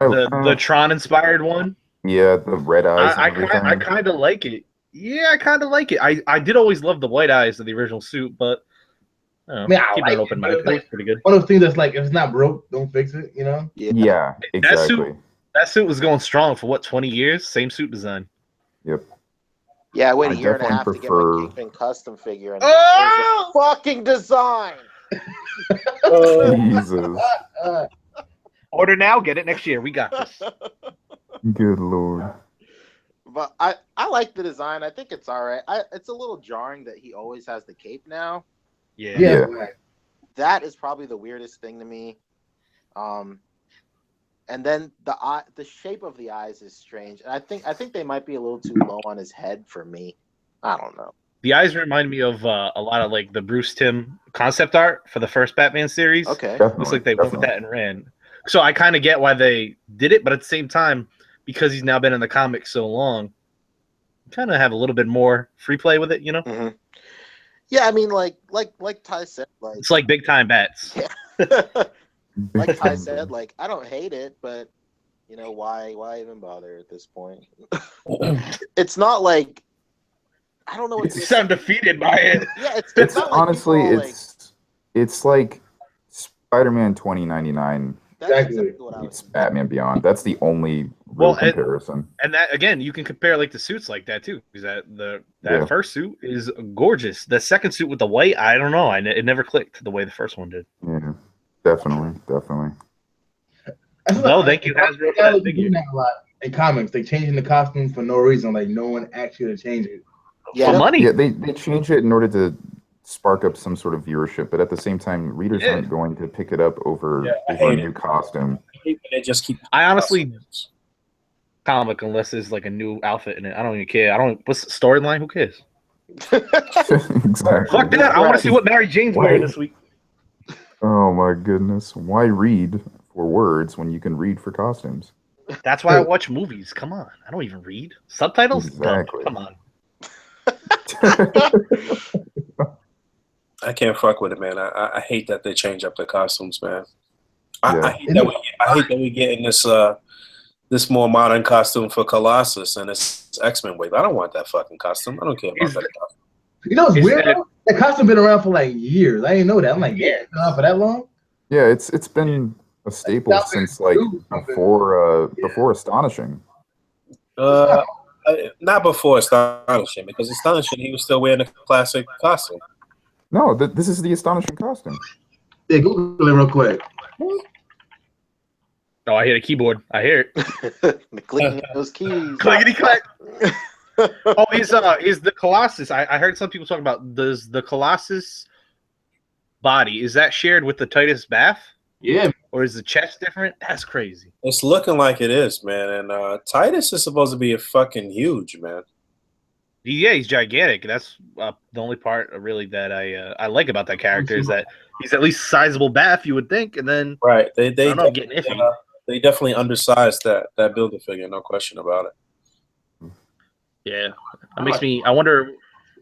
the Tron inspired one. Yeah, the red eyes. I kind of like it. Yeah, I kind of like it. I did always love the white eyes of the original suit, but keep it open mind. It's pretty good. One of those things that's like, if it's not broke, don't fix it. You know? Yeah, exactly. That suit was going strong for what, 20 years? Same suit design. Yep. Yeah, I waited a year and a half to get my Kingpin custom figure, and the fucking design. Jesus. Order now, get it next year. We got this. Good Lord. But I like the design. I think it's all right. It's a little jarring that he always has the cape now. Yeah. That is probably the weirdest thing to me. And then the shape of the eyes is strange. And I think they might be a little too low on his head for me. I don't know. The eyes remind me of a lot of like the Bruce Timm concept art for the first Batman series. Okay. Looks like they went with that and ran. So I kind of get why they did it, but at the same time, because he's now been in the comics so long, kind of have a little bit more free play with it, you know? Mm-hmm. Yeah, I mean, like Ty said, like it's like big time bats. Yeah. Like Ty said, like I don't hate it, but you know why even bother at this point? It's not like I don't know. You sound defeated by it. Yeah, it's not honestly like it's like Spider-Man 2099. Exactly. It's Batman Beyond. That's the only real comparison. And that again, you can compare like the suits like that too, because that first suit is gorgeous. The second suit with the white, I don't know, it never clicked the way the first one did. Yeah, definitely. No, thank you, Hasbro, for that figure. A lot in comics, they changing the costumes for no reason. Like no one asked you to change it. Yeah, for money. Yeah, they change it in order to spark up some sort of viewership, but at the same time, readers aren't going to pick it up over a new costume. They just keep. I honestly comic unless there's like a new outfit in it. I don't even care. What's the storyline? Who cares? Exactly. Fuck that. I want to see what Mary Jane's wearing this week. Oh my goodness. Why read for words when you can read for costumes? That's why I watch movies. Come on. I don't even read. Subtitles? Exactly. Come on. I can't fuck with it, man. I hate that they change up the costumes, man. Yeah. I hate that we get in this more modern costume for Colossus and it's X-Men wave. I don't want that fucking costume. I don't care about that costume. You know, it's weird. That costume been around for like years. I didn't know that. I'm like, it's been around for that long. Yeah, it's been a staple since like before Astonishing. Not before Astonishing, because Astonishing he was still wearing the classic costume. No, this is the Astonishing costume. Yeah, Google it real quick. Oh, I hear the keyboard. I hear it. The clicking of those keys. Clickety clack. Oh, is the Colossus? I heard some people talking about does the Colossus body is that shared with the Titus Bath? Yeah. Or is the chest different? That's crazy. It's looking like it is, man. And Titus is supposed to be a fucking huge, man. Yeah, he's gigantic. That's the only part really that I like about that character is that he's at least sizable Bath, you would think, and then Right. They getting iffy. They definitely undersized that Build-A-Figure, no question about it. Yeah, that makes me. I wonder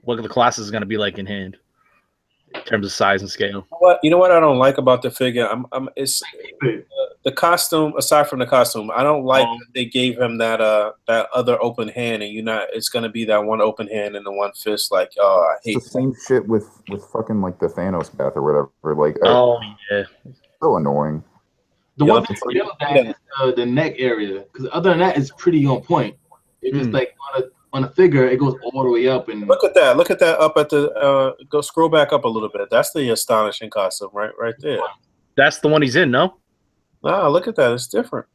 what the Colossus is going to be like in hand, in terms of size and scale. You know what I don't like about the figure? It's the costume. Aside from the costume, I don't like that they gave him that other open hand, and it's going to be that one open hand and the one fist. Like, oh, I hate the same shit with fucking like the Thanos Bath or whatever. Like, yeah, so annoying. The one thing is the neck area, because other than that, it's pretty on point. It's just like on a figure, it goes all the way up. And look at that! Look at that up at the. Go scroll back up a little bit. That's the Astonishing costume, right there. That's the one he's in, no? Ah, look at that! It's different.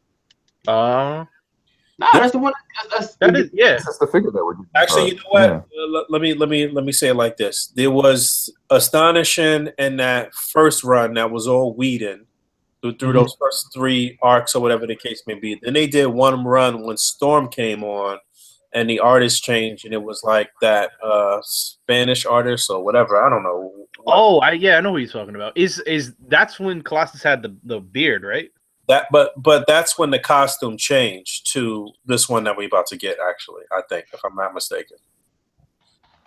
Nah, that's the one. That's the figure that we're doing. Actually, you know what? Yeah. Let me say it like this: there was Astonishing in that first run that was all Whedon through those first 3 arcs or whatever the case may be. Then they did one run when Storm came on, and the artist changed, and it was like that Spanish artist or whatever. I don't know. Oh, I know who you're talking about. Is that's when Colossus had the beard, right? But that's when the costume changed to this one that we're about to get. Actually, I think, if I'm not mistaken.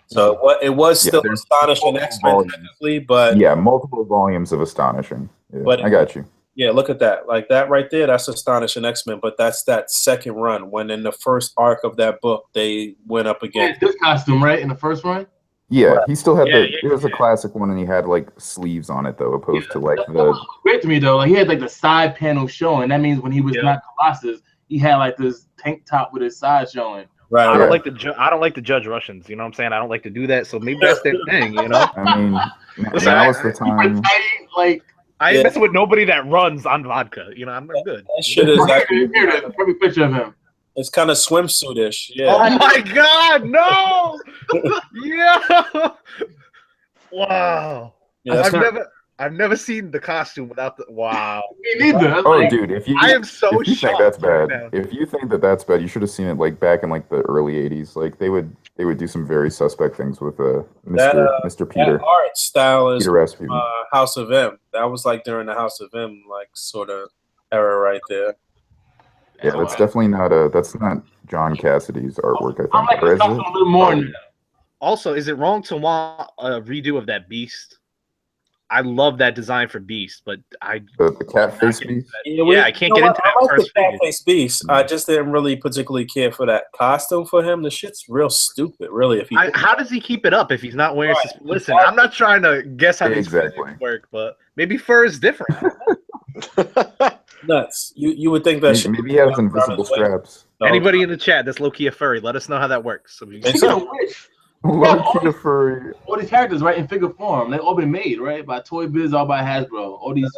So it was still Astonishing X-Men technically, but multiple volumes of Astonishing. Yeah, but I got you. Yeah, look at that. Like that right there, that's Astonishing X-Men, but that's that second run when in the first arc of that book they went up against this costume, right? In the first run? Yeah, he still had it was a classic one and he had like sleeves on it though, opposed to like the great to me though. Like he had like the side panel showing. That means when he was not Colossus, he had like this tank top with his side showing. Right. I don't like to judge Russians, you know what I'm saying? I don't like to do that, so maybe that's their thing, you know? I mean, now is the time. I ain't messing with nobody that runs on vodka. You know, I'm good. That shit is actually a perfect picture of him. It's kind of swimsuitish. Yeah. Oh my God, no! Yeah. Wow. Yeah, I've never seen the costume without the wow. Me neither. Oh, dude, I am so if you shocked. Think that's bad. Right now. If you think that's bad, you should have seen it like back in like the early '80s. Like they would do some very suspect things with Mr. Peter. That art style is Peter House of M. That was like during the House of M like sort of era right there. Yeah, that's definitely not that's not John Cassidy's artwork. I think. I'm like a little more. Also, is it wrong to want a redo of that Beast? I love that design for Beast, but the cat face Beast. Yeah, I can't get into that. I like the cat face Beast. I just didn't really particularly care for that costume for him. The shit's real stupid, really. If how does he keep it up if he's not wearing? Right. Listen, I'm not trying to guess how these things work, but maybe fur is different. Nuts. You would think that maybe he has invisible straps. Anybody in the chat that's low key a furry, let us know how that works. Low-key furry. All these characters, right, in figure form, they all been made, right, by Toy Biz, all by Hasbro. All these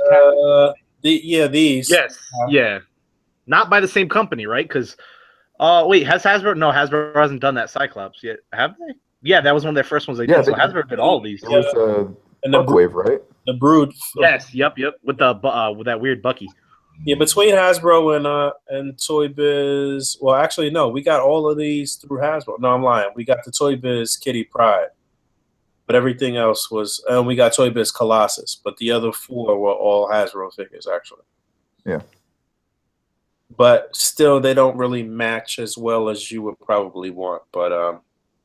these. Yes, yeah, not by the same company, right? Because, wait, has Hasbro? No, Hasbro hasn't done that Cyclops yet, have they? Yeah, that was one of their first ones they did. So Hasbro did all these. It was Buckwave, right? The Brood. Yes, yep, with that weird Bucky. Yeah, between Hasbro and Toy Biz, well, actually, no, we got all of these through Hasbro. No, I'm lying. We got the Toy Biz Kitty Pryde, but everything else was, and we got Toy Biz Colossus, but the other 4 were all Hasbro figures, actually. Yeah. But still, they don't really match as well as you would probably want. But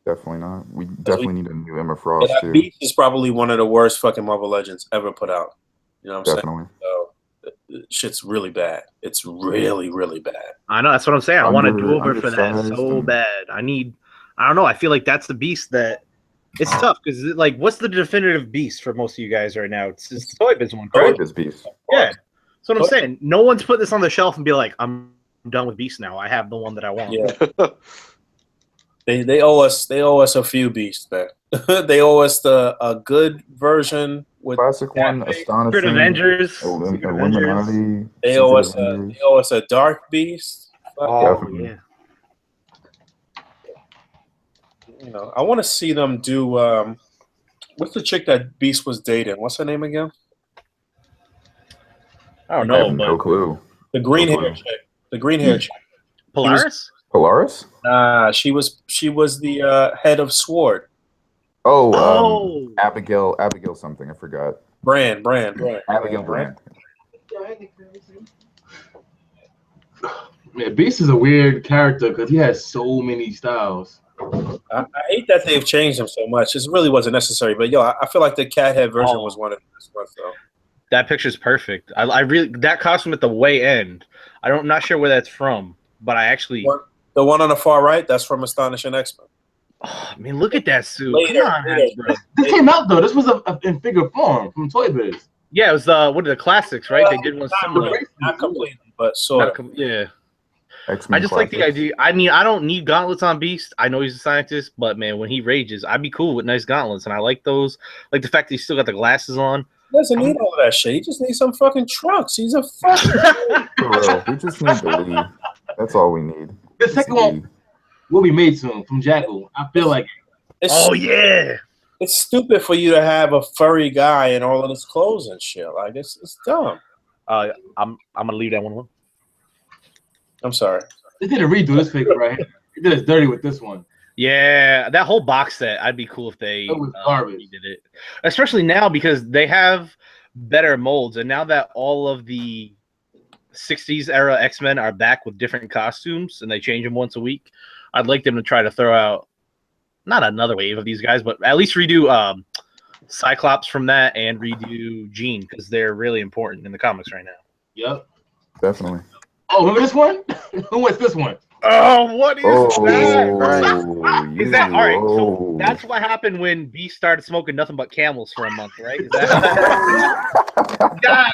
definitely not. We definitely need a new Emma Frost too. Beast is probably one of the worst fucking Marvel Legends ever put out. You know what I'm saying? So, shit's really bad. It's really, really bad. I know. That's what I'm saying. I want a do-over for that so bad. I don't know. I feel like that's the Beast that it's tough because like, what's the definitive Beast for most of you guys right now? It's the Toy Biz one, correct? Toy Biz Beast. Yeah. That's what I'm saying. No one's put this on the shelf and be like, I'm done with Beast now. I have the one that I want. Yeah. They owe us a few beasts, man. They owe us a good version with Classic one, Astonishing, Secret Avengers, Illuminati. They owe us a dark beast. Oh yeah. You know, I want to see them do. What's the chick that Beast was dating? What's her name again? I don't I know, have but no clue. The green hair chick. The green hair chick. Polaris? Polaris? She was the head of Sword. Oh, Abigail something. I forgot. Brand. Abigail Brand. Man, Beast is a weird character because he has so many styles. I hate that they've changed him so much. It really wasn't necessary, but I feel like the cat head version was one of the best ones, though. That picture's perfect. I really that costume at the way end. I'm not sure where that's from, but I actually the one on the far right. That's from Astonishing X-Men. Oh, I mean, look at that suit. Later, Come on, Hasbro. This came out though. This was in figure form from Toy Biz. Yeah, it was one of the classics, right? They did one similar. Not completely, but sort of. Yeah. X-Men I just like the idea. I mean, I don't need gauntlets on Beast. I know he's a scientist, but man, when he rages, I'd be cool with nice gauntlets, and I like those. Like the fact that he's still got the glasses on. He doesn't need all of that shit. He just needs some fucking trucks. He's a fucking. For real, we just need the lead. That's all we need. The second one will be made soon from Jackal. I feel like. Yeah. It's stupid for you to have a furry guy in all of his clothes and shit. Like it's dumb. I'm gonna leave that one alone. I'm sorry. They did a redo this figure right here. They did it dirty with this one. Yeah, that whole box set. I'd be cool if they did it, especially now because they have better molds, and now that all of the '60s era X-Men are back with different costumes and they change them once a week, I'd like them to try to throw out not another wave of these guys, but at least redo Cyclops from that and redo Jean because they're really important in the comics right now. Yep, definitely. Oh, remember this one? Who was this one? Oh, what is that? Right. Is that all right? So that's what happened when Beast started smoking nothing but Camels for a month, right? Is that God,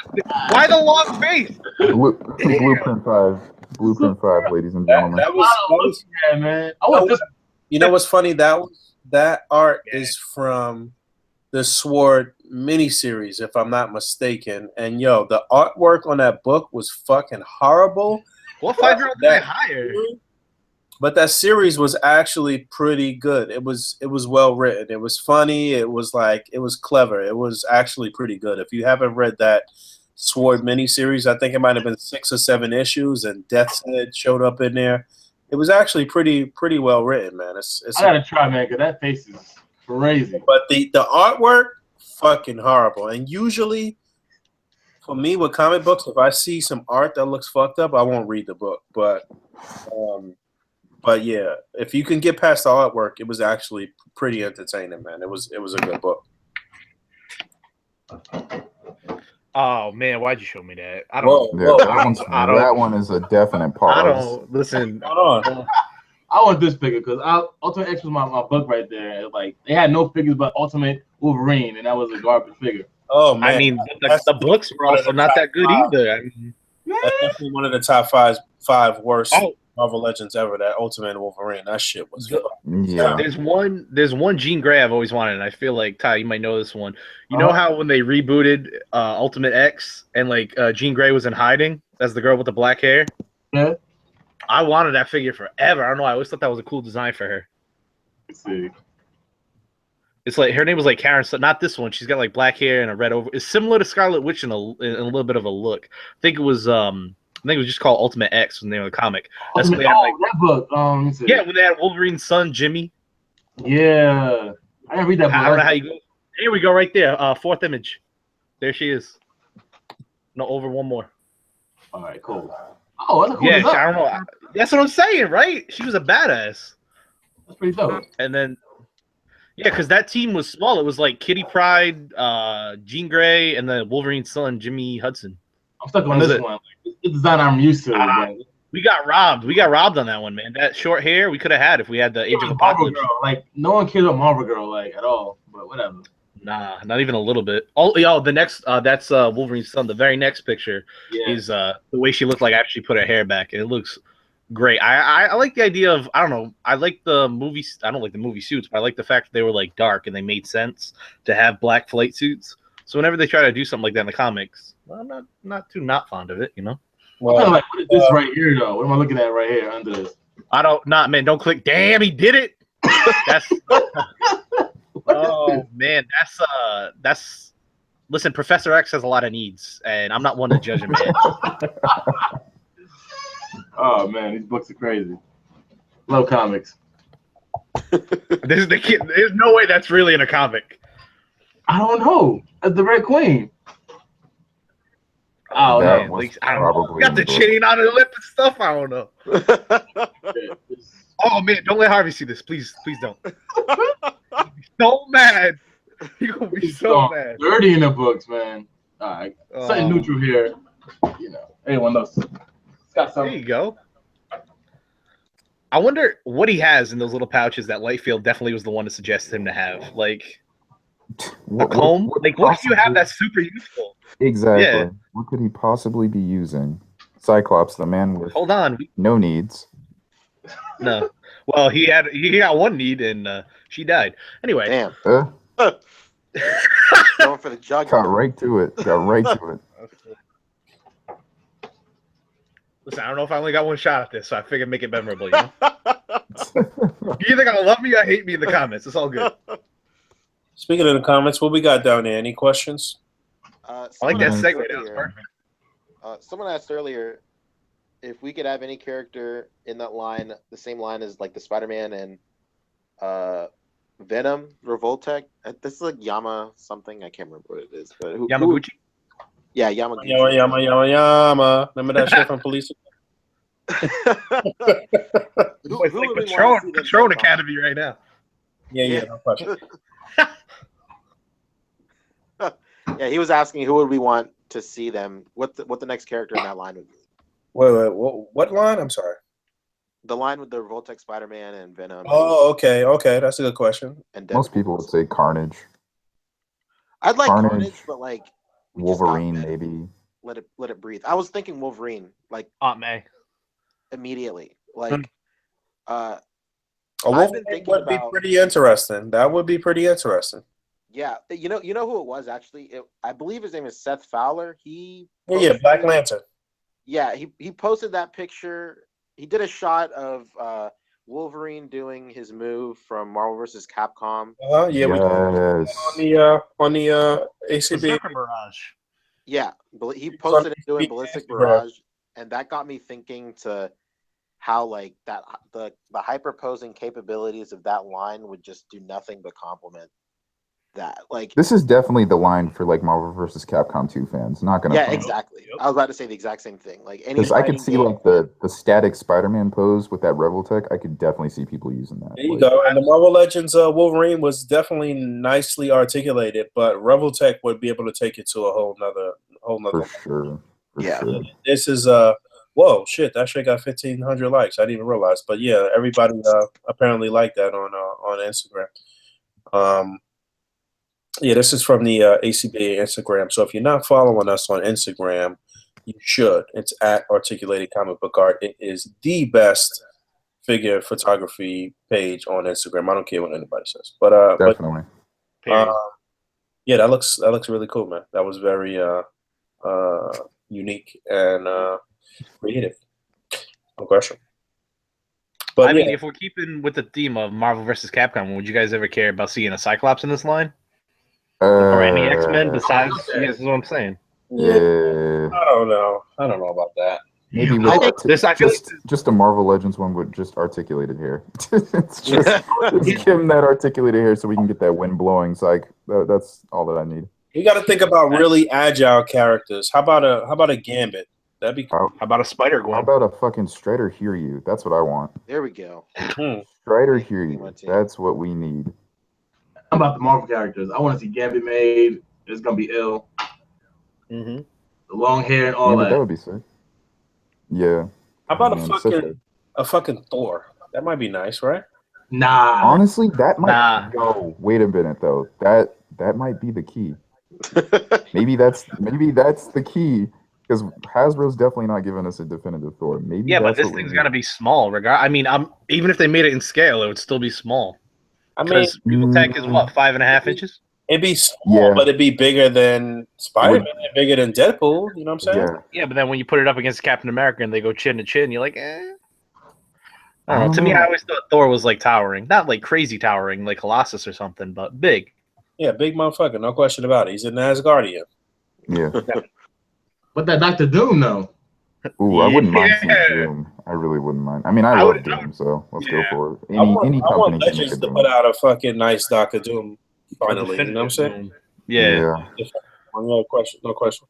why the long face? Blueprint 5, ladies and gentlemen. That was yeah, man. I want this. You know what's funny? That art is from the Sword miniseries, if I'm not mistaken. And the artwork on that book was fucking horrible. What 5-year-old did I hire? But that series was actually pretty good. It was well written. It was funny. It was clever. It was actually pretty good. If you haven't read that Sword miniseries, I think it might have been 6 or 7 issues, and Death's Head showed up in there. It was actually pretty well written, man. I gotta try, man, because that face is crazy. But the artwork, fucking horrible. And usually, for me with comic books, if I see some art that looks fucked up, I won't read the book. But yeah, if you can get past the artwork, it was actually pretty entertaining, man. It was a good book. Oh man, why'd you show me that? I don't. That one is a definite pause. I don't listen. Hold on. I want this figure because Ultimate X was my book right there. Like they had no figures but Ultimate Wolverine, and that was a garbage figure. Oh man, I mean the books were also not that good either. I mean, that's definitely one of the top five worst Marvel Legends ever. That Ultimate Wolverine, that shit was. Yeah. There's one Jean Grey I've always wanted, and I feel like Ty, you might know this one. You know how when they rebooted Ultimate X and Jean Grey was in hiding as the girl with the black hair? Yeah. I wanted that figure forever. I don't know. I always thought that was a cool design for her. Let's see. It's like her name was Karen. So not this one. She's got black hair and a red over. It's similar to Scarlet Witch in a little bit of a look. I think it was just called Ultimate X was the name of the comic. That's when they had, that book. Yeah, when they had Wolverine's son Jimmy. Yeah, I didn't read that book. I don't know how you go. Here we go, right there. Fourth image. There she is. No, over one more. All right, cool. Oh, that's a cool design. I don't know. That's what I'm saying, right? She was a badass. That's pretty dope. And then, because that team was small. It was Kitty Pryde, Jean Grey, and then Wolverine's son, Jimmy Hudson. I'm stuck on this one. The design I'm used to. We got robbed. We got robbed on that one, man. That short hair we could have had if we had the Age of Apocalypse. Girl. No one cares about Marvel Girl at all. But whatever. Nah, not even a little bit. Oh, yo, the next that's Wolverine's son. The very next picture is the way she looked like after she put her hair back, and it looks great. I like the idea of I don't know. I like the movies. I don't like the movie suits, but I like the fact that they were like dark and they made sense to have black flight suits. So whenever they try to do something like that in the comics, well, I'm not too not fond of it, you know. Well, like, what is this right here though? What am I looking at right here under this? I don't man. Don't click. Damn, he did it. That's. Oh man, that's. Listen, Professor X has a lot of needs, and I'm not one to judge a man. Oh man, these books are crazy. Love comics. There's no way that's really in a comic. I don't know. That's the Red Queen. Oh That no. was Like, I don't know. probably Got the in the book. chain on her lip and stuff. I don't know. Oh man, don't let Harvey see this, please. Please don't. He'll be so mad. He gonna be so mad. Dirty in the books, man. All right, something neutral here. You know, anyone knows. It's got There something. you go. I wonder what he has in those little pouches that Lightfield definitely was the one to suggest him to have. Like a comb. Like what do you have that's super useful? Exactly. Yeah. What could he possibly be using? Cyclops, the man with Hold on. no needs. No. Well, he got one need and she died. Anyway. Damn. Uh, Going for the got jugular. right to it. Got right to it. Listen, I don't know if I only got one shot at this, so I figured make it memorable, you know? You either gotta love me or hate me in the comments. It's all good. Speaking of the comments, what we got down there? Any questions? I like that Someone segue. asked That was earlier- perfect. Someone asked earlier if we could have any character in that line, the same line as like the Spider-Man and Venom, Revoltech. This is like Yama something. I can't remember what it is, but Yamaguchi? Yeah, Yamaguchi. Yama. Remember that shit from Police? Who It's would like we want to see Patron them Patron take on? Academy right now. Yeah, no question. Yeah, he was asking who would we want to see them. What the next character in that line would be? Wait, what line? I'm sorry. The line with the Revoltech Spider-Man and Venom. Oh, okay, that's a good question. And Most Deadpool. people would say Carnage, I'd like Carnage, Carnage, but like we just got Wolverine, Venom. maybe. Let it breathe. I was thinking Wolverine, like Aunt May. immediately. Like A I've Wolverine been thinking would be about- pretty interesting. That would be pretty interesting. yeah, you know who it was actually? I believe his name is Seth Fowler. He Yeah, Black Lantern. Yeah, he posted that picture. He did a shot of Wolverine doing his move from Marvel vs. Capcom. Yeah, we Yes. on the A.C.B.A. Berserker Mirage. Yeah, he posted it doing Instagram. Ballistic Barrage, and that got me thinking to how like that the hyperposing capabilities of that line would just do nothing but complement that. Like This is definitely the line for like Marvel vs. Capcom 2 fans. Not gonna. yeah, exactly. I was about to say the exact same thing. Like any Because I could fighting see game- like the static Spider-Man pose with that Revoltech. I could definitely see people using that. There you Like, go. And the Marvel Legends Wolverine was definitely nicely articulated, but Revoltech would be able to take it to a whole nother. For sure. For Yeah. sure. This is whoa, shit! That shit got 1,500 likes. I didn't even realize, but yeah, everybody apparently liked that on Instagram. Yeah, this is from the A.C.B.A. Instagram. So if you're not following us on Instagram, you should. It's at Articulated Comic Book Art. It is the best figure photography page on Instagram. I don't care what anybody says, but Definitely. yeah, that looks really cool, man. That was very unique and creative. No question. But I yeah, mean, if we're keeping with the theme of Marvel vs. Capcom, would you guys ever care about seeing a Cyclops in this line? Or any X-Men besides? You guys know what I'm saying? Yeah. I don't know about that. Maybe I with think I feel just a Marvel Legends one with just articulated hair. It's just give him that articulated hair so we can get that wind blowing psych. That's all that I need. You got to think about really agile characters. How about a Gambit? That'd be cool. How about a Spider How Gwen? about a fucking Strider hear you? That's what I want. There we go. Strider hear you. That's what we need. I'm about the Marvel characters. I want to see Gambit made. It's gonna be ill. Mm-hmm. The long hair and all That that. would be sick. Yeah. How about Man, a fucking Thor? That might be nice, right? Nah. Honestly, that might. Nah. Yo, wait a minute though. That that might be the key. Maybe that's the key because Hasbro's definitely not giving us a definitive Thor. Maybe Yeah, but that's this what we thing's need. gonna be small. I mean, even if they made it in scale, it would still be small. I mean, Because Revoltech is what 5.5 inches. it'd be small, Yeah. but it'd be bigger than Spider-Man, and bigger than Deadpool. You know what I'm saying? Yeah, Yeah, but then when you put it up against Captain America and they go chin to chin, you're like, eh. I I don't know. don't To me, know. I always thought Thor was like towering, not like crazy towering, like Colossus or something, but big. Yeah, big motherfucker, no question about it. He's an Asgardian. yeah. But that Doctor Doom though. Ooh, I wouldn't mind seeing Yeah. Doom. I really wouldn't mind. I mean, I I love would- Doom, so let's go yeah. for it. I want Any company can make a Legends to Doom. put out a fucking nice Doctor Doom finally. You know what I'm Definitive saying? Doom. Yeah. No question. No question.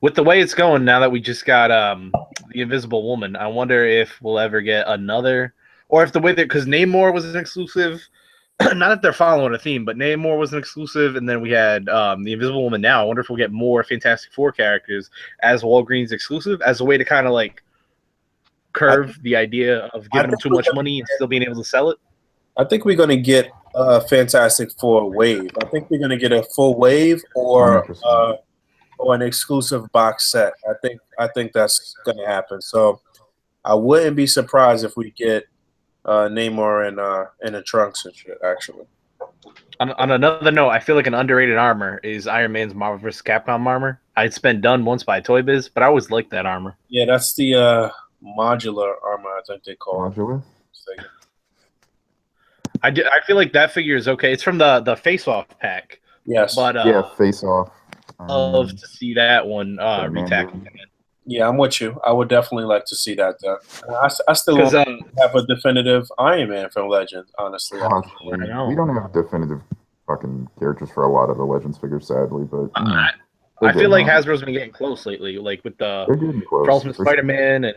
With the way it's going now that we just got the Invisible Woman, I wonder if we'll ever get another, or if the way that because Namor was an exclusive. Not that they're following a theme, but Namor was an exclusive, and then we had the Invisible Woman. Now I wonder if we'll get more Fantastic Four characters as Walgreens exclusive, as a way to kind of like curve the idea of giving them think too we're much gonna money and still being able to sell it. I think we're gonna get Fantastic Four wave. I think we're gonna get a full wave or 100%. an exclusive box set. I think that's gonna happen. So I wouldn't be surprised if we get Namor in the trunks and shit. Actually, On another note, I feel like an underrated armor is Iron Man's Marvel vs. Capcom armor. It's been done once by Toy Biz, but I always liked that armor. yeah, that's the modular armor. I think they call it. Modular? I feel like that figure is okay. It's from the Face Off pack, Yes, but Yeah, Face Off. love to see that one Mandarin. retackled. yeah, I'm with you. I would definitely like to see that done. I still Because don't have a definitive Iron Man from Legends, honestly. Gosh, I know. we don't have definitive fucking characters for a lot of the Legends figures, sadly, but you know, I feel like has Hasbro's been getting close lately, like with the they're getting close. Ultimate for Spider-Man and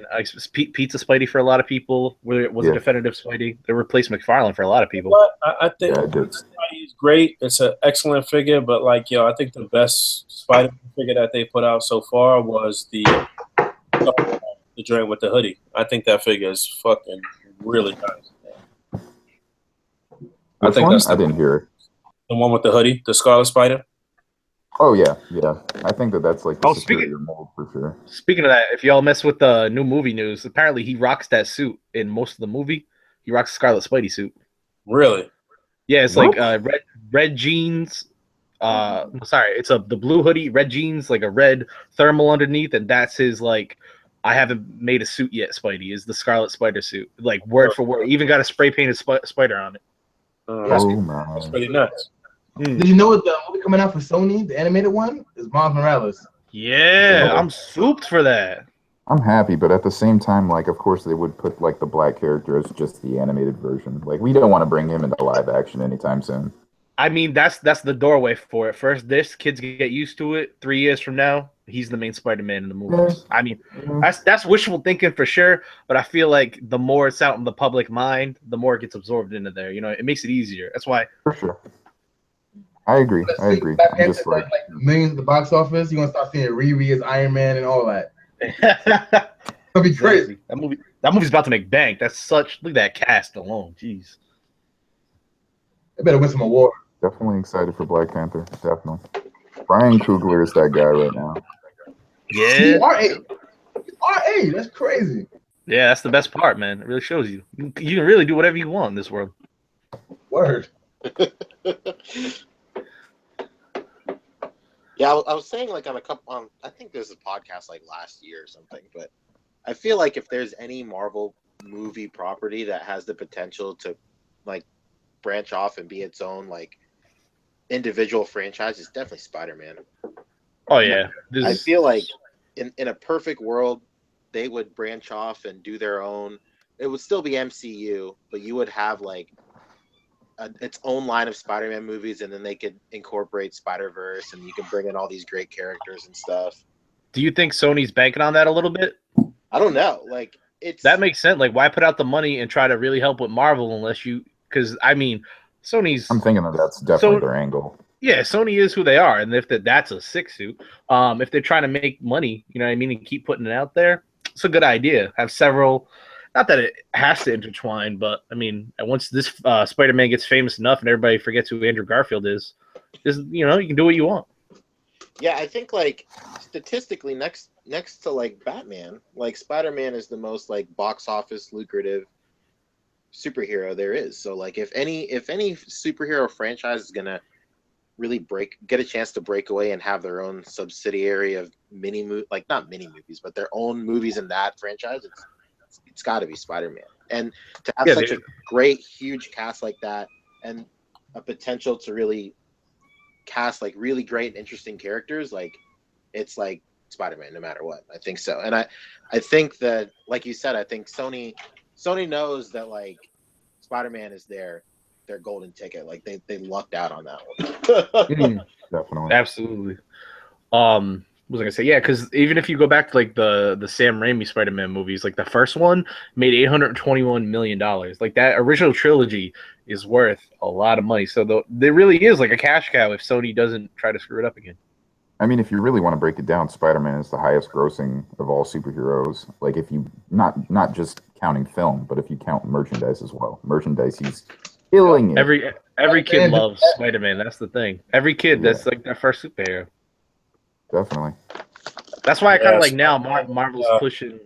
Pizza Spidey for a lot of people. Where it was a Yeah. definitive Spidey. They replaced McFarlane for a lot of people. But I think Yeah, I did. Spidey's great. It's an excellent figure, but like I think the best Spider-Man figure that they put out so far was the joint with the hoodie. I think that figure is fucking really nice. I Which think one? that's I didn't hear it. the one with the hoodie, the Scarlet Spider. Oh yeah. I think that's like the Oh, superior mold for sure. Speaking of that, if y'all mess with the new movie news, apparently he rocks that suit in most of the movie. He rocks a Scarlet Spidey suit. Really? Yeah, it's What? like red jeans. Sorry, it's the blue hoodie, red jeans, like a red thermal underneath, and that's his like. I haven't made a suit yet. Spidey is the Scarlet Spider suit, like word for word. Even got a spray painted spider on it. That's my. pretty nuts. Did you know the movie coming out for Sony, the animated one, is Miles Morales? Yeah, Yeah. I'm souped for that. I'm happy, but at the same time, like, of course, they would put like the black character as just the animated version. Like, we don't want to bring him into live action anytime soon. I mean, that's the doorway for it. First, this kids get used to it. 3 years from now, he's the main Spider-Man in the movies. Yeah. I mean, that's wishful thinking for sure. But I feel like the more it's out in the public mind, the more it gets absorbed into there. You know, it makes it easier. That's why. For sure. I agree. Let's I see, agree. Black I'm Panther just does, like millions at the box office. You're gonna start seeing Riri as Iron Man and all that. That'll be crazy. That movie's about to make bank. That's such. Look at that cast alone. Jeez. They better win some award. definitely excited for Black Panther. Definitely. Brian Coogler is that guy right now. Yeah. R.A. That's crazy. Yeah, that's the best part, man. It really shows you. You can really do whatever you want in this world. Word. Yeah, I was saying like on a couple I think there's a podcast like last year or something, but I feel like if there's any Marvel movie property that has the potential to like branch off and be its own like individual franchise, it's definitely Spider-Man. Oh yeah. I feel like in a perfect world, they would branch off and do their own. It would still be MCU, but you would have like its own line of Spider-Man movies, and then they could incorporate Spider-Verse, and you can bring in all these great characters and stuff. Do you think Sony's banking on that a little bit? I don't know. Like that makes sense. Like, why put out the money and try to really help with Marvel unless you? Because I mean, Sony's. I'm thinking that's definitely their angle. Yeah, Sony is who they are, and if that's a six suit, if they're trying to make money, you know what I mean, and keep putting it out there, it's a good idea. Have several. Not that it has to intertwine, but I mean, once this Spider-Man gets famous enough and everybody forgets who Andrew Garfield is, Just you can do what you want. Yeah, I think like statistically, next to like Batman, like Spider-Man is the most like box office lucrative superhero there is. So like if any superhero franchise is gonna really get a chance to break away and have their own subsidiary of not mini movies, but their own movies in that franchise, it's got to be Spider-Man. And to have such a great huge cast like that and a potential to really cast like really great and interesting characters, like it's like Spider-Man no matter what. I think so. And I think that, like you said, I think Sony knows that like Spider-Man is their golden ticket. Like they lucked out on that one. Definitely. Absolutely. Was I gonna say, yeah, because even if you go back to like the Sam Raimi Spider-Man movies, like the first one made $821 million. Like that original trilogy is worth a lot of money. So there really is like a cash cow if Sony doesn't try to screw it up again. I mean, if you really want to break it down, Spider-Man is the highest grossing of all superheroes. Like if you not just counting film, but if you count merchandise as well. Merchandise, he's killing it. Every kid loves Spider-Man. That's the thing. Every kid, that's like their first superhero. Definitely. That's why I kind of like now Marvel's pushing.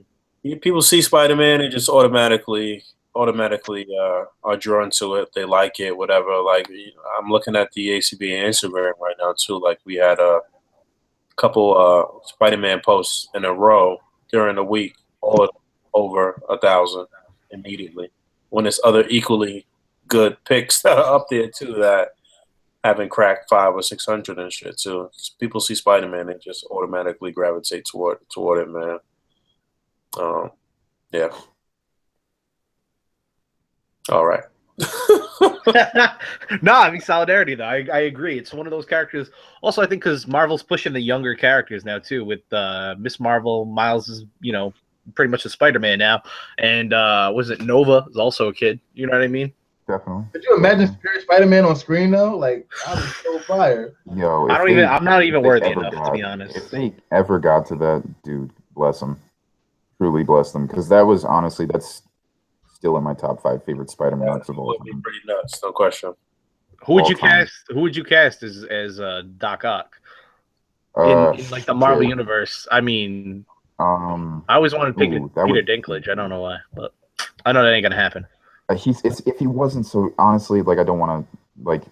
People see Spider-Man and just automatically are drawn to it. They like it, whatever. Like I'm looking at the A.C.B.A Instagram right now too. Like we had a couple Spider-Man posts in a row during the week, all over 1,000 immediately. When there's other equally good picks that are up there too that haven't cracked 500 or 600 and shit too. People see Spider-Man and just automatically gravitate toward it, man. Yeah. All right. No, I mean solidarity though. I agree. It's one of those characters. Also, I think because Marvel's pushing the younger characters now too. With Miss Marvel, Miles is pretty much a Spider-Man now, and was it Nova is also a kid. You know what I mean? Definitely. Could you imagine Spider-Man on screen though? Like I was so fired. Yo, I'm not even worthy enough to be honest. If they ever got to that, dude, bless them. Truly bless them, because that was honestly that's still in my top 5 favorite Spider-Man arcs of all time. Would be pretty nuts, no question. Who would you cast as Doc Ock in like the Marvel universe? I mean, I always wanted to pick Peter Dinklage. I don't know why, but I know that ain't gonna happen. If he wasn't so honestly, like I don't want to like.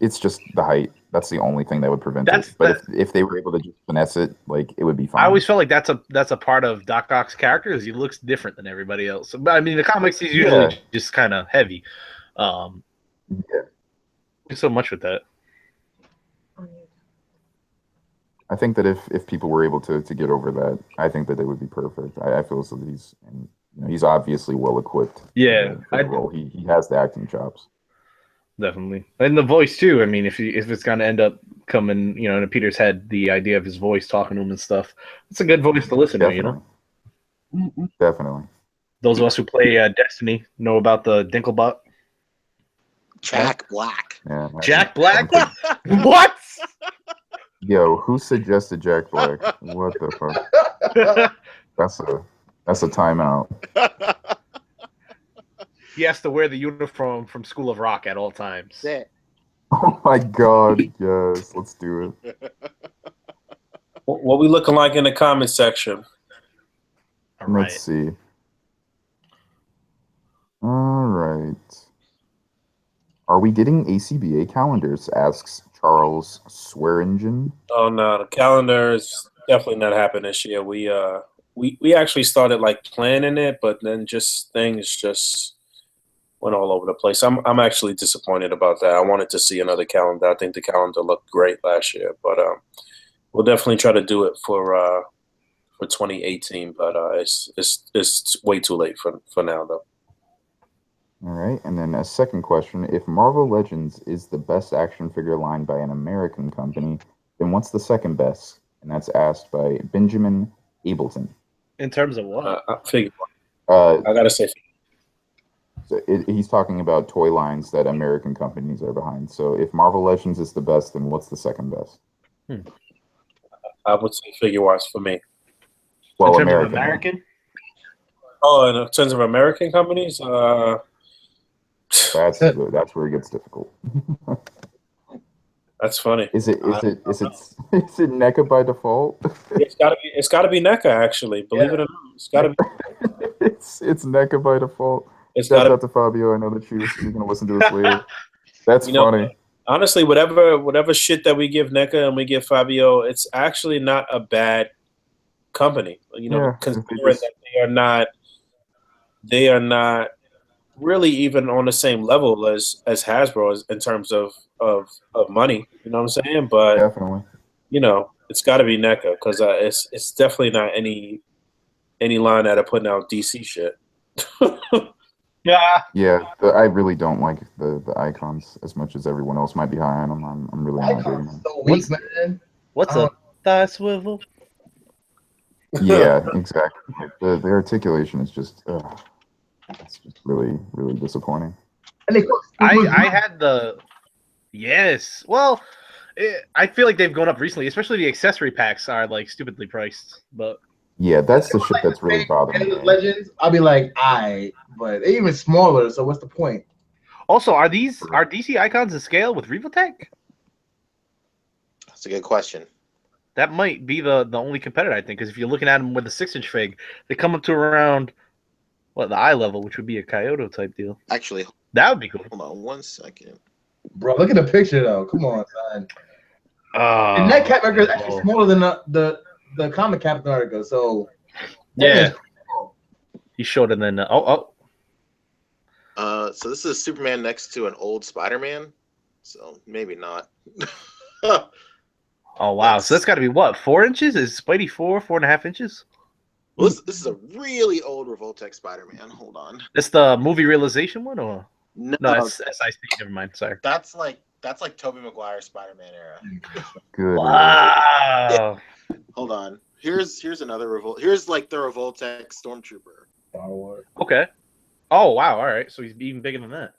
It's just the height. That's the only thing that would prevent it. But if they were able to just finesse it, like it would be fine. I always felt like that's a part of Doc Ock's character is he looks different than everybody else. But I mean, the comics he's usually just kind of heavy. So much with that. I think that if people were able to get over that, I think that they would be perfect. I feel so that he's obviously well equipped. Yeah, for the role. He has the acting chops. Definitely, and the voice too. I mean, if it's gonna end up coming, into Peter's head, the idea of his voice talking to him and stuff, it's a good voice to listen to. Definitely. Those of us who play Destiny know about the Dinklebot. Jack Black. Yeah, Jack Black. What? Yo, who suggested Jack Black? What the fuck? That's a timeout. He has to wear the uniform from School of Rock at all times. Yeah. Oh my god, yes, let's do it. What we looking like in the comment section? All right. Let's see. All right. Are we getting A.C.B.A calendars? Asks Charles Swearingen. Oh no, the calendar is definitely not happening this year. We actually started like planning it, but then things just went all over the place. I'm actually disappointed about that. I wanted to see another calendar. I think the calendar looked great last year, but we'll definitely try to do it for 2018. But it's way too late for now though. All right, and then a second question: if Marvel Legends is the best action figure line by an American company, then what's the second best? And that's asked by Benjamin Ableton. In terms of what? I gotta say. So he's talking about toy lines that American companies are behind. So if Marvel Legends is the best, then what's the second best? I would say figure-wise for me. Well, in terms of American? Oh, in terms of American companies, that's where it gets difficult. That's funny. Is it NECA by default? It's gotta be NECA actually. Believe it or not, it's gotta be. It's NECA by default. It's Shout gotta. out to Fabio. I know that you're gonna listen to this later. That's You know, funny. honestly, whatever shit that we give NECA and we give Fabio, it's actually not a bad company. You know, Yeah, considering that they are not really even on the same level as Hasbro in terms of money. You know what I'm saying? But definitely. you know, it's got to be NECA because it's definitely not any line that are putting out DC shit. Yeah. Yeah, I really don't like the icons as much as everyone else might be high on them. I'm really not digging them. So weak, man. What's a thigh swivel? Yeah, exactly. The articulation is just it's just really disappointing. And they I had the yes. Well, I feel like they've gone up recently, especially the accessory packs are like stupidly priced. But Yeah, that's the shit that's really bothering Endless me. Legends, I'll be like, but they're even smaller. So what's the point? also, are DC icons to scale with Revoltech? That's a good question. That might be the only competitor, I think, because if you're looking at them with a 6-inch fig, they come up to around the eye level, which would be a Keiyo type deal. Actually, That would be cool. hold on 1 second. Bro, look at the picture though. Come on, son. Oh, And that Captain America is actually smaller than the comic Captain America. So yeah, he's shorter than So this is Superman next to an old Spider-Man. So maybe not. Oh wow! So that's got to be what, 4 inches? Is Spidey 4.5 inches? Well, this is a really old Revoltech Spider-Man. Hold on. That's the movie realization one, or No, that's SIC. Never mind. Sorry. that's like Tobey Maguire Spider-Man era. Good. Wow. Hold on. Here's another Here's like the Revoltech Stormtrooper. Okay. Oh wow! All right. So he's even bigger than that.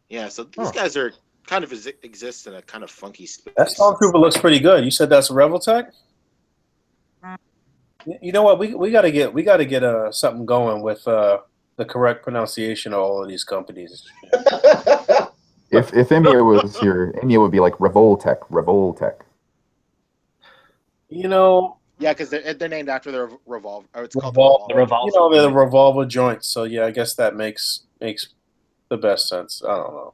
Yeah. So these guys are kind of exist in a kind of funky space. That Stormtrooper looks pretty good. You said that's Revoltech? You know what? We gotta get something going with the correct pronunciation of all of these companies. If Emiya was here, Emiya would be like Revoltech. You know. Yeah, because they're named after the revolver. Or it's called the revolver. You know, they're the revolver joints. So yeah, I guess that makes the best sense. I don't know.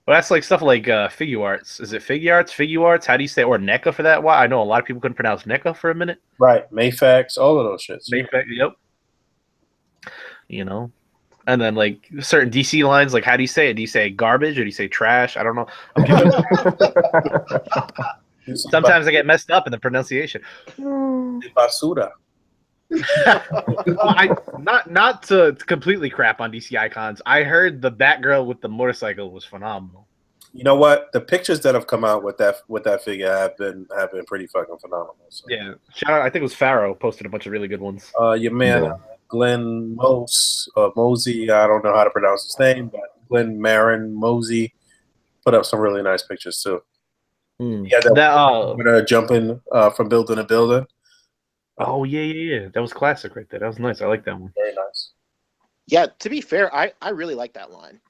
Well, that's like stuff like figure arts. Is it figure arts? How do you say, or NECA for that? Why? I know a lot of people couldn't pronounce NECA for a minute. Right, Mayfax, all of those shits. Mayfax, yep. You know, and then like certain DC lines, like how do you say it? Do you say garbage or do you say trash? I don't know. Sometimes I get messed up in the pronunciation. Basura. Not to completely crap on DC icons. I heard the Batgirl with the motorcycle was phenomenal. You know what? The pictures that have come out with that figure have been pretty fucking phenomenal. So. Yeah, shout out. I think it was Pharaoh posted a bunch of really good ones. Your man Glenn Mosey. I don't know how to pronounce his name, but Glenn Marin Mosey put up some really nice pictures too. Yeah, that jumping from building to building. Oh yeah. That was classic right there. That was nice. I like that one. Very nice. Yeah, to be fair, I really like that line.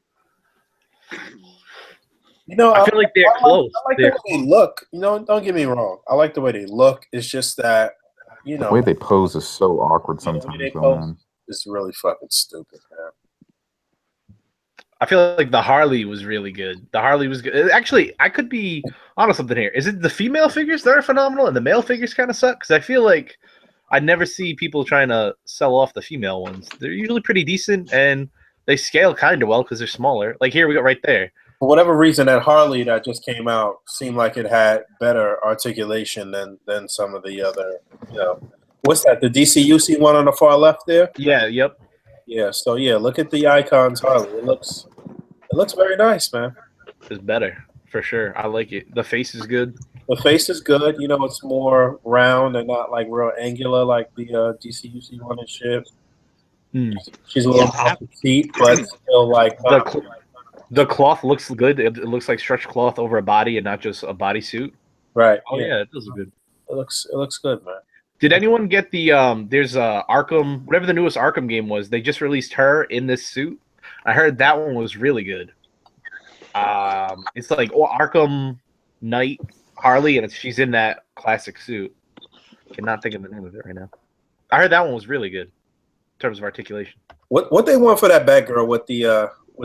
You know, I feel like they're close. I like the way they look. You know, don't get me wrong. I like the way they look. It's just that, you know, the way they pose is so awkward sometimes. It's really fucking stupid, man. I feel like the Harley was really good. The Harley was good. Actually, I could be honest something here. Is it the female figures that are phenomenal and the male figures kind of suck? Because I feel like I never see people trying to sell off the female ones. They're usually pretty decent and they scale kind of well because they're smaller. Like here we go right there. For whatever reason, that Harley that just came out seemed like it had better articulation than some of the other, you know. What's that? The DCUC one on the far left there? Yeah, yep. Yeah, so yeah, look at the icons Harley. It looks very nice, man. It's better for sure. I like it. The face is good. The face is good. You know, it's more round and not like real angular like the DCUC one and shit. She's a little more petite, but still like the cloth looks good. It looks like stretched cloth over a body and not just a bodysuit. Right. Oh yeah, it does look good. It looks good, man. Did anyone get the there's Arkham, whatever the newest Arkham game was, they just released her in this suit. I heard that one was really good. It's like Arkham Knight Harley, and she's in that classic suit. Cannot think of the name of it right now. I heard that one was really good in terms of articulation. What they want for that Batgirl with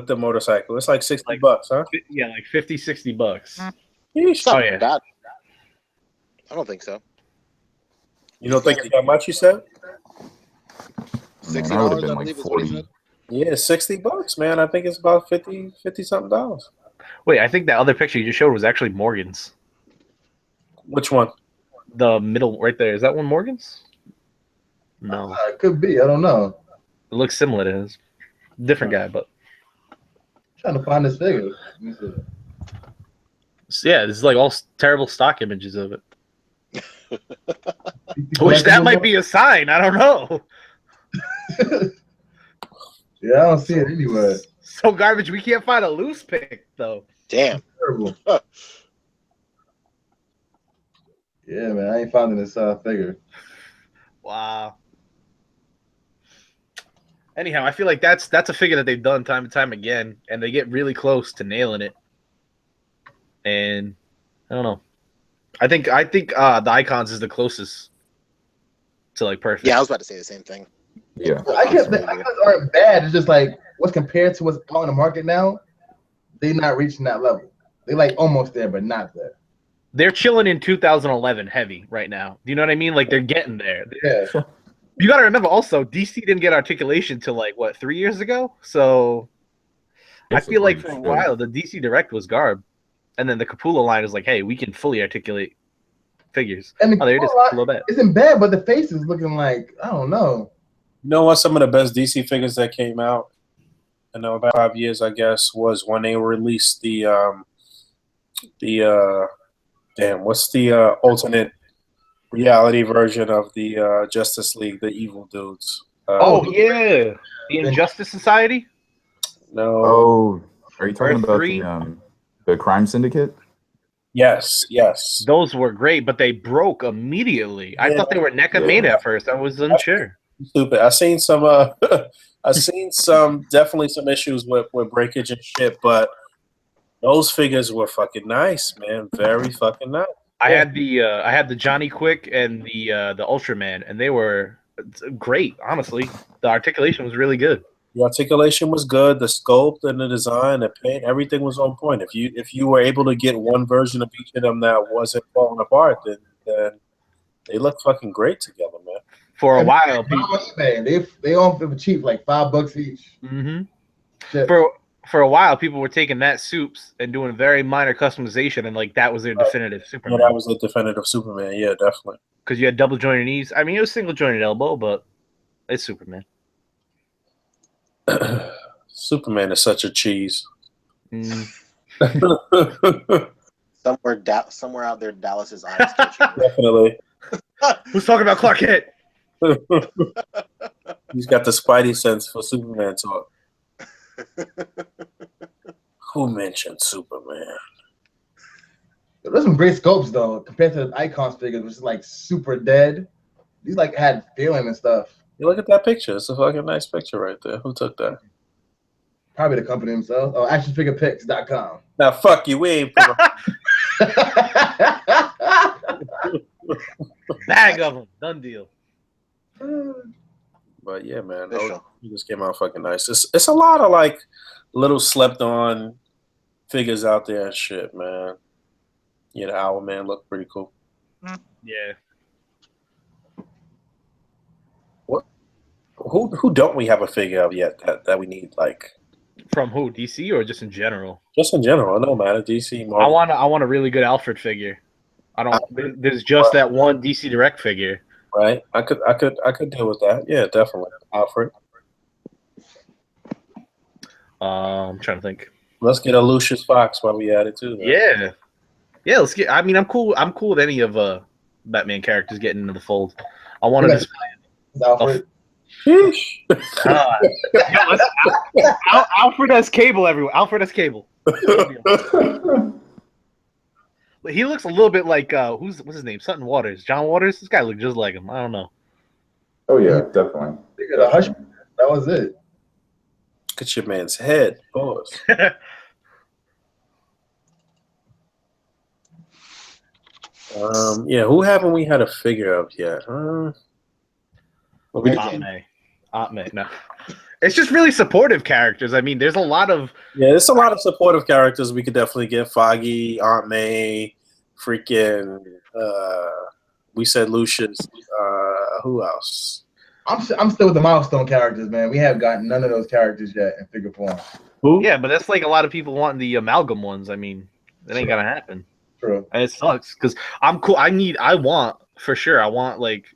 the motorcycle? It's like $60, huh? Yeah, like $50-$60. Yeesh. It's not Oh, yeah. bad. I don't think so. You don't think it's that much? You said? Man, I would have $60, been I like believe is what he 40. said. Yeah, $60, man. I think it's about 50 something dollars. Wait, I think that other picture you just showed was actually Morgan's. Which one? The middle right there. Is that one Morgan's? No. It could be. I don't know. It looks similar to his. Different guy, but Trying to find this figure. Let me see. yeah, this is like all terrible stock images of it. Which that might be a sign. I don't know. Yeah, I don't see it anywhere. So garbage. We can't find a loose pick though. Damn. Terrible. Yeah, man, I ain't finding this figure. Wow. Anyhow, I feel like that's a figure that they've done time and time again, and they get really close to nailing it. And I don't know. I think the Icons is the closest to like perfect. Yeah, I was about to say the same thing. Yeah. The icons aren't bad. It's just like what's compared to what's out in the market now. They're not reaching that level. They're like almost there, but not there. They're chilling in 2011 heavy right now. Do you know what I mean? Like they're getting there. Yeah. You got to remember also, DC didn't get articulation till like what 3 years ago. So I feel like for a while the DC Direct was garb, and then the Capullo line is like, hey, we can fully articulate figures. And the Oh, there it is. Capullo A little bit. isn't bad, but the face is looking like I don't know. You know what? Some of the best DC figures that came out in about 5 years, I guess, was when they released the what's the alternate reality version of the Justice League, the evil dudes. Oh yeah, the Injustice Society. No. Oh, are you talking Earth about 3? the Crime Syndicate? Yes. Those were great, but they broke immediately. I thought they were NECA made at first. I was unsure. Stupid. I seen some. I seen definitely some issues with breakage and shit, but those figures were fucking nice, man. Very fucking nice. I had the Johnny Quick and the Ultraman, and they were great. Honestly, the articulation was really good. The articulation was good. The sculpt and the design, the paint, everything was on point. If you were able to get one version of each of them that wasn't falling apart, then they look fucking great together, man. For a while, they all for cheap, like $5 each. Mm-hmm. For a while, people were taking that soups and doing very minor customization, and like that was their definitive Superman. Yeah, that was a definitive Superman. Yeah, definitely. Because you had double jointed knees. I mean, it was single jointed elbow, but it's Superman. Superman is such a cheese. Somewhere out there, Dallas is honest. Definitely. Who's talking about Clark Kent? He's got the Spidey sense for Superman talk. Who mentioned Superman? There's some great scopes though, compared to the Icons figures, which is like super dead. These like had feeling and stuff. You look at that picture. It's a fucking nice picture right there. Who took that? Probably the company themselves. Oh, actionfigurepics.com. Now, fuck you. We ain't put Bag of them. Done deal. But yeah, man. He just came out fucking nice. It's a lot of like little slept on figures out there and shit, man. Yeah, the Owl Man looked pretty cool. Yeah. Who don't we have a figure of yet that we need, like from who? DC or just in general? Just in general. It don't matter. DC, Marvel. I want a really good Alfred figure. I don't. There's just that one DC Direct figure. Right. I could deal with that. Yeah, definitely. Alfred. I'm trying to think. Let's get a Lucius Fox while we at it too. Then. Yeah. Let's get. I mean, I'm cool. I'm cool with any of Batman characters getting into the fold. I want to display Alfred. Alfred has Cable everywhere. Alfred has Cable. He looks a little bit like what's his name? Sutton Waters. John Waters. This guy looks just like him. I don't know. Oh yeah, definitely. That was it. Look at your man's head. Pause. Yeah, who haven't we had a figure of yet? Aunt May. No, it's just really supportive characters. I mean, there's a lot of there's a lot of supportive characters we could definitely get. Foggy, Aunt May, freaking. We said Lucius. Who else? I'm still with the milestone characters, man. We have gotten none of those characters yet in figure form. Who? Yeah, but that's like a lot of people wanting the amalgam ones. I mean, that ain't gonna happen. True. And it sucks because I'm cool. I want like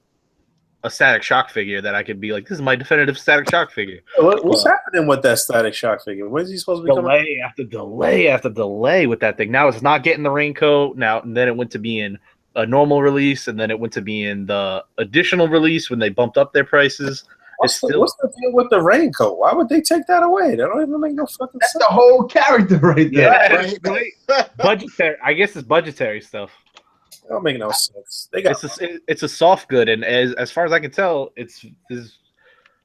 a Static Shock figure that I could be like, this is my definitive Static Shock figure. What's happening with that Static Shock figure? When's he supposed to be coming? Delay after delay after delay with that thing. Now it's not getting the raincoat. Now and then it went to being a normal release, and then it went to being the additional release when they bumped up their prices. What's the deal with the raincoat? Why would they take that away? That don't even make no fucking That's sense. the whole character right there. Yeah, right? Budgetary. I guess it's budgetary stuff. That don't make no sense. They got It's a soft good, and as far as I can tell, it's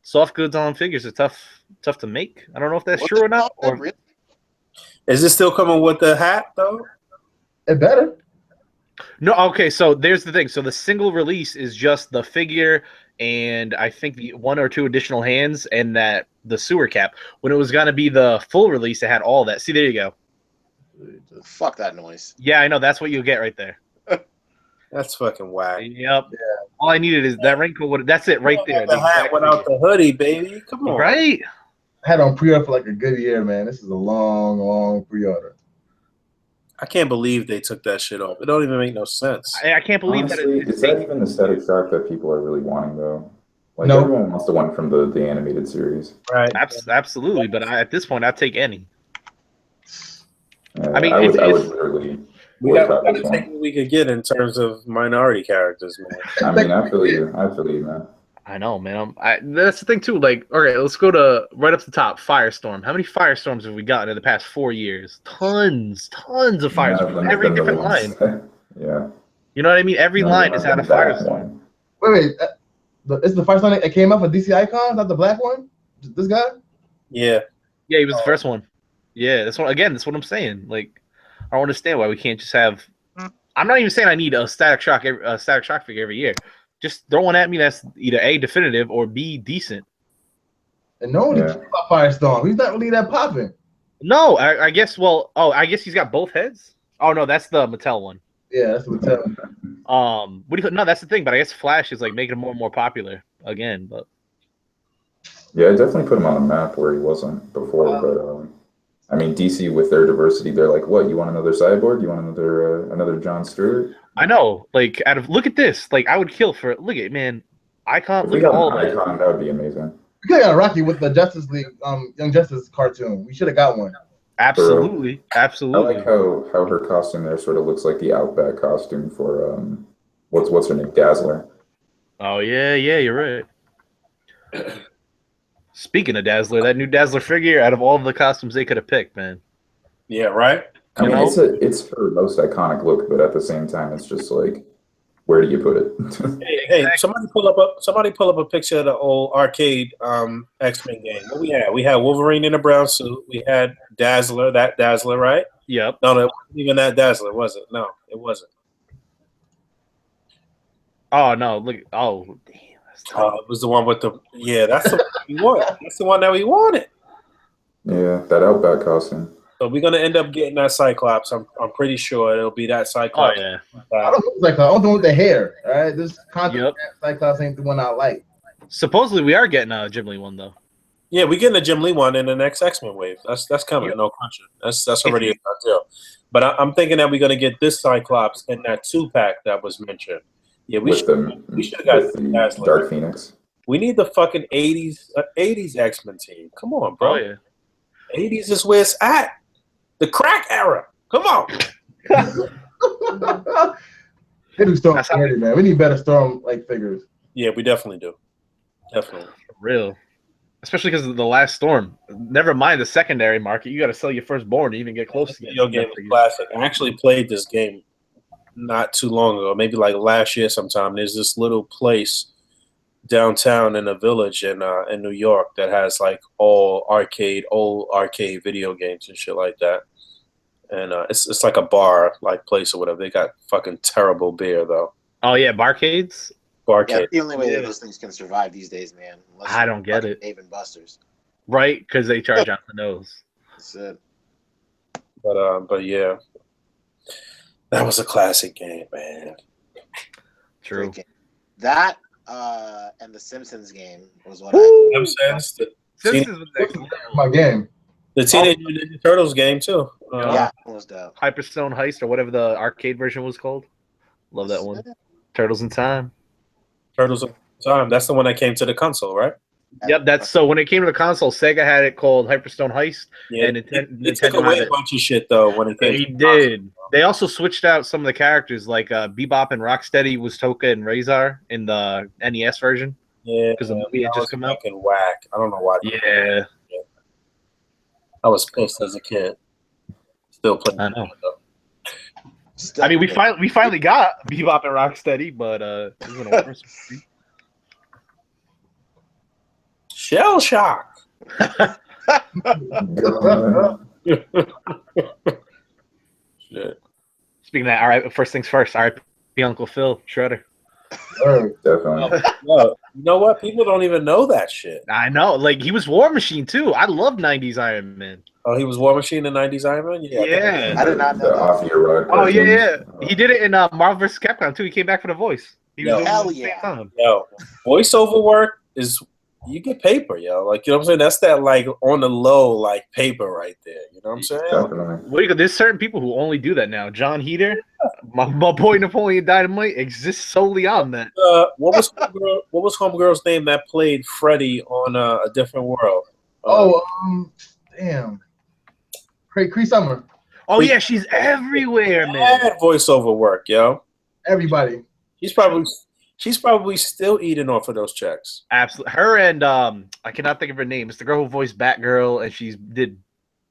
soft goods on figures are tough to make. I don't know if that's true or not. Or is it still coming with the hat though? It better. no, okay. So there's the thing. So the single release is just the figure, and I think the 1 or 2 additional hands, and that the sewer cap. When it was gonna be the full release, it had all that. See, there you go. Fuck that noise. Yeah, I know. That's what you'll get right there. That's fucking whack. Yep. Yeah. All I needed is that raincoat. That's it right there. The hat without the hoodie, baby. Come on. Right? I had on pre-order for like a good year, man. This is a long pre-order. I can't believe they took that shit off. It don't even make no sense. I can't believe Honestly, that. Is that even the Static Shock that people are really wanting, though? Like, No. everyone wants the one from the animated series. Right. Absolutely, but at this point, I'd take any. Yeah, I mean, I would it's literally. We got boycott to this take one. what we could get in terms of minority characters, man. I mean, I feel you, man. I know, man. That's the thing too. Like, okay, let's go to right up the top. Firestorm. How many Firestorms have we gotten in the past 4 years? Tons of Firestorms. Every different line. Yeah. You know what I mean? Every line has had a Firestorm. Wait. It's the first one that came out for DC Icons, not the black one? This guy? Yeah. Yeah, he was the first one. Yeah, that's what I'm saying. Like, I don't understand why we can't just have. I'm not even saying I need a Static Shock figure every year. Just throw one at me that's either A, definitive, or B, decent. And no one cares about Firestorm. He's not really that popping. No, I guess. Well, I guess he's got both heads. Oh no, that's the Mattel one. Yeah, that's what I'm telling. No, that's the thing. But I guess Flash is like making him more and more popular again. But Yeah, I definitely put him on a map where he wasn't before. But I mean, DC with their diversity, they're like, what? You want another Cyborg? You want another John Stewart? I know. Like, look at this. Like, I would kill for it. Look at it, man. Icon. If we Look at got all an that. Icon, that would be amazing. We could have got Rocky with the Justice League, Young Justice cartoon. We should have got one. Absolutely. I like how her costume there sort of looks like the Outback costume for what's her name, Dazzler. Oh yeah, you're right. Speaking of Dazzler, that new Dazzler figure, out of all of the costumes they could have picked, man. Yeah, right. I mean, it's her most iconic look, but at the same time, it's just like, where do you put it? Hey, somebody pull up a picture of the old arcade X-Men game. What we had? We had Wolverine in a brown suit. We had Dazzler, right? Yep. No, it wasn't even that Dazzler, was it? No, it wasn't. Oh no! Look. Oh damn. It was the one with the that's the one we wanted. That's the one that we wanted. Yeah, that Outback costume. So we're gonna end up getting that Cyclops. I'm pretty sure it'll be that Cyclops. Oh yeah. I don't look like that. I don't know with the hair. All right, this content Cyclops ain't the one I like. Supposedly we are getting a Jim Lee one though. Yeah, we're getting a Jim Lee one in the next X-Men wave. That's coming. No question. That's already a deal. But I'm thinking that we're gonna get this Cyclops in that 2-pack that was mentioned. Yeah, we should have got the Dark Phoenix. We need the fucking 80s X-Men team. Come on, bro. Oh yeah. 80s is where it's at. The crack era. Come on. They do Storm already, man. We need better Storm like figures. Yeah, we definitely do. Definitely. For real. Especially because of the last Storm. Never mind the secondary market. You got to sell your firstborn to even get close to Video game classic. I actually played this game not too long ago, maybe like last year sometime. There's this little place downtown in a village in New York that has like old arcade video games and shit like that. and it's like a bar like place or whatever. They got fucking terrible beer though. Oh yeah, barcades. Yeah, Barcade. that's the only way Yeah. that those things can survive these days, man. Unless I you're don't get fucking it. Dave and Buster's. Right, because they charge out the nose. That's it. But yeah, that was a classic game, man. True. Great game. That and the Simpsons game was what You know what I'm saying? Simpsons was next level. My game. The Teenage Mutant Ninja Turtles game too. Yeah, almost out. Hyperstone Heist or whatever the arcade version was called. Love that one. Turtles in Time. Turtles of Time. That's the one that came to the console, right? Yep, that's so when it came to the console, Sega had it called Hyperstone Heist, Yeah. and It Nintendo took away had a it. bunch of shit though when it came. They to the did. They also switched out some of the characters, like Bebop and Rocksteady was Toka and Razor in the NES version. Yeah, because the movie had that just was come out. fucking whack. I don't know why. Yeah, I was pissed as a kid. Still playing. I know. Still, I mean, we finally got Bebop and Rocksteady, but it was in a worse movie. Shell shock. Shit. Speaking of that, all right. First things first. All right, Uncle Phil Shredder. Definitely. No, you know what? People don't even know that shit. I know, like he was War Machine too. I love '90s Iron Man. Oh, he was War Machine in '90s Iron Man. Yeah. I did not know The that. Off Year Ride Oh yeah, cartoons. yeah. He did it in Marvel vs. Capcom too. He came back for the voice. He was Yo. doing it Hell at the same yeah. time. Yo, voiceover work is you get paper, yo. Like you know what I'm saying? That's that like on the low like paper right there. You know what I'm saying? Definitely. What do you, there's certain people who only do that now. John Heater, my boy Napoleon Dynamite exists solely on that. What was Homegirl's name that played Freddy on A Different World? Damn. Cree Summer. Oh yeah, she's everywhere, man. Bad voiceover work, yo. Everybody. She's probably still eating off of those checks. Absolutely. Her and I cannot think of her name. It's the girl who voiced Batgirl, and she's did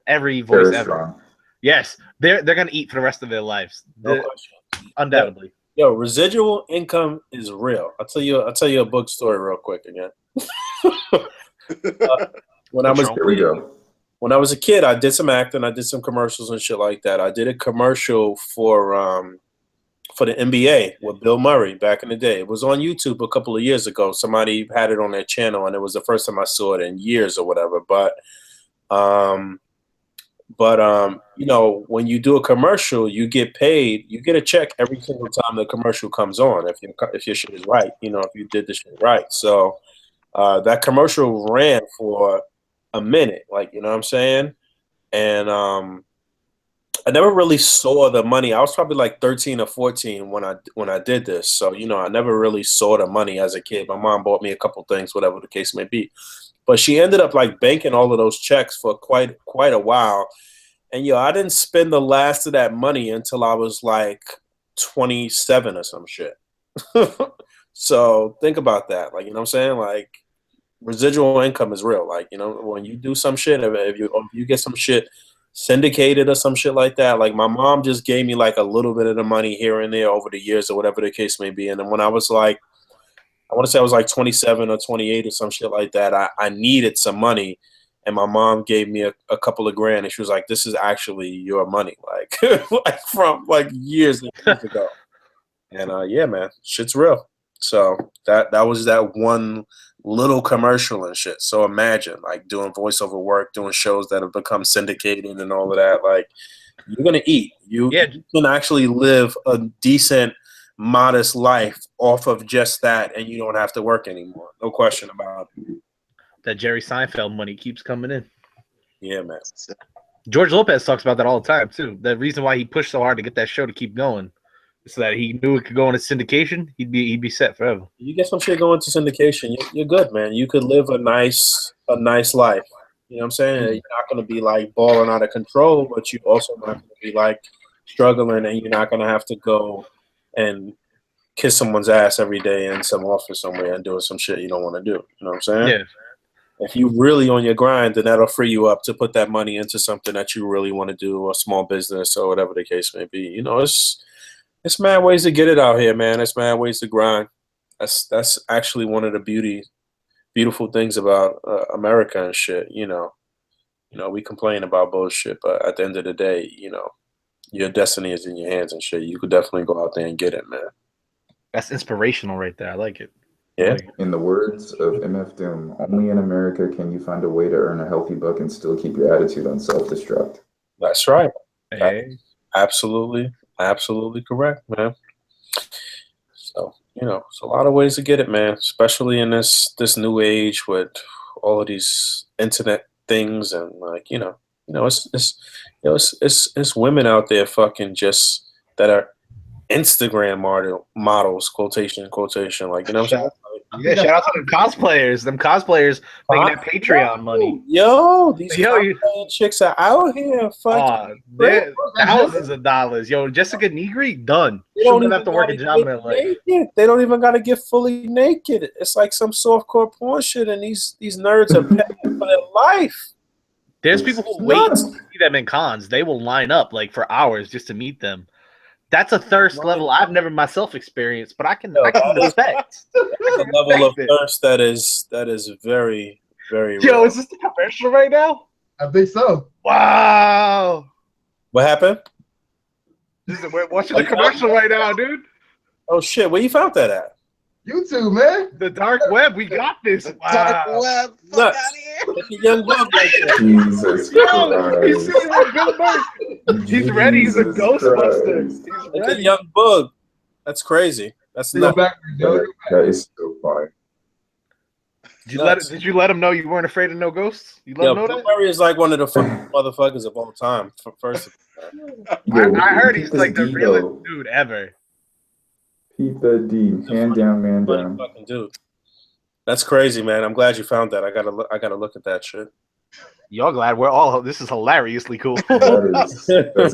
every voice Very ever. strong. Yes, they're gonna eat for the rest of their lives, No question. undoubtedly. Yo, residual income is real. I'll tell you a book story real quick again. When I was Here we go. when I was a kid, I did some acting. I did some commercials and shit like that. I did a commercial for the NBA with Bill Murray back in the day. It was on YouTube a couple of years ago. Somebody had it on their channel, and it was the first time I saw it in years or whatever. But you know, when you do a commercial, you get paid. You get a check every single time the commercial comes on. If your shit is right, you know, if you did the shit right. So that commercial ran for a minute, like you know what I'm saying, and I never really saw the money. I was probably like 13 or 14 when I did this. So, you know, I never really saw the money as a kid. My mom bought me a couple things, whatever the case may be. But she ended up like banking all of those checks for quite a while. And yo, I didn't spend the last of that money until I was like 27 or some shit. So think about that. Like, you know what I'm saying? Like residual income is real. Like, you know, when you do some shit, if you get some shit syndicated or some shit like that. Like my mom just gave me like a little bit of the money here and there over the years or whatever the case may be. And then when I was like, I want to say I was like 27 or 28 or some shit like that, I needed some money. And my mom gave me a couple of grand and she was like, this is actually your money. Like, like from like years and years ago. And yeah, man, shit's real. So that was that one little commercial and shit. So imagine like doing voiceover work, doing shows that have become syndicated and all of that. Like you're gonna eat. You can actually live a decent, modest life off of just that, and you don't have to work anymore. No question about it. That Jerry Seinfeld money keeps coming in. Yeah, man. George Lopez talks about that all the time too. The reason why he pushed so hard to get that show to keep going, so that he knew it could go into syndication, he'd be set forever. You get some shit going to syndication, you're good, man. You could live a nice life. You know what I'm saying? You're not going to be like balling out of control, but you also not going to be like struggling, and you're not going to have to go and kiss someone's ass every day in some office somewhere and doing some shit you don't want to do. You know what I'm saying? Yeah. If you really on your grind, then that'll free you up to put that money into something that you really want to do, a small business or whatever the case may be. You know, it's mad ways to get it out here, man. It's mad ways to grind. That's actually one of the beautiful things about America and shit. You know, we complain about bullshit, but at the end of the day, you know, your destiny is in your hands and shit. You could definitely go out there and get it, man. That's inspirational right there. I like it. Yeah. Like, In the words of MF Doom, only in America can you find a way to earn a healthy buck and still keep your attitude on self-destruct. That's right. hey, Absolutely correct, man. So, it's a lot of ways to get it, man, especially in this new age with all of these internet things and it's women out there fucking just that are Instagram models, quotation, like, you know what I'm saying? yeah, shout out to them cosplayers. Them cosplayers making that Patreon money. Yo, these Yo, chicks are out here fucking they're thousands of dollars. Yo, Jessica Negri, done. They She'll don't never even have to work a gotta job in get her life. naked. They don't even gotta get fully naked. It's like some softcore porn shit, and these nerds are paying for their life. There's people who wait to see them in cons. They will line up like for hours just to meet them. That's a thirst level I've never myself experienced, but I can respect. That's a level of thirst that is very, very Yo, real. is this the commercial right now? I think so. Wow. What happened? We're watching the commercial right now, dude. Oh shit, where you found that at? YouTube, man. The dark web, we got this. Wow. Dark web, fuck Nuts. out of here. Look at young Boog right there. Jesus Yo, Christ. he's sitting with Bill Burr. He's ready. He's a Jesus Ghostbuster. Christ. He's Look at ready. young Boog. That's crazy. That's Go nuts. back, Joe. That is so fire. Did you let him know you weren't afraid of no ghosts? You let Yo, him know Bill that? Murray is like one of the fucking motherfuckers of all time. First of all. I heard Peep he's this like the D, realest though. dude ever. Peep that D. Hand down, man Funny down. fucking dude. That's crazy, man. I'm glad you found that. I gotta look at that shit. Y'all glad we're all. This is hilariously cool. That's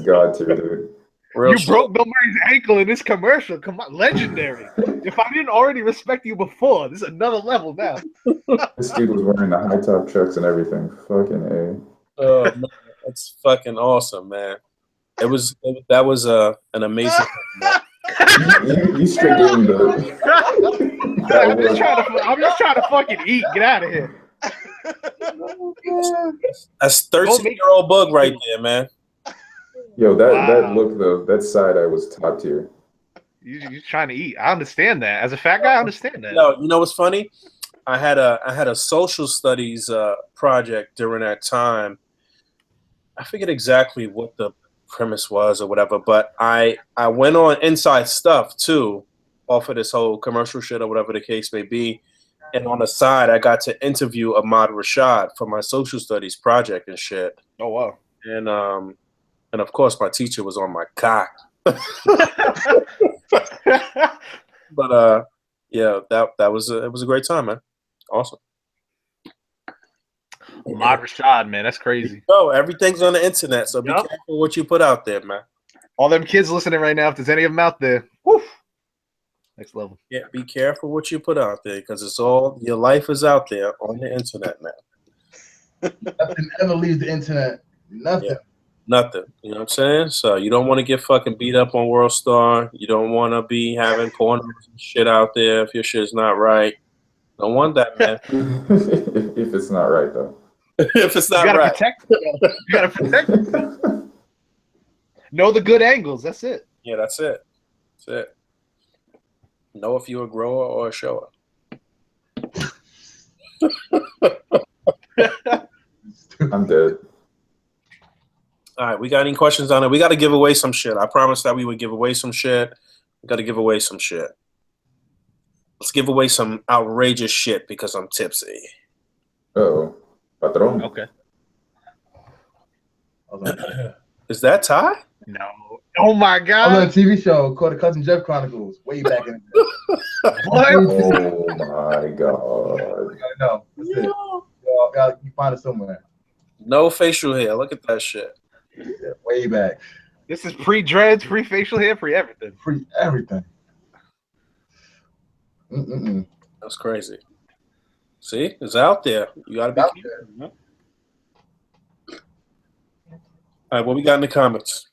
God tier, dude. Real You shit. broke Bill Murray's ankle in this commercial. Come on, legendary. If I didn't already respect you before, this is another level now. This dude was wearing the high top chucks and everything. Fucking A. Oh, man, that's fucking awesome, man. That was an amazing. You straight doing the. I'm just trying to fucking eat. Get out of here. That's 13-year-old Boog right there, man. Yo, that Wow. look though, that side eye was top tier. You're trying to eat. I understand that. As a fat guy, I understand that. No, you know what's funny? I had a social studies project during that time. I forget exactly what the premise was or whatever, but I went on Inside Stuff too, off of this whole commercial shit or whatever the case may be. And on the side, I got to interview Ahmad Rashad for my social studies project and shit. Oh wow. And of course, my teacher was on my cock. But yeah, that was it was a great time, man. Awesome. Ahmad Rashad, man, that's crazy. So everything's on the internet, so be careful what you put out there, man. All them kids listening right now, if there's any of them out there, woof, next level. Yeah, be careful what you put out there because it's all your life is out there on the internet, man. Nothing ever leaves the internet. Nothing. Yeah. Nothing. You know what I'm saying? So you don't want to get fucking beat up on World Star. You don't want to be having porn and shit out there if your shit's not right. Don't want that, man. If it's not right though. If it's not You gotta right. protect yourself. You gotta protect yourself. Know the good angles. That's it. Yeah, that's it. That's it. Know if you're a grower or a shower. I'm dead. All right, we got any questions on it? We got to give away some shit. I promised that we would give away some shit. We got to give away some shit. Let's give away some outrageous shit because I'm tipsy. Uh-oh. Patron. Okay. Is that Ty? No. Oh my I was on God. a TV show called The Cousin Jeff Chronicles way back in the day. What? Oh my God. No, that's it. You find it somewhere. No facial hair. Look at that shit. Yeah, way back. This is pre-dreads, pre-facial hair, pre-everything. Free everything. Mm-mm-mm. That's crazy. See? It's out there. You got to be Out careful. Man. All right, what we got in the comments?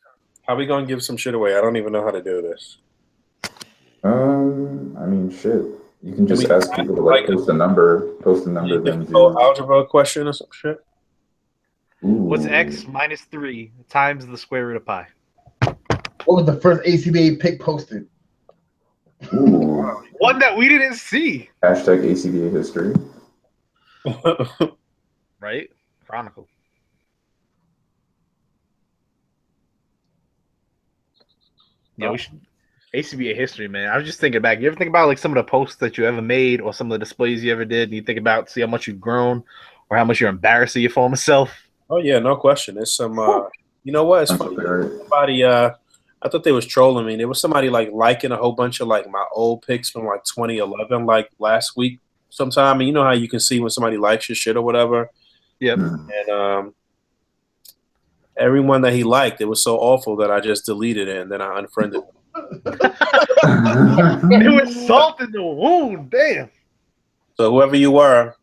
How we going to give some shit away? I don't even know how to do this. I mean, shit. You can just ask people to like post a number, then Difficult algebra question or some shit? Ooh. What's x minus 3 times the square root of pi? What was the first A.C.B.A pic posted? Ooh. One that we didn't see. Hashtag A.C.B.A history. Right? Chronicle. Yeah, we should. A.C.B.A history, man. I was just thinking back. You ever think about like some of the posts that you ever made or some of the displays you ever did? And you think about see how much you've grown or how much you're embarrassed of your former self? Oh yeah, no question. It's some. You know what? It's funny. Somebody. I thought they was trolling me. There was somebody like liking a whole bunch of like my old pics from like 2011, like last week sometime. And you know how you can see when somebody likes your shit or whatever. Yep. And everyone that he liked, it was so awful that I just deleted it and then I unfriended him. It was salt in the wound. Damn. So whoever you were,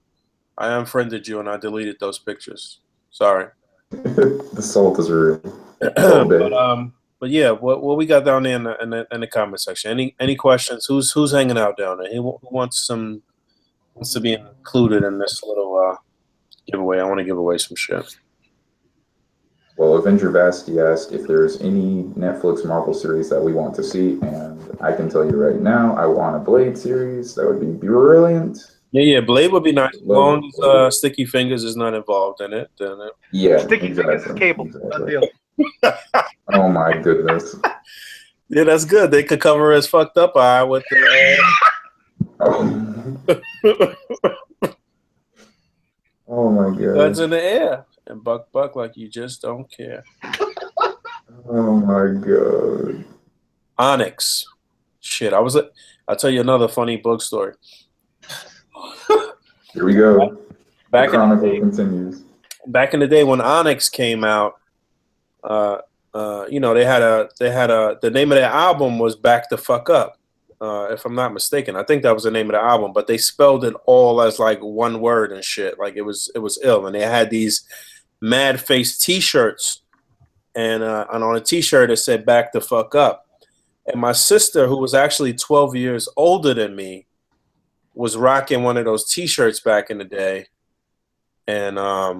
I unfriended you and I deleted those pictures. Sorry. The salt is real. But yeah, what we got down there in the comment section? Any questions? Who's hanging out down there? Who wants to be included in this little giveaway? I want to give away some shit. Well, Avenger Vasty asked if there's any Netflix Marvel series that we want to see, and I can tell you right now, I want a Blade series. That would be brilliant. Yeah, Blade would be nice as long as Sticky Fingers is not involved in it. Then yeah, Sticky Fingers is cable. Done deal. Oh my goodness. Yeah, that's good. They could cover his fucked up eye with the. Oh my god. Guns in the air and buck like you just don't care. Oh my god. Onyx. Shit, I'll tell you another funny book story. Here we go. Back the chronicle continues. Back in the day when Onyx came out, you know, they had the name of their album was Back the Fuck Up. If I'm not mistaken, I think that was the name of the album, but they spelled it all as like one word and shit. Like it was ill. And they had these mad face T-shirts, and on a T-shirt it said "Back the Fuck Up." And my sister, who was actually 12 years older than me, was rocking one of those T-shirts back in the day. And I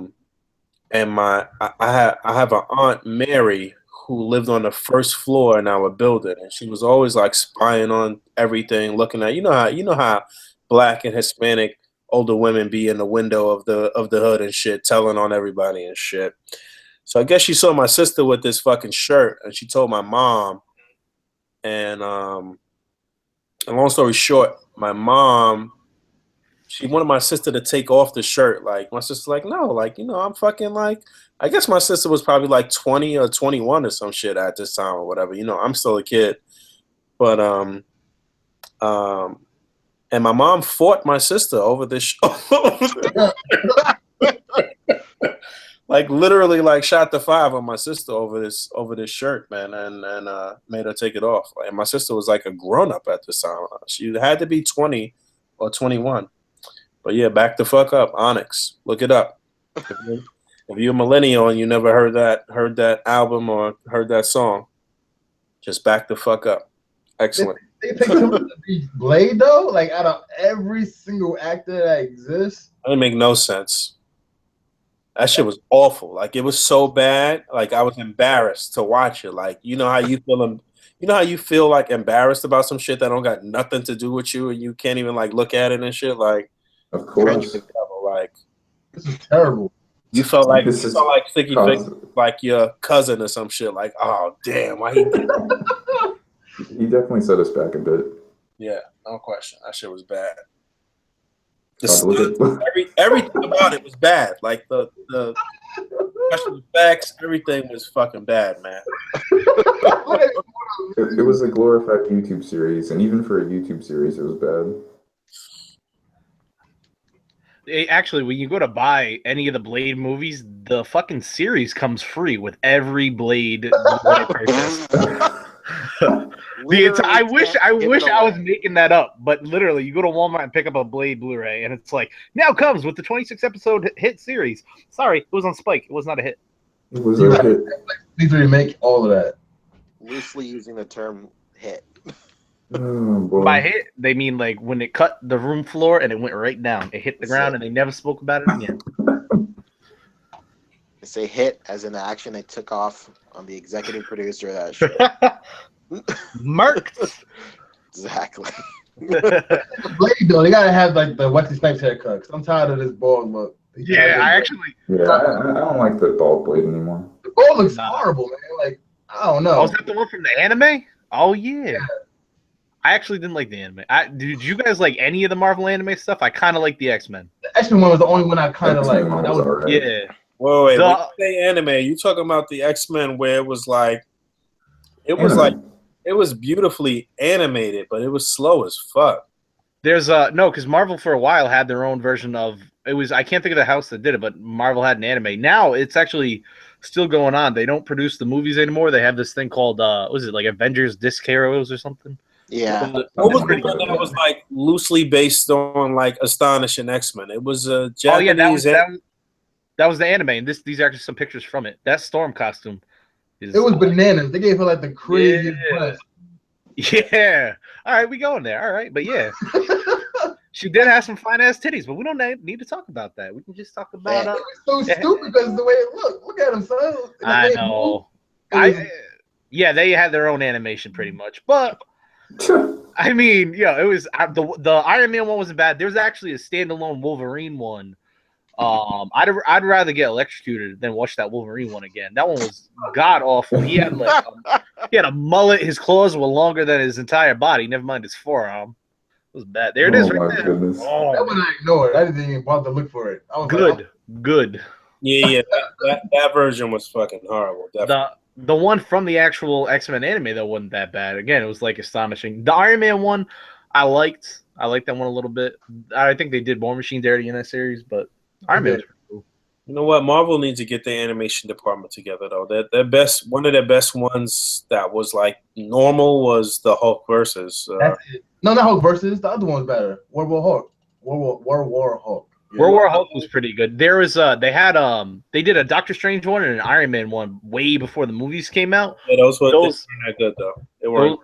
have an Aunt Mary who lived on the first floor in our building, and she was always like spying on everything, looking at you know how Black and Hispanic older women be in the window of the hood and shit, telling on everybody and shit. So I guess she saw my sister with this fucking shirt, and she told my mom. And long story short, my mom, she wanted my sister to take off the shirt. Like my sister's like, no, like, you know, I'm fucking like, I guess my sister was probably like 20 or 21 or some shit at this time or whatever. You know, I'm still a kid. But and my mom fought my sister over this like literally like shot the 5 on my sister over this shirt, man, and made her take it off. And my sister was like a grown up at this time. She had to be 20 or 21. But yeah, Back the Fuck Up, Onyx. Look it up. If you're a millennial and you never heard that album or heard that song, just Back the Fuck Up. Excellent. They picked him to be Blade though, like out of every single actor that exists. That didn't make no sense. That shit was awful. Like it was so bad. Like I was embarrassed to watch it. Like you know how you feel like embarrassed about some shit that don't got nothing to do with you and you can't even like look at it and shit. Like of course. Like this is terrible. You felt like Sticky Fingers, like your cousin or some shit. Like, oh damn, why he did that? He definitely set us back a bit. Yeah, no question. That shit was bad. Everything about it was bad. Like the special effects, everything was fucking bad, man. It was a glorified YouTube series, and even for a YouTube series, it was bad. Actually, when you go to buy any of the Blade movies, the fucking series comes free with every Blade purchase. I wish I was making that up, but literally, you go to Walmart and pick up a Blade Blu-ray, and it's like now comes with the 26 episode hit series. Sorry, it was on Spike. It was not a hit. It was a hit. Need to remake all of that. Loosely using the term hit. Oh, boy. By hit, they mean like when it cut the room floor and it went right down. It hit the ground and they never spoke about it again. They say hit as in the action they took off on the executive producer of that show. Murked. Exactly. Blade though, they gotta have like the Wesley Snipes haircut. Cause I'm tired of this bald look. Yeah, I actually. Yeah, I don't like the bald blade anymore. The bald looks Nah. horrible, man. Like I don't know. Oh, is that the one from the anime? Oh yeah. I actually didn't like the anime. Did you guys like any of the Marvel anime stuff? I kind of like the X-Men. The X-Men one was the only one I kind of like. X-Men one That was was alright. Yeah. Whoa, wait, The- when you say anime, you talking about the X-Men where it was like Anime. it was beautifully animated, but it was slow as fuck. There's no, because Marvel for a while had their own version of it. Was I can't think of the house that did it, but Marvel had an anime. Now it's actually still going on. They don't produce the movies anymore. They have this thing called what was it, like Avengers Disc Heroes or something? Yeah. What was the one that was like loosely based on like Astonishing X-Men? It was a Japanese. Oh yeah, that was the anime, and these are actually some pictures from it. That Storm costume. it was bananas. They gave her like the craziest dress. Yeah. All right, we going there. All right, but yeah, she did have some fine ass titties, but we don't need to talk about that. We can just talk about. It was so stupid because the way it looked. Look at him, son. I know. Yeah, they had their own animation pretty much, but I mean, it was the Iron Man one wasn't bad. There's actually a standalone Wolverine one. I'd rather get electrocuted than watch that Wolverine one again. That one was god awful. He had he had a mullet. His claws were longer than his entire body. Never mind his forearm. It was bad. There it is, right there. Goodness. Oh, that one I ignored. I didn't even bother to look for it. I was good. Yeah, that version was fucking horrible. Definitely. The one from the actual X-Men anime though wasn't that bad. Again, it was like astonishing. The Iron Man one, I liked that one a little bit. I think they did War Machine dirty in that series, but Iron Man was pretty cool. You know what? Marvel needs to get their animation department together though. One of their best ones that was like normal was the Hulk versus. That's it. No, not Hulk versus. The other one's better. World War Hulk. World War Hulk. World War Hulk was pretty good. There was they did a Doctor Strange one and an Iron Man one way before the movies came out. Yeah, those weren't that good though. They weren't.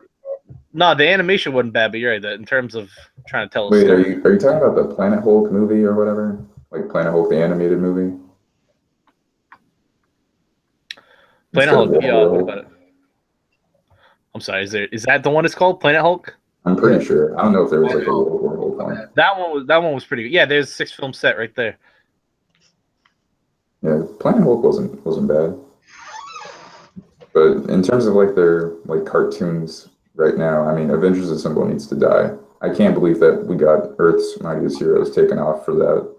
No, the animation wasn't bad, but you're right. In terms of trying to tell. Wait, are you talking about the Planet Hulk movie or whatever? Like Planet Hulk, the animated movie? Planet Hulk. Yeah. What about it? I'm sorry. Is that the one it's called? Planet Hulk? I'm pretty sure. I don't know if there was like a World War Hulk one. That one was pretty good. Yeah, there's a 6-film set right there. Yeah, Planet Hulk wasn't bad. But in terms of like their like cartoons right now, I mean, Avengers Assemble needs to die. I can't believe that we got Earth's Mightiest Heroes taken off for that.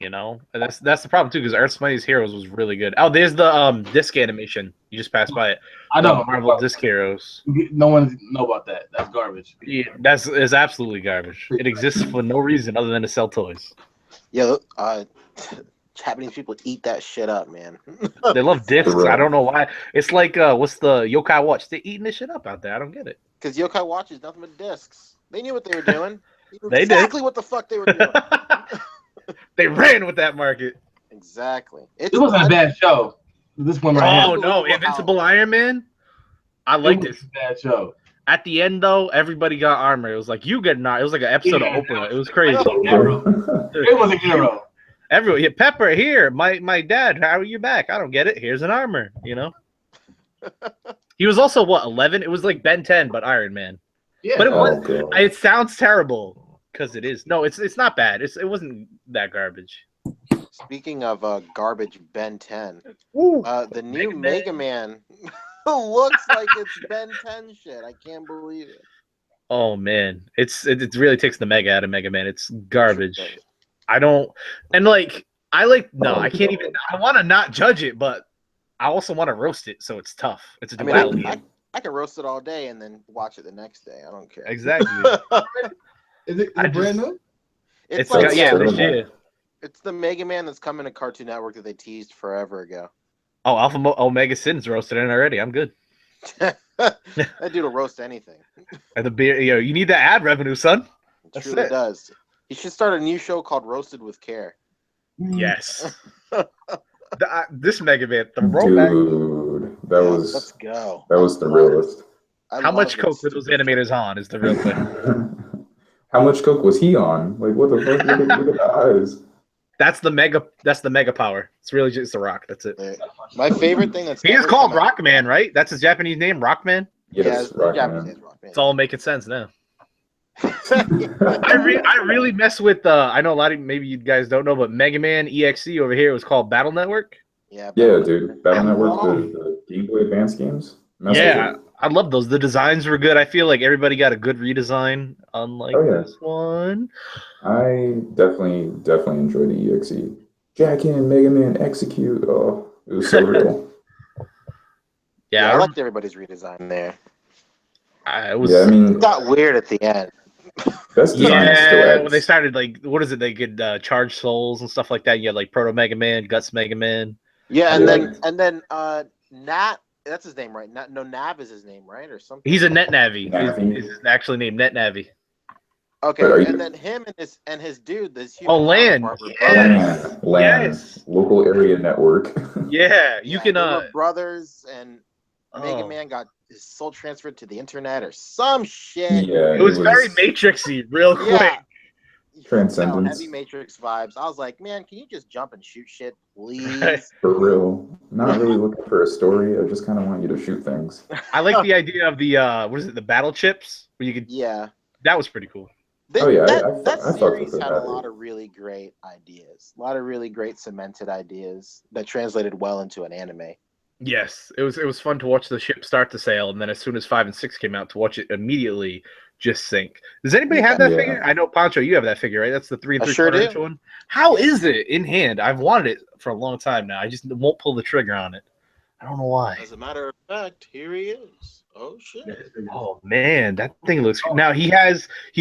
And that's the problem too, because Earth's Mightiest Heroes was really good. Oh, there's the disc animation. You just passed by it. I know. Marvel Disc Heroes. No one know about that. That's garbage. Yeah, is absolutely garbage. It exists for no reason other than to sell toys. Yeah, Japanese people eat that shit up, man. They love discs. I don't know why. It's like what's the Yokai Watch? They're eating this shit up out there. I don't get it. Because Yokai Watch is nothing but discs. They knew what they were doing. They exactly what the fuck they were doing. They ran with that market. Exactly. It wasn't a bad show. This one right here. Oh no, Invincible Iron Man. I like this. Bad show. At the end though, everybody got armor. It was like you get not. It was like an episode of Oprah. It was crazy. It was a hero. Everyone, yeah, Pepper here. My dad. How are you back? I don't get it. Here's an armor. He was also what 11? It was like Ben 10, but Iron Man. Yeah. But it was. It sounds terrible. Because it is. No, it's not bad. It wasn't that garbage. Speaking of garbage Ben 10, the new Mega Man looks like it's Ben 10 shit. I can't believe it. Oh man, it really takes the mega out of Mega Man. It's garbage. I don't I can't even. I want to not judge it, but I also want to roast it, so it's tough. It's a duality. I can roast it all day and then watch it the next day. I don't care. Exactly. Is it brand new? It's like, this year. It's the Mega Man that's coming to Cartoon Network that they teased forever ago. Oh, Omega Sin's roasted in already. I'm good. That dude will roast anything. And the beer, you need that ad revenue, son. It truly does. He should start a new show called Roasted with Care. Yes. This Mega Man, the rollback. Dude, let's go. That was the realest. How much coke were those animators on? Is the real thing. How much coke was he on? Like, what the fuck? Look at the eyes. That's the mega power. It's really just a rock. That's it. My favorite thing that's He is ever called come out- Rockman, right? That's his Japanese name, Rockman. Yes, the Japanese Rockman. is Rockman. It's all making sense now. I really mess with I know a lot of maybe you guys don't know, but Mega Man EXE over here was called Battle Network. Yeah, Yeah, dude. Battle Network, the Game Boy Advance games. Mess with Yeah, it. I love those. The designs were good. I feel like everybody got a good redesign, unlike this one. I definitely enjoyed the EXE. Jack in, Mega Man, execute. Oh, it was so real. Yeah, I liked everybody's redesign there. It was. Yeah, I mean, It got weird at the end. best design is still X. When they started, like, what is it? They could charge souls and stuff like that. You had like Proto Mega Man, Guts Mega Man. Yeah, and then Nat, that's his name, right? Nav is his name, right, or something. He's a Net Navi. Navi. Is actually named Net Navi. Okay, and then him and his dude, this human Lan. counterpart were Lan. Local area network. Yeah, you can. They were brothers, and Mega Man got his soul transferred to the internet or some shit. Yeah, it was very Matrixy, real quick. Yeah. Transcendence. Heavy Matrix vibes. I was like, man, can you just jump and shoot shit, please? Right. For real. Not really looking for a story. I just kind of want you to shoot things. I like the idea of the what is it? The battle chips where you could. Yeah. That was pretty cool. That series had a lot of really great ideas. A lot of really great cemented ideas that translated well into an anime. Yes, it was fun to watch the ship start to sail, and then as soon as 5 and 6 came out, to watch it immediately just sink. Does anybody have that figure? I know, Pancho, you have that figure, right? That's the 3 and 3/4 inch one. How is it in hand? I've wanted it for a long time now. I just won't pull the trigger on it. I don't know why. As a matter of fact, here he is. Oh shit! Oh man, that thing looks. Now he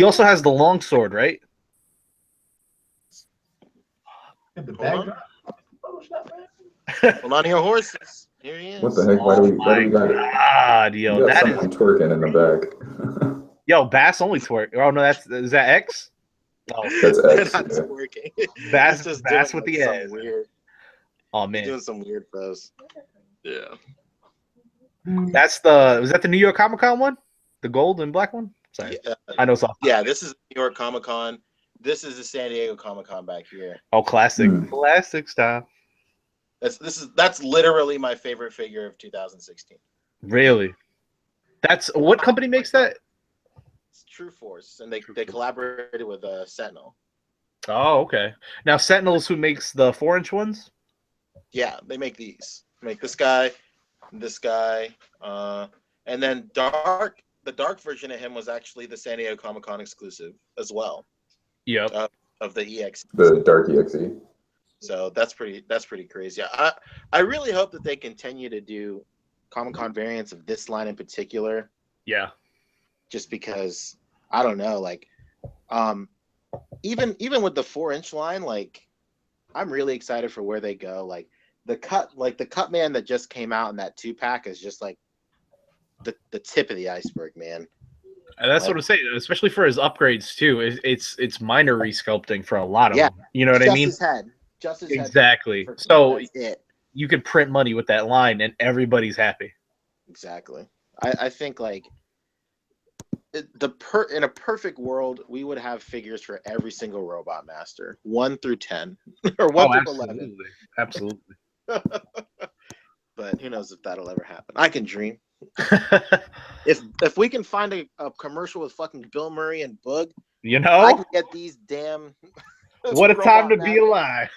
also has the long sword, right? Hold on your horses. Here he is. What the heck? Why do we got it? God, yo, we got that something is twerking in the back. Yo, Bass only twerk. Oh no, is that X? Oh, that's X. Not twerking. Bass just with doing, the ass. Weird. Oh man, He's doing some weird pose. Yeah. Was that the New York Comic Con one? The gold and black one? Sorry. Yeah. I know something. Yeah, this is New York Comic Con. This is the San Diego Comic Con back here. Oh, classic. Classic style. That's literally my favorite figure of 2016. Really? That's what company makes that? It's True Force, and they collaborated with Sentinel. Oh, okay. Now Sentinel's who makes the 4-inch ones? Yeah, they make these. They make this guy, and then the dark version of him was actually the San Diego Comic Con exclusive as well. Yep. Of the EX. The Dark EXE. So that's pretty crazy. I really hope that they continue to do Comic Con variants of this line in particular. Yeah. Just because I don't know, like, even with the 4-inch line, like, I'm really excited for where they go. Like the cut man that just came out in that 2-pack is just like the tip of the iceberg, man. And that's what I'm saying, especially for his upgrades too. It's minor resculpting for a lot of them. You know what I mean? Just his exactly. head. So you can print money with that line, and everybody's happy. Exactly. I think like in a perfect world, we would have figures for every single Robot Master, 1 through 10, or 1 through 11. Absolutely. But who knows if that'll ever happen? I can dream. If we can find a commercial with fucking Bill Murray and Boog, you know, I can get these damn. What a time to be alive.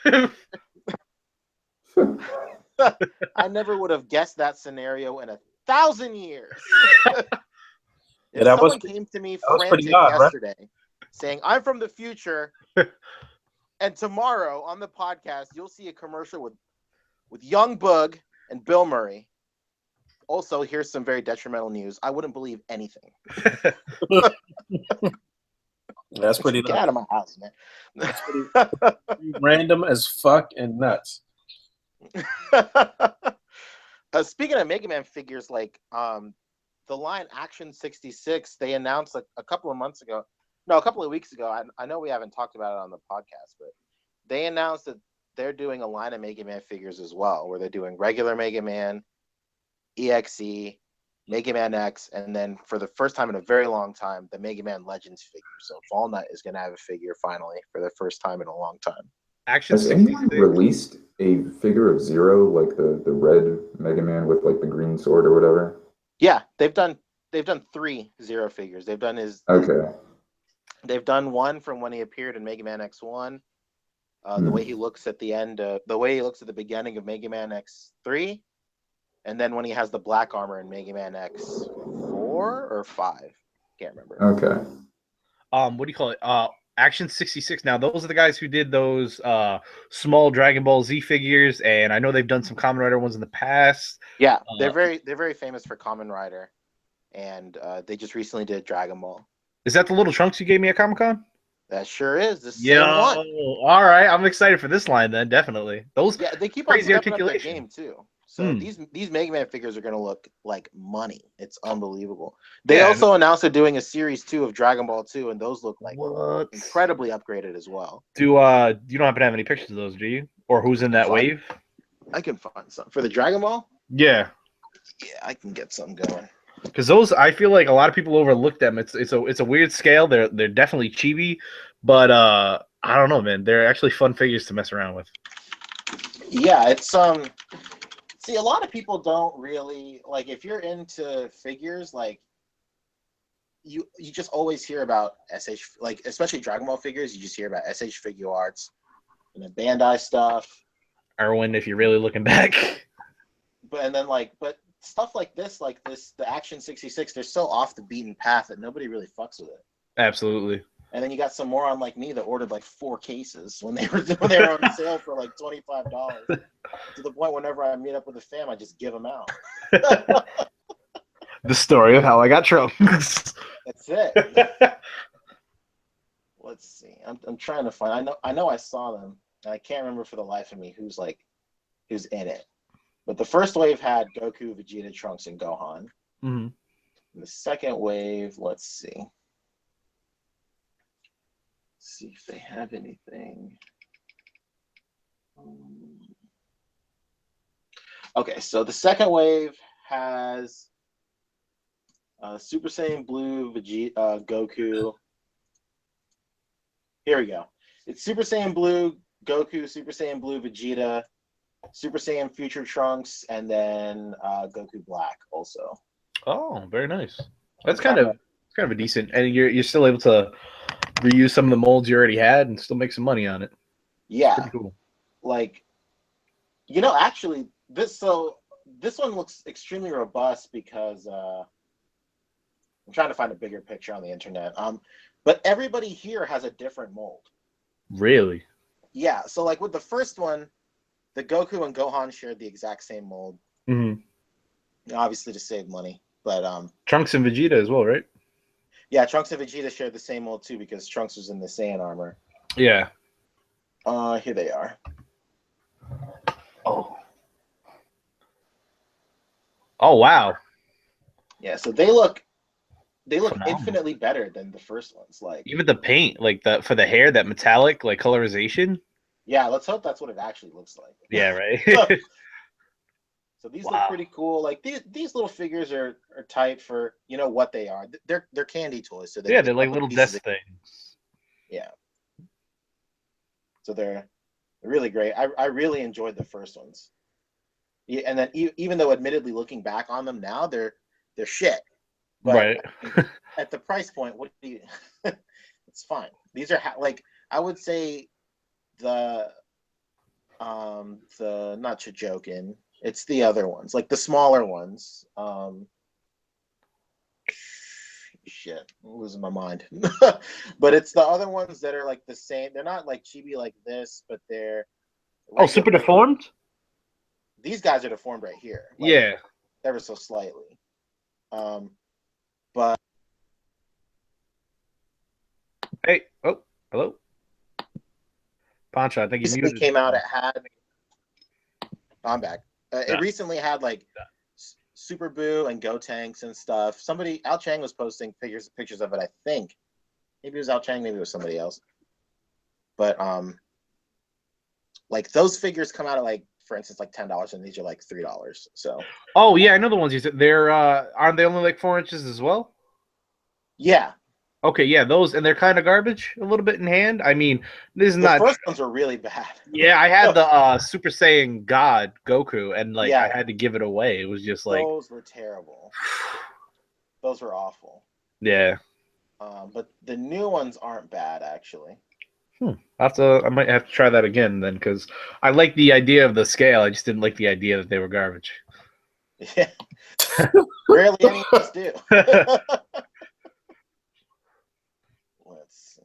I never would have guessed that scenario in 1,000 years. If someone came to me frantic yesterday saying, I'm from the future, and tomorrow on the podcast, you'll see a commercial with young Boog and Bill Murray. Also, here's some very detrimental news. I wouldn't believe anything. That's pretty. Get out of my house, man. That's pretty random as fuck and nuts. Speaking of Mega Man figures, like the line Action 66, they announced a couple of weeks ago. I know we haven't talked about it on the podcast, but they announced that they're doing a line of Mega Man figures as well, where they're doing regular Mega Man, EXE, Mega Man X, and then for the first time in a very long time, the Mega Man Legends figure. So Fall Nut is going to have a figure finally for the first time in a long time. Action Has anyone 66. released a figure of Zero, like the red Mega Man with like the green sword or whatever? Yeah, they've done 3 Zero figures. Okay. They've done one from when he appeared in Mega Man X1. The Hmm. way he looks at the end, the way he looks at the beginning of Mega Man X3, and then when he has the black armor in Mega Man X4 or 5, can't remember. Okay. What do you call it? Action 66. Now, those are the guys who did those small Dragon Ball Z figures, and I know they've done some Kamen Rider ones in the past. Yeah, they're very famous for Kamen Rider, and they just recently did Dragon Ball. Is that the little Trunks you gave me at Comic-Con? That sure is the Yo, same one. all right. I'm excited for this line then, definitely. Those Yeah, they keep on crazy stepping up their articulation. game too. So these Mega Man figures are gonna look like money. It's unbelievable. They also announced they're doing a series 2 of Dragon Ball 2, and those look like incredibly upgraded as well. Do you don't happen to have any pictures of those, do you? Or who's in that wave? I can find some for the Dragon Ball. Yeah. Yeah, I can get something going. Because those, I feel like a lot of people overlook them. It's a weird scale. They're definitely chibi, but I don't know, man. They're actually fun figures to mess around with. Yeah, it's See, a lot of people don't really like if you're into figures, like you just always hear about SH, like especially Dragon Ball figures. You just hear about SH Figure Arts and the Bandai stuff. Erwin, if you're really looking back. But stuff like this, the Action 66, they're so off the beaten path that nobody really fucks with it. Absolutely. And then you got some moron like me that ordered like 4 cases when they were on sale for like $25. To the point whenever I meet up with a fam, I just give them out. The story of how I got Trunks. That's it. Let's see. I'm trying to find. I know I saw them. And I can't remember for the life of me who's in it. But the first wave had Goku, Vegeta, Trunks, and Gohan. Mm-hmm. And the second wave, let's see. See if they have anything. Okay, so the second wave has Super Saiyan Blue, Vegeta, Goku. Here we go. It's Super Saiyan Blue, Goku, Super Saiyan Blue, Vegeta, Super Saiyan Future Trunks, and then Goku Black also. Oh, very nice. That's kind of a decent, and you're still able to reuse some of the molds you already had and still make some money on it. Yeah, pretty cool. Like, actually, this one looks extremely robust because I'm trying to find a bigger picture on the internet. But everybody here has a different mold. Really? Yeah. So like with the first one, the Goku and Gohan shared the exact same mold. Mm-hmm. Obviously to save money, but Trunks and Vegeta as well, right? Yeah, Trunks and Vegeta shared the same mold too because Trunks was in the Saiyan armor. Yeah. Here they are. Oh. Oh wow. Yeah, so they look Phenomenal. Infinitely better than the first ones. Like even the paint, like for the hair, that metallic like colorization. Yeah, let's hope that's what it actually looks like. Yeah, right. So these look pretty cool. Like these little figures are tight for what they are. They're candy toys. So they're like little desk things. Yeah. So they're really great. I really enjoyed the first ones. Yeah, and then even though admittedly looking back on them now, they're shit. But right. At the price point, what do you? It's fine. These are like I would say the not Chojokin. It's the other ones, like the smaller ones. Shit, I'm losing my mind. But it's the other ones that are like the same. They're not like chibi like this, but they're super deformed. These guys are deformed right here. Like, yeah, ever so slightly. But hey, oh, hello, Pancho. I think you came out. It had. I'm back. It recently had like Super Boo and Gotenks and stuff. Al Chang was posting pictures of it. I think maybe it was Al Chang, maybe it was somebody else. But like those figures come out at like, for instance, like $10, and these are like $3. So. Oh yeah, I know the ones you said. They're aren't they only like 4 inches as well? Yeah, Okay, yeah, those, and they're kind of garbage a little bit in hand. I mean, this is The not. first ones were really bad. Yeah, I had the Super Saiyan God Goku, and like I Yeah. had to give it away. It was just like, Those were terrible. Those were awful. yeah. But the new ones aren't bad, actually. I might have to try that again then, because I like the idea of the scale. I just didn't like the idea that they were garbage. Yeah. Rarely any of us do. Let's see.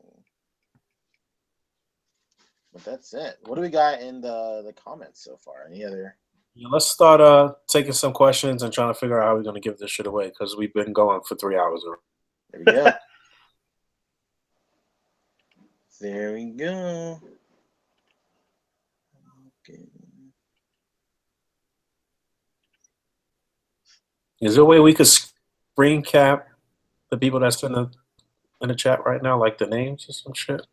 But that's it. What do we got in the comments so far? Any other? Yeah, let's start taking some questions and trying to figure out how we're going to give this shit away because we've been going for 3 hours already. There we go. There we go. Okay. Is there a way we could screen cap the people that's in the chat right now, like the names or some shit?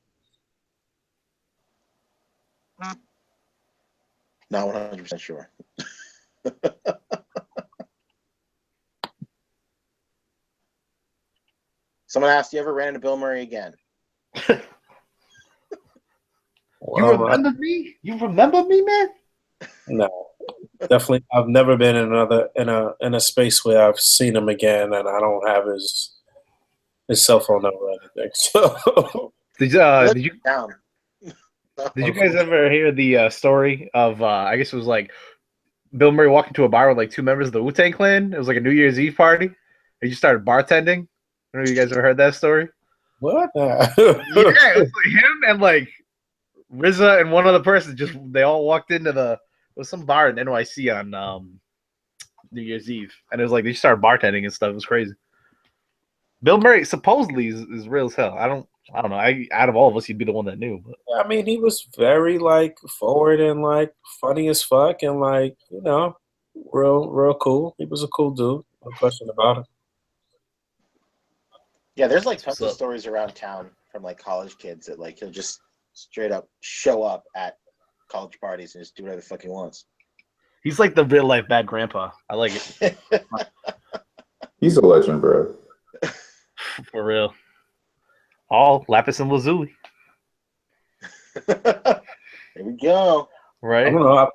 Not 100% sure. Someone asked, "You ever ran into Bill Murray again?" You remember me? You remember me, man? No, definitely. I've never been in a space where I've seen him again, and I don't have his cell phone number or anything. So Did you Down. did you guys ever hear the story of I guess it was like Bill Murray walked into a bar with like 2 members of the Wu-Tang Clan? It was like a New Year's Eve party. He just started bartending. I don't know if you guys ever heard that story. what? Yeah, it was like him and like RZA and one other person. Just they all walked into it was some bar in NYC on New Year's Eve, and it was like they just started bartending and stuff. It was crazy. Bill Murray supposedly is real as hell. I don't know. Out of all of us, he'd be the one that knew. But I mean, he was very like forward and like funny as fuck, and like real cool. He was a cool dude. No question about it. Yeah, there's like What's tons of up? stories around town from like college kids that like he'll just straight up show up at college parties and just do whatever the fuck he wants. he's like the real life bad grandpa. I like it He's a legend, bro. for real. All lapis and lazuli, There we go. I right? don't know.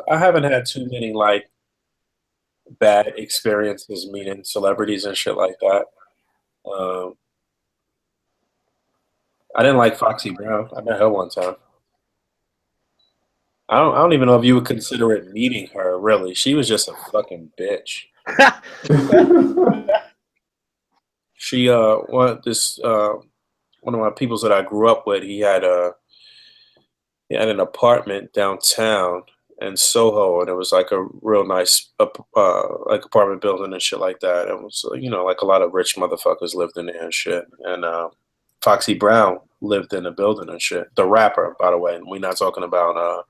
I haven't had too many like bad experiences meeting celebrities and shit like that. I didn't like Foxy Brown. I met her one time. I don't even know if you would consider it meeting her. Really, she was just a fucking bitch. She one of my peoples that I grew up with. He had an apartment downtown in Soho, and it was like a real nice like apartment building and shit like that. It was like a lot of rich motherfuckers lived in there and shit. And Foxy Brown lived in the building and shit. The rapper, by the way. And we're not talking about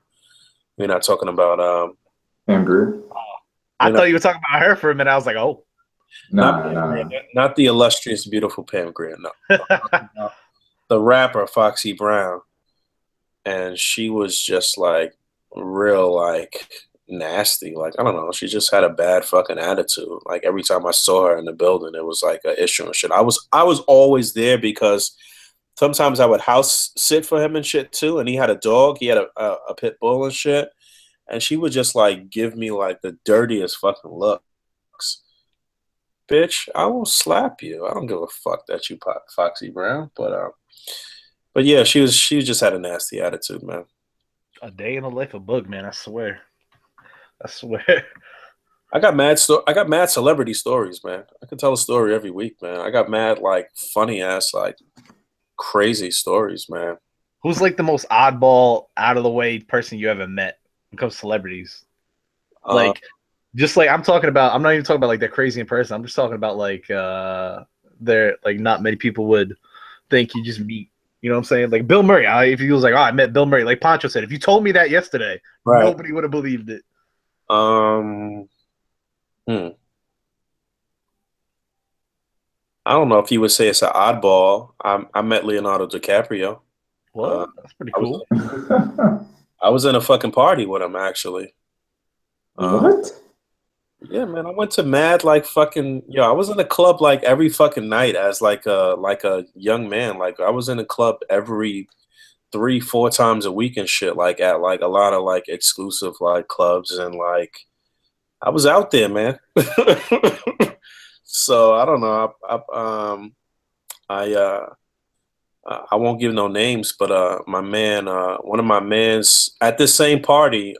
Pam Grier? I thought you were talking about her for a minute. I was like, oh, not the illustrious, beautiful Pam Grier. No, the rapper Foxy Brown, and she was just like real like nasty. Like I don't know, she just had a bad fucking attitude. Like every time I saw her in the building, it was like an issue and shit. I was always there because sometimes I would house sit for him and shit too. And he had a dog. He had a pit bull and shit. And she would just like give me like the dirtiest fucking looks. Bitch, I will slap you. I don't give a fuck that you pop Foxy Brown. But yeah, she just had a nasty attitude, man. a day in the life of Boog, man. I swear. I got mad celebrity stories, man. I can tell a story every week, man. I got mad like funny ass like crazy stories, man. Who's like the most oddball, out of the way person you ever met when it comes to celebrities? Like, just like I'm not even talking about like they're crazy in person. I'm just talking about like they're like not many people would think you just meet. You know what I'm saying? Like Bill Murray. If he was like, oh, I met Bill Murray, like Pancho said, if you told me that yesterday, right. Nobody would have believed it. I don't know if you would say it's an oddball. I met Leonardo DiCaprio. Well, that's pretty cool. I was in a fucking party with him, actually. What? Yeah, man, I went to mad like fucking I was in a club like every fucking night as like a young man. Like I was in a club every 3, 4 times a week and shit. Like at like a lot of like exclusive like clubs and like I was out there, man. So I don't know. I won't give no names, but my man, one of my mans at this same party,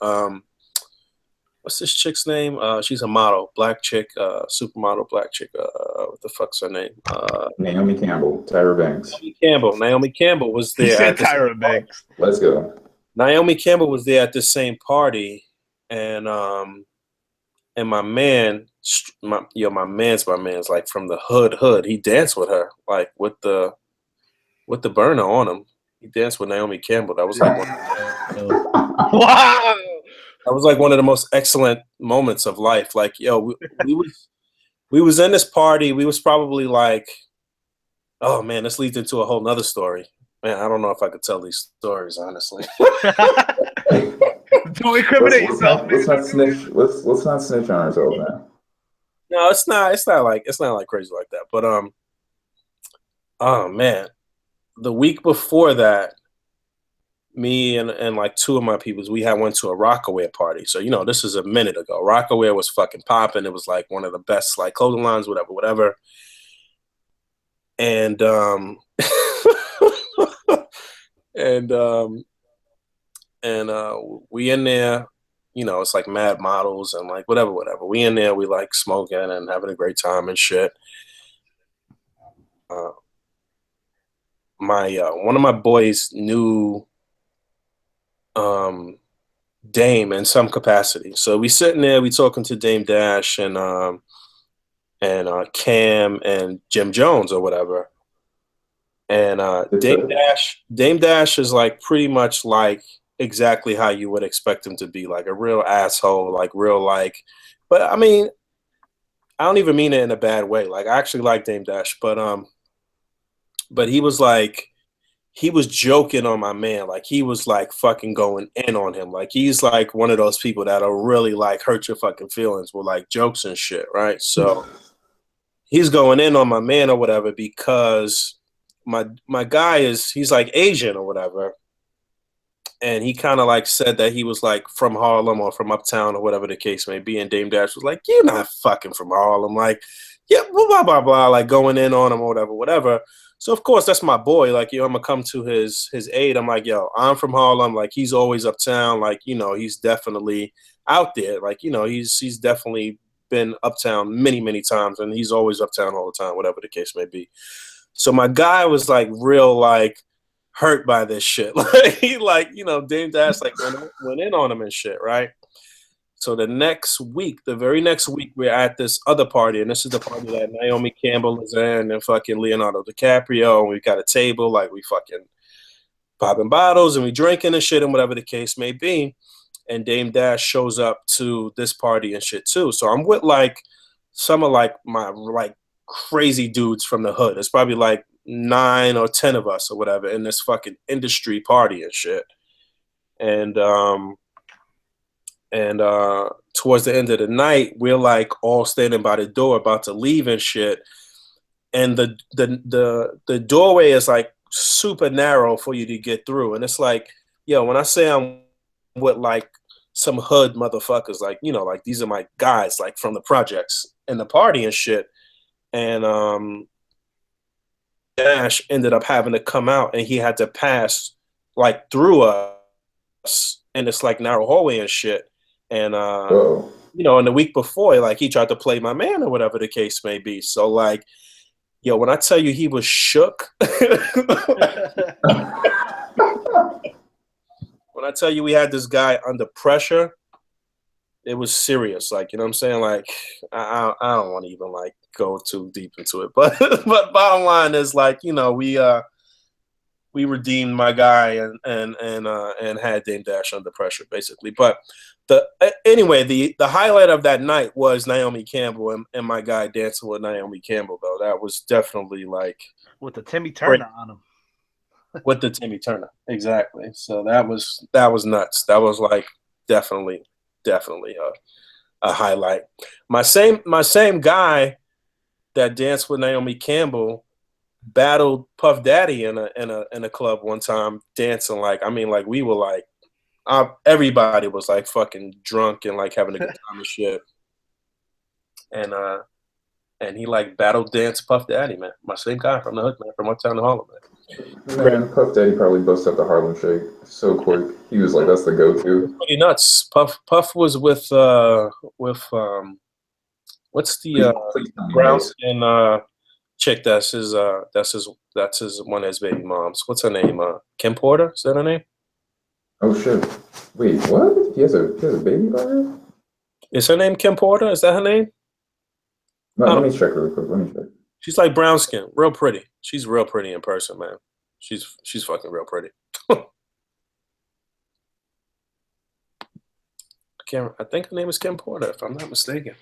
what's this chick's name? She's a model, black chick, supermodel, black chick. What the fuck's her name? Naomi Campbell, Tyra Banks. Naomi Campbell was He there said at the same Tyra party. Banks. Let's go. Naomi Campbell was there at the same party, and my man, my man's like from the hood. He danced with her, like with the burner on him. He danced with Naomi Campbell. That was like Wow. that was like one of the most excellent moments of life. Like, we was in this party. We was probably like, oh man, this leads into a whole nother story. Man, I don't know if I could tell these stories honestly. Don't incriminate yourself. Let's not snitch. Let's not snitch on ourselves, man. No, it's not. It's not like crazy like that. But oh man, the week before that, me and like 2 of my peoples, we had went to a Rockaware party. So this is a minute ago. Rockaware was fucking popping. It was like one of the best like clothing lines, whatever. And and we in there. It's like mad models and like whatever. We in there. We like smoking and having a great time and shit. My one of my boys knew Dame in some capacity. So we sitting there, we talking to Dame Dash and Cam and Jim Jones or whatever. And Dame Dash is like pretty much like exactly how you would expect him to be, like a real asshole, like real like. But I mean, I don't even mean it in a bad way. Like I actually like Dame Dash, but he was like. He was joking on my man. Like he was like fucking going in on him. Like he's like one of those people that'll really like hurt your fucking feelings with like jokes and shit, right? So he's going in on my man or whatever because my guy he's like Asian or whatever. And he kind of like said that he was like from Harlem or from uptown or whatever the case may be. And Dame Dash was like, "You're not fucking from Harlem." Like, yeah, blah, blah, blah, blah, like going in on him or whatever. So of course that's my boy. Like, I'm gonna come to his aid. I'm like, yo, I'm from Harlem. Like, he's always uptown. Like, he's definitely out there. Like, he's definitely been uptown many, many times, and he's always uptown all the time, whatever the case may be. So my guy was like real like hurt by this shit. Like he Dame Dash like went in on him and shit, right? So the very next week, we're at this other party, and this is the party that Naomi Campbell is in, and fucking Leonardo DiCaprio, and we got a table, like we fucking popping bottles, and we drinking and shit, and whatever the case may be. And Dame Dash shows up to this party and shit too. So I'm with like some of like my like crazy dudes from the hood. It's probably like 9 or 10 of us or whatever in this fucking industry party and shit. And towards the end of the night, we're like all standing by the door about to leave and shit. And the doorway is like super narrow for you to get through. And it's like, yo, when I say I'm with like some hood motherfuckers, like, like these are my guys, like from the projects and the party and shit. And Dash ended up having to come out, and he had to pass like through us in this like narrow hallway and shit. And and the week before, like he tried to play my man or whatever the case may be. So like, yo, when I tell you he was shook, when I tell you we had this guy under pressure, it was serious. Like, you know what I'm saying? Like, I don't want to even like go too deep into it, but bottom line is like, we redeemed my guy and had Dame Dash under pressure basically. But anyway, the highlight of that night was Naomi Campbell and my guy dancing with Naomi Campbell though. That was definitely like with the Timmy Turner on him. With the Timmy Turner, exactly. So that was nuts. That was like definitely highlight. My same guy that danced with Naomi Campbell battled Puff Daddy in a club one time dancing. Like we were like everybody was like fucking drunk and like having a good time and shit. And he like battle dance Puff Daddy, man. My same guy from the hood, man, from Uptown to Harlem, man. Man, Puff Daddy probably busts up the Harlem Shake. So quick. He was like, that's the go-to. Pretty nuts. Puff was with what's the brown skin chick that's his one of his baby moms. What's her name? Kim Porter? Is that her name? Oh shit. Wait, what? He has a baby by her? Is her name Kim Porter? Is that her name? No, let me check really quick. Let me check. She's like brown skin, real pretty. She's real pretty in person, man. She's fucking real pretty. I think her name is Kim Porter, if I'm not mistaken.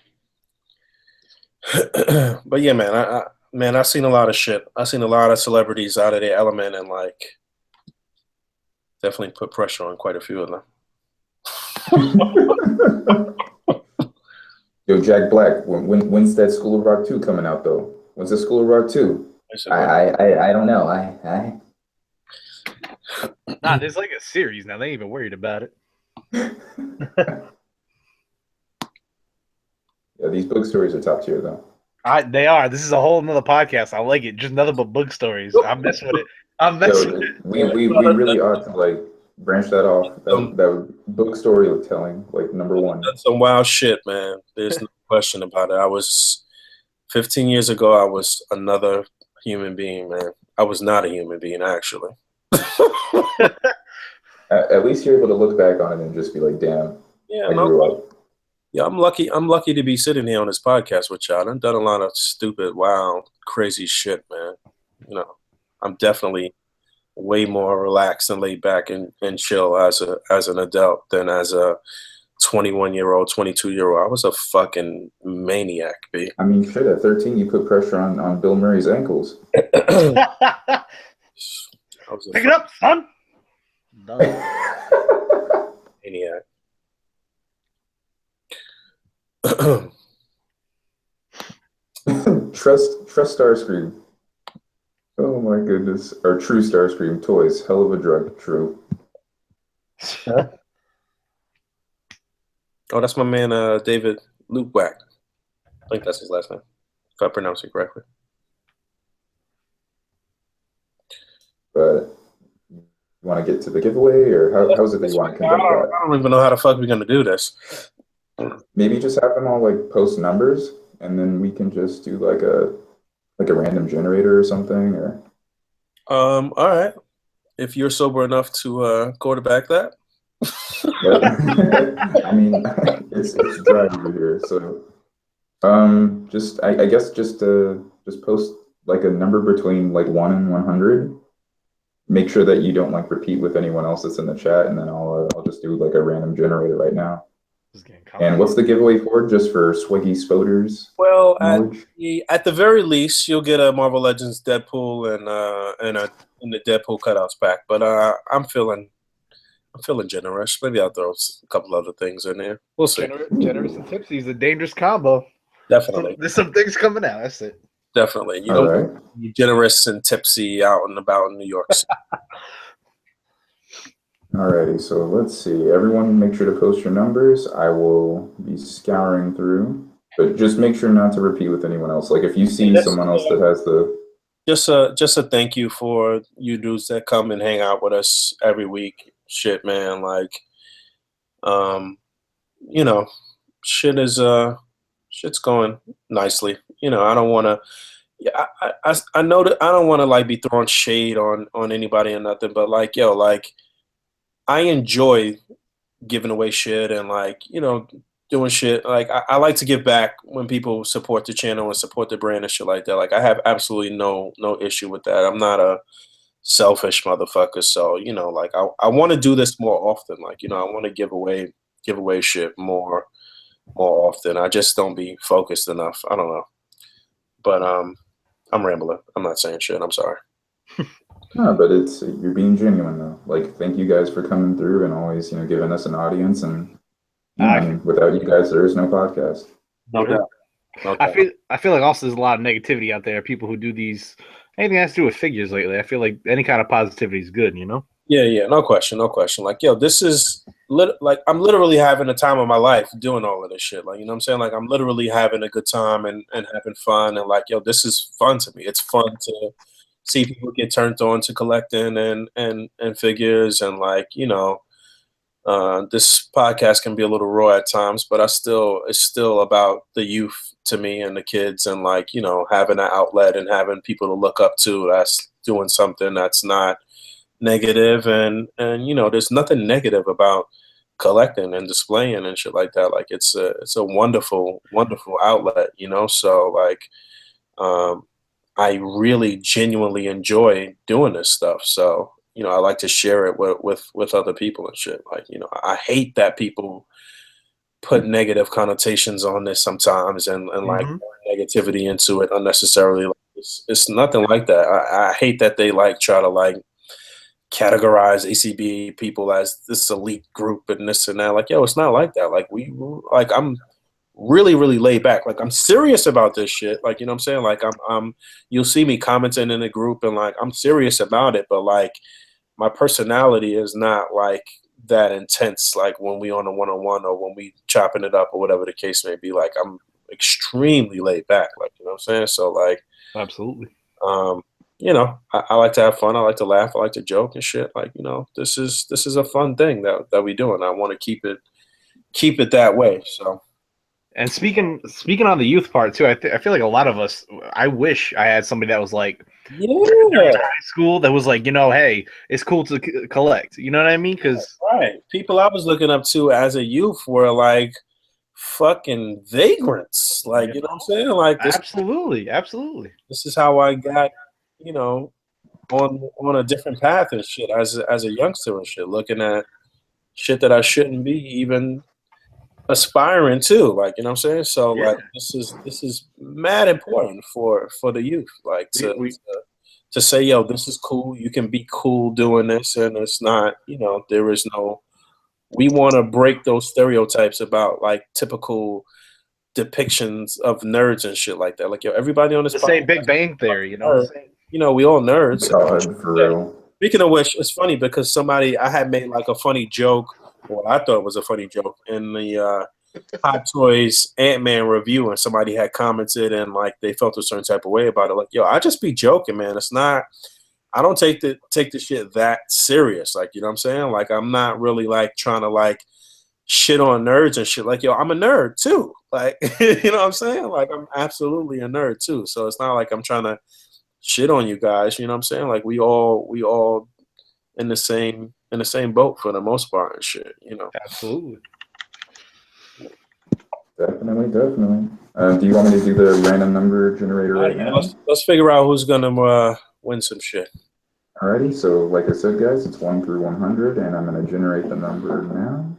But yeah, man, I've seen a lot of shit. I've seen a lot of celebrities out of their element and like definitely put pressure on quite a few of them. Yo, Jack Black, when's that School of Rock 2 coming out though? When's the School of Rock 2? I don't know. I Nah, there's like a series now. They ain't even worried about it. Yeah, these book stories are top tier though. They are. This is a whole nother podcast. I like it. Just nothing but book stories. I'm messing with it. I'm messing with it. We really ought to like branch that off. That book storytelling, like number one. That's some wild shit, man. There's no question about it. I was 15 years ago. I was another human being, man. I was not a human being, actually. At least you're able to look back on it and just be like, "Damn, yeah, I grew up." Yeah, I'm lucky. I'm lucky to be sitting here on this podcast with y'all. I've done a lot of stupid, wild, crazy shit, man. You know, I'm definitely way more relaxed and laid back and chill as an adult than as a 21-year-old, 22-year-old. I was a fucking maniac, B. I mean, shit. At 13, you put pressure on Bill Murray's ankles. Pick it up, son. Maniac. Trust Starscream. Oh my goodness. Or True Starscream toys. Hell of a drug. True. Oh, that's my man, David Lutwack. I think that's his last name, if I pronounce it correctly. But you want to get to the giveaway, or how's it that you want to conduct that? I don't even know how the fuck we're gonna do this. Maybe just have them all like post numbers, and then we can just do like a random generator or something, or. All right. If you're sober enough to quarterback that. I mean, it's dry over here, so I guess just post like a number between like 1 and 100. Make sure that you don't like repeat with anyone else that's in the chat, and then I'll just do like a random generator right now. And what's the giveaway for? Just for Swiggy Spoders? Well, at the very least, you'll get a Marvel Legends Deadpool and the Deadpool cutouts pack. But I'm feeling generous. Maybe I'll throw a couple other things in there. We'll see. Generous and tipsy is a dangerous combo. Definitely. There's some things coming out. That's it. Definitely. You don't be generous and tipsy out and about in New York City. Alrighty, so let's see. Everyone make sure to post your numbers. I will be scouring through. But just make sure not to repeat with anyone else. Like if you see someone else that has the just a thank you for you dudes that come and hang out with us every week. Shit, man, like you know, shit's going nicely. You know, I don't wanna I know that I don't wanna like be throwing shade on anybody or nothing, but like yo, like I enjoy giving away shit and like, you know, doing shit. Like I like to give back when people support the channel and support the brand and shit like that. Like I have absolutely no issue with that. I'm not a selfish motherfucker. So, you know, like I want to do this more often. Like, you know, I want to give away shit more often. I just don't be focused enough. I don't know. But I'm rambling. I'm not saying shit. I'm sorry. No, but you're being genuine though. Like, thank you guys for coming through and always, you know, giving us an audience and And without you guys, there is no podcast. No doubt. No doubt. I feel like also there's a lot of negativity out there. People who do these anything that has to do with figures lately. I feel like any kind of positivity is good. You know. Yeah, no question. Like, yo, this is like I'm literally having the time of my life doing all of this shit. Like, you know what I'm saying? Like, I'm literally having a good time and having fun. And like, yo, this is fun to me. It's fun to see people get turned on to collecting and figures. And like, you know, this podcast can be a little raw at times, but it's still about the youth to me and the kids, and like, you know, having an outlet and having people to look up to that's doing something that's not negative. And you know, there's nothing negative about collecting and displaying and shit like that. Like, it's a wonderful outlet, you know. So like, I really genuinely enjoy doing this stuff. So, you know, I like to share it with other people and shit. Like, you know, I hate that people put negative connotations on this sometimes and like negativity into it unnecessarily. Like, it's nothing like that. I hate that they like try to like categorize A.C.B.A people as this elite group and this and that. Like, yo, it's not like that. Like, I'm really laid back. Like, I'm serious about this shit. Like, you know what I'm saying? Like, I'm you'll see me commenting in the group and like I'm serious about it, but like my personality is not like that intense. Like when we on a one-on-one or when we chopping it up or whatever the case may be. Like, I'm extremely laid back. Like, you know what I'm saying? So like, absolutely. You know, I like to have fun. I like to laugh. I like to joke and shit. Like, you know, this is a fun thing that we do, and I want to keep it that way. So. And speaking on the youth part too, I feel like a lot of us. I wish I had somebody that was like, high school that was like, you know, hey, it's cool to collect. You know what I mean? Because people I was looking up to as a youth were like fucking vagrants. Like, you know what I'm saying? Like, this, absolutely. This is how I got, you know, on a different path and shit as a youngster and shit, looking at shit that I shouldn't be even aspiring to. Like, you know what I'm saying? So like, this is mad important for the youth. Like to say, yo, this is cool. You can be cool doing this, and it's not, you know, there is no. We want to break those stereotypes about like typical depictions of nerds and shit like that. Like, yo, everybody on this podcast, say Big Bang Theory, you know. Nerd, you know, we all nerds. For real. Speaking of which, it's funny because I had made like a funny joke, or I thought it was a funny joke in the Hot Toys Ant-Man review, and somebody had commented and like they felt a certain type of way about it. Like, yo, I just be joking, man. It's not. I don't take the shit that serious. Like, you know what I'm saying? Like, I'm not really like trying to like shit on nerds and shit. Like, yo, I'm a nerd too. Like, you know what I'm saying? Like, I'm absolutely a nerd too. So it's not like I'm trying to shit on you guys. You know what I'm saying? Like, we all in the same boat for the most part and shit. You know? Absolutely. Definitely. Do you want me to do the random number generator right now? Let's figure out who's gonna win some shit. Alrighty, so like I said, guys, it's 1 through 100, and I'm gonna generate the number now.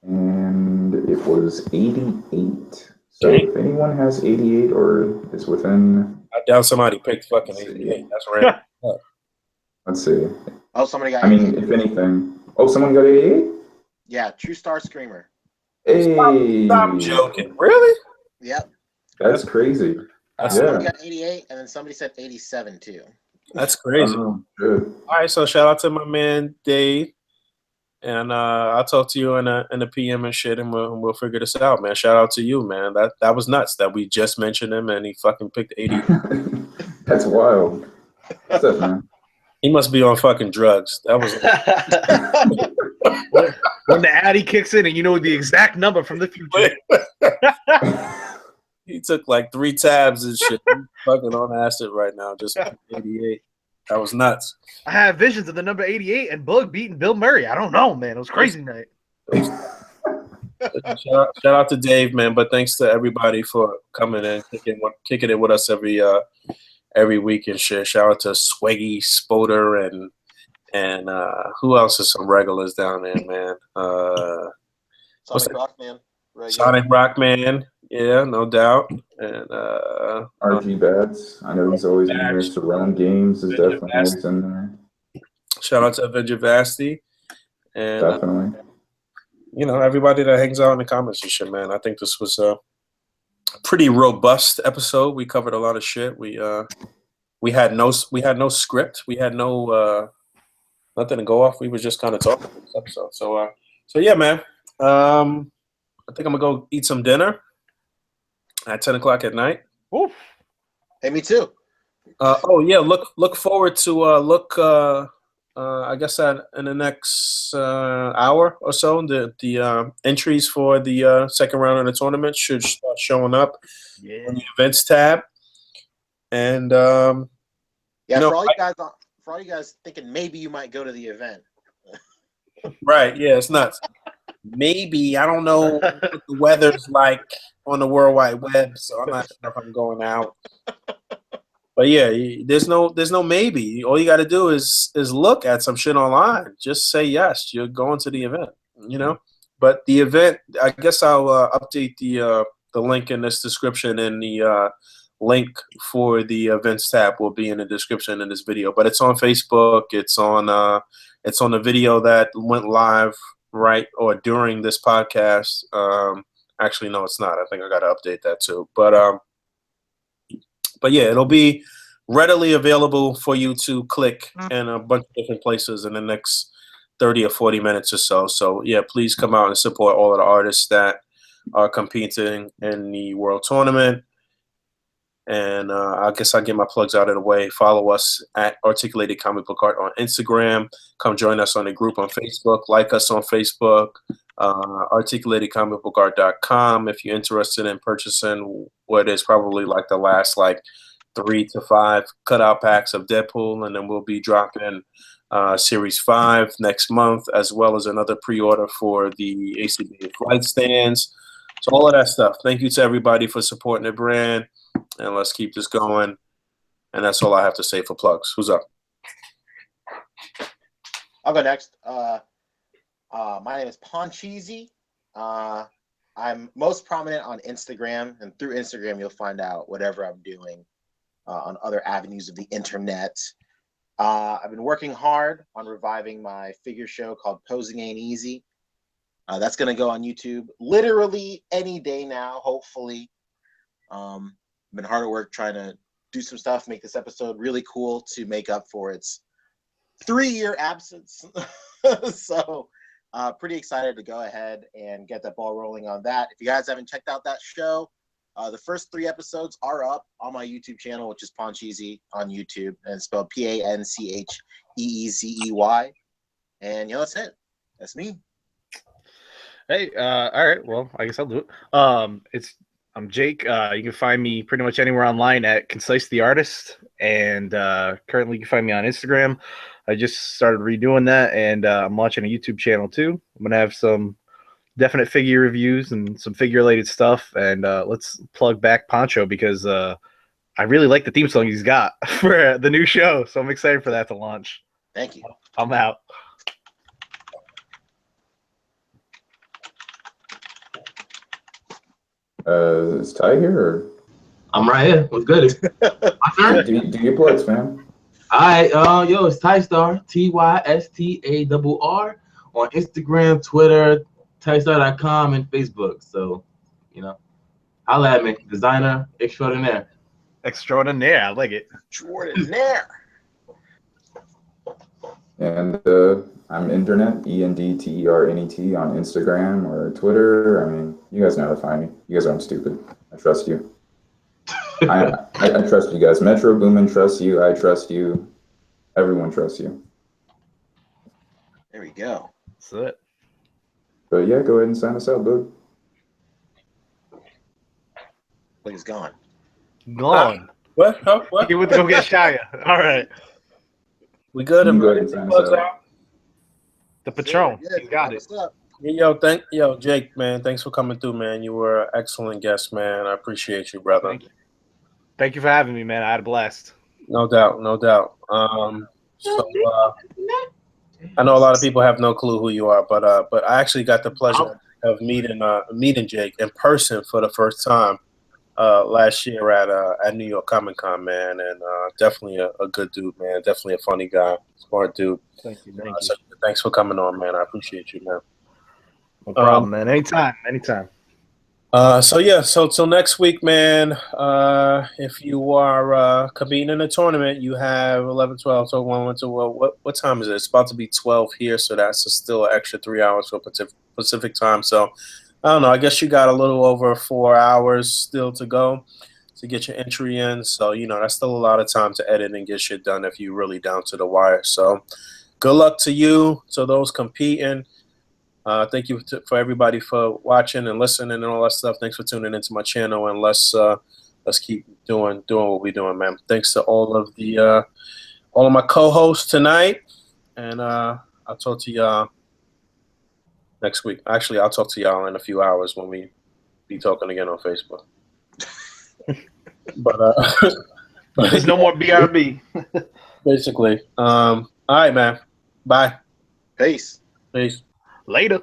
And it was 88. So if anyone has 88 or is within, I doubt somebody picked fucking 88. That's random. Let's see. Oh, somebody got. I mean, if anything. Oh, someone got 88. Yeah, True Star Screamer. Hey, stop joking. Really? Yep. That's crazy. Someone got 88, and then somebody said 87 too. That's crazy. Good. All right, so shout out to my man Dave, and I'll talk to you in a PM and shit, and we'll figure this out, man. Shout out to you, man. That was nuts that we just mentioned him and he fucking picked 80. That's wild. What's up, man? He must be on fucking drugs. That was when the Addy kicks in and you know the exact number from the future. He took like 3 tabs and shit. He's fucking on acid right now. Just 88. That was nuts. I have visions of the number 88 and Boog beating Bill Murray. I don't know, man. It was crazy night. Shout out to Dave, man. But thanks to everybody for coming and kicking it with us every week and shit. Shout out to Swaggy, Spoder, and who else is some regulars down there, man? Sonic Rockman. Sonic Rockman, yeah, no doubt. And RG Bats. I know he's always in there. Surround Games is definitely always in there. Shout out to Avenger Vasti. And Definitely. you know, everybody that hangs out in the comments and shit, man. I think this was a pretty robust episode. We covered a lot of shit. We had no script. We had no nothing to go off. We was just kind of talking for this episode. So yeah, man. I think I'm gonna go eat some dinner at 10 o'clock at night. Oof. Hey, me too. Oh yeah, look forward to I guess in the next hour or so, the entries for the second round of the tournament should start showing up in the events tab. And Yeah, you know, for all you guys thinking maybe you might go to the event. right? Yeah, it's nuts. Maybe I don't know what the weather's like on the World Wide Web, so I'm not sure if I'm going out. But yeah, there's no maybe. All you got to do is look at some shit online. Just say yes, you're going to the event. You know. But the event, I guess I'll update the link in this description, and the link for the events tab will be in the description in this video. But it's on Facebook. It's on the video that went live right or during this podcast. Actually, no, it's not. I think I got to update that too. But yeah, it'll be readily available for you to click in a bunch of different places in the next 30 or 40 minutes or so. So yeah, please come out and support all of the artists that are competing in the World Tournament. And I guess I'll get my plugs out of the way. Follow us at Articulated Comic Book Art on Instagram. Come join us on the group on Facebook. Like us on Facebook. ArticulatedComicBookArt.com if you're interested in purchasing what is probably like the last 3 to 5 cutout packs of Deadpool, and then we'll be dropping Series 5 next month, as well as another pre-order for the A.C.B.A flight stands. So all of that stuff. Thank you to everybody for supporting the brand, and let's keep this going. And that's all I have to say for plugs. Who's up? I'll go next. My name is Poncheezy. I'm most prominent on Instagram, and through Instagram, you'll find out whatever I'm doing on other avenues of the internet. I've been working hard on reviving my figure show called Posing Ain't Easy. That's going to go on YouTube literally any day now, hopefully. I've been hard at work trying to do some stuff, make this episode really cool to make up for its 3-year absence. So pretty excited to go ahead and get that ball rolling on that. If you guys haven't checked out that show, the first 3 episodes are up on my YouTube channel, which is Poncheezy on YouTube, and it's spelled Pancheeezey. And that's it. That's me. Hey, all right. Well, I guess I'll do it. I'm Jake. You can find me pretty much anywhere online at Concise the Artist, and currently you can find me on Instagram. I just started redoing that, and I'm launching a YouTube channel too. I'm gonna have some definite figure reviews and some figure-related stuff, and let's plug back Pancho because I really like the theme song he's got for the new show, so I'm excited for that to launch. Thank you. I'm out. Is Ty here? Or? I'm right here. What's good? My turn. Do your plugs, man. All right, yo, it's Tystar, TYSTARR on Instagram, Twitter, Tystar.com, and Facebook. So, holla at me, designer extraordinaire. Extraordinaire, I like it. Extraordinaire. And I'm Internet, ENDTERNET on Instagram or Twitter. I mean, you guys know how to find me. You guys aren't stupid. I trust you. I trust you guys. Metro Boomin trusts you. I trust you. Everyone trusts you. There we go. That's it. But yeah, go ahead and sign us out, Boog. Look, he's gone. Gone. What? Huh? What? He went to go get Shia. All right. We good? You can go ahead and sign us out. The Patron. Yeah, He got it. what's up? Yo, Jake, man, thanks for coming through, man. You were an excellent guest, man. I appreciate you, brother. Thank you for having me, man. I had a blast. No doubt. So I know a lot of people have no clue who you are, but I actually got the pleasure of meeting Jake in person for the first time last year at New York Comic Con, man, and definitely a good dude, man. Definitely a funny guy, smart dude. Thank you. Thank you. So thanks for coming on, man. I appreciate you, man. No problem, man. Anytime. Anytime. So till next week, man. If you are competing in a tournament, you have 11, 12, so 1, 2. Well, what time is it? It's about to be 12 here, so that's still an extra 3 hours for Pacific time. So I don't know. I guess you got a little over 4 hours still to go to get your entry in. So that's still a lot of time to edit and get shit done if you're really down to the wire. So good luck to you, to those competing. Thank you for everybody for watching and listening and all that stuff. Thanks for tuning into my channel, and let's keep doing what we're doing, man. Thanks to all of my co-hosts tonight, and I'll talk to y'all next week. Actually, I'll talk to y'all in a few hours when we be talking again on Facebook. but There's no more BRB. Basically. All right, man. Bye. Peace. Peace. Later.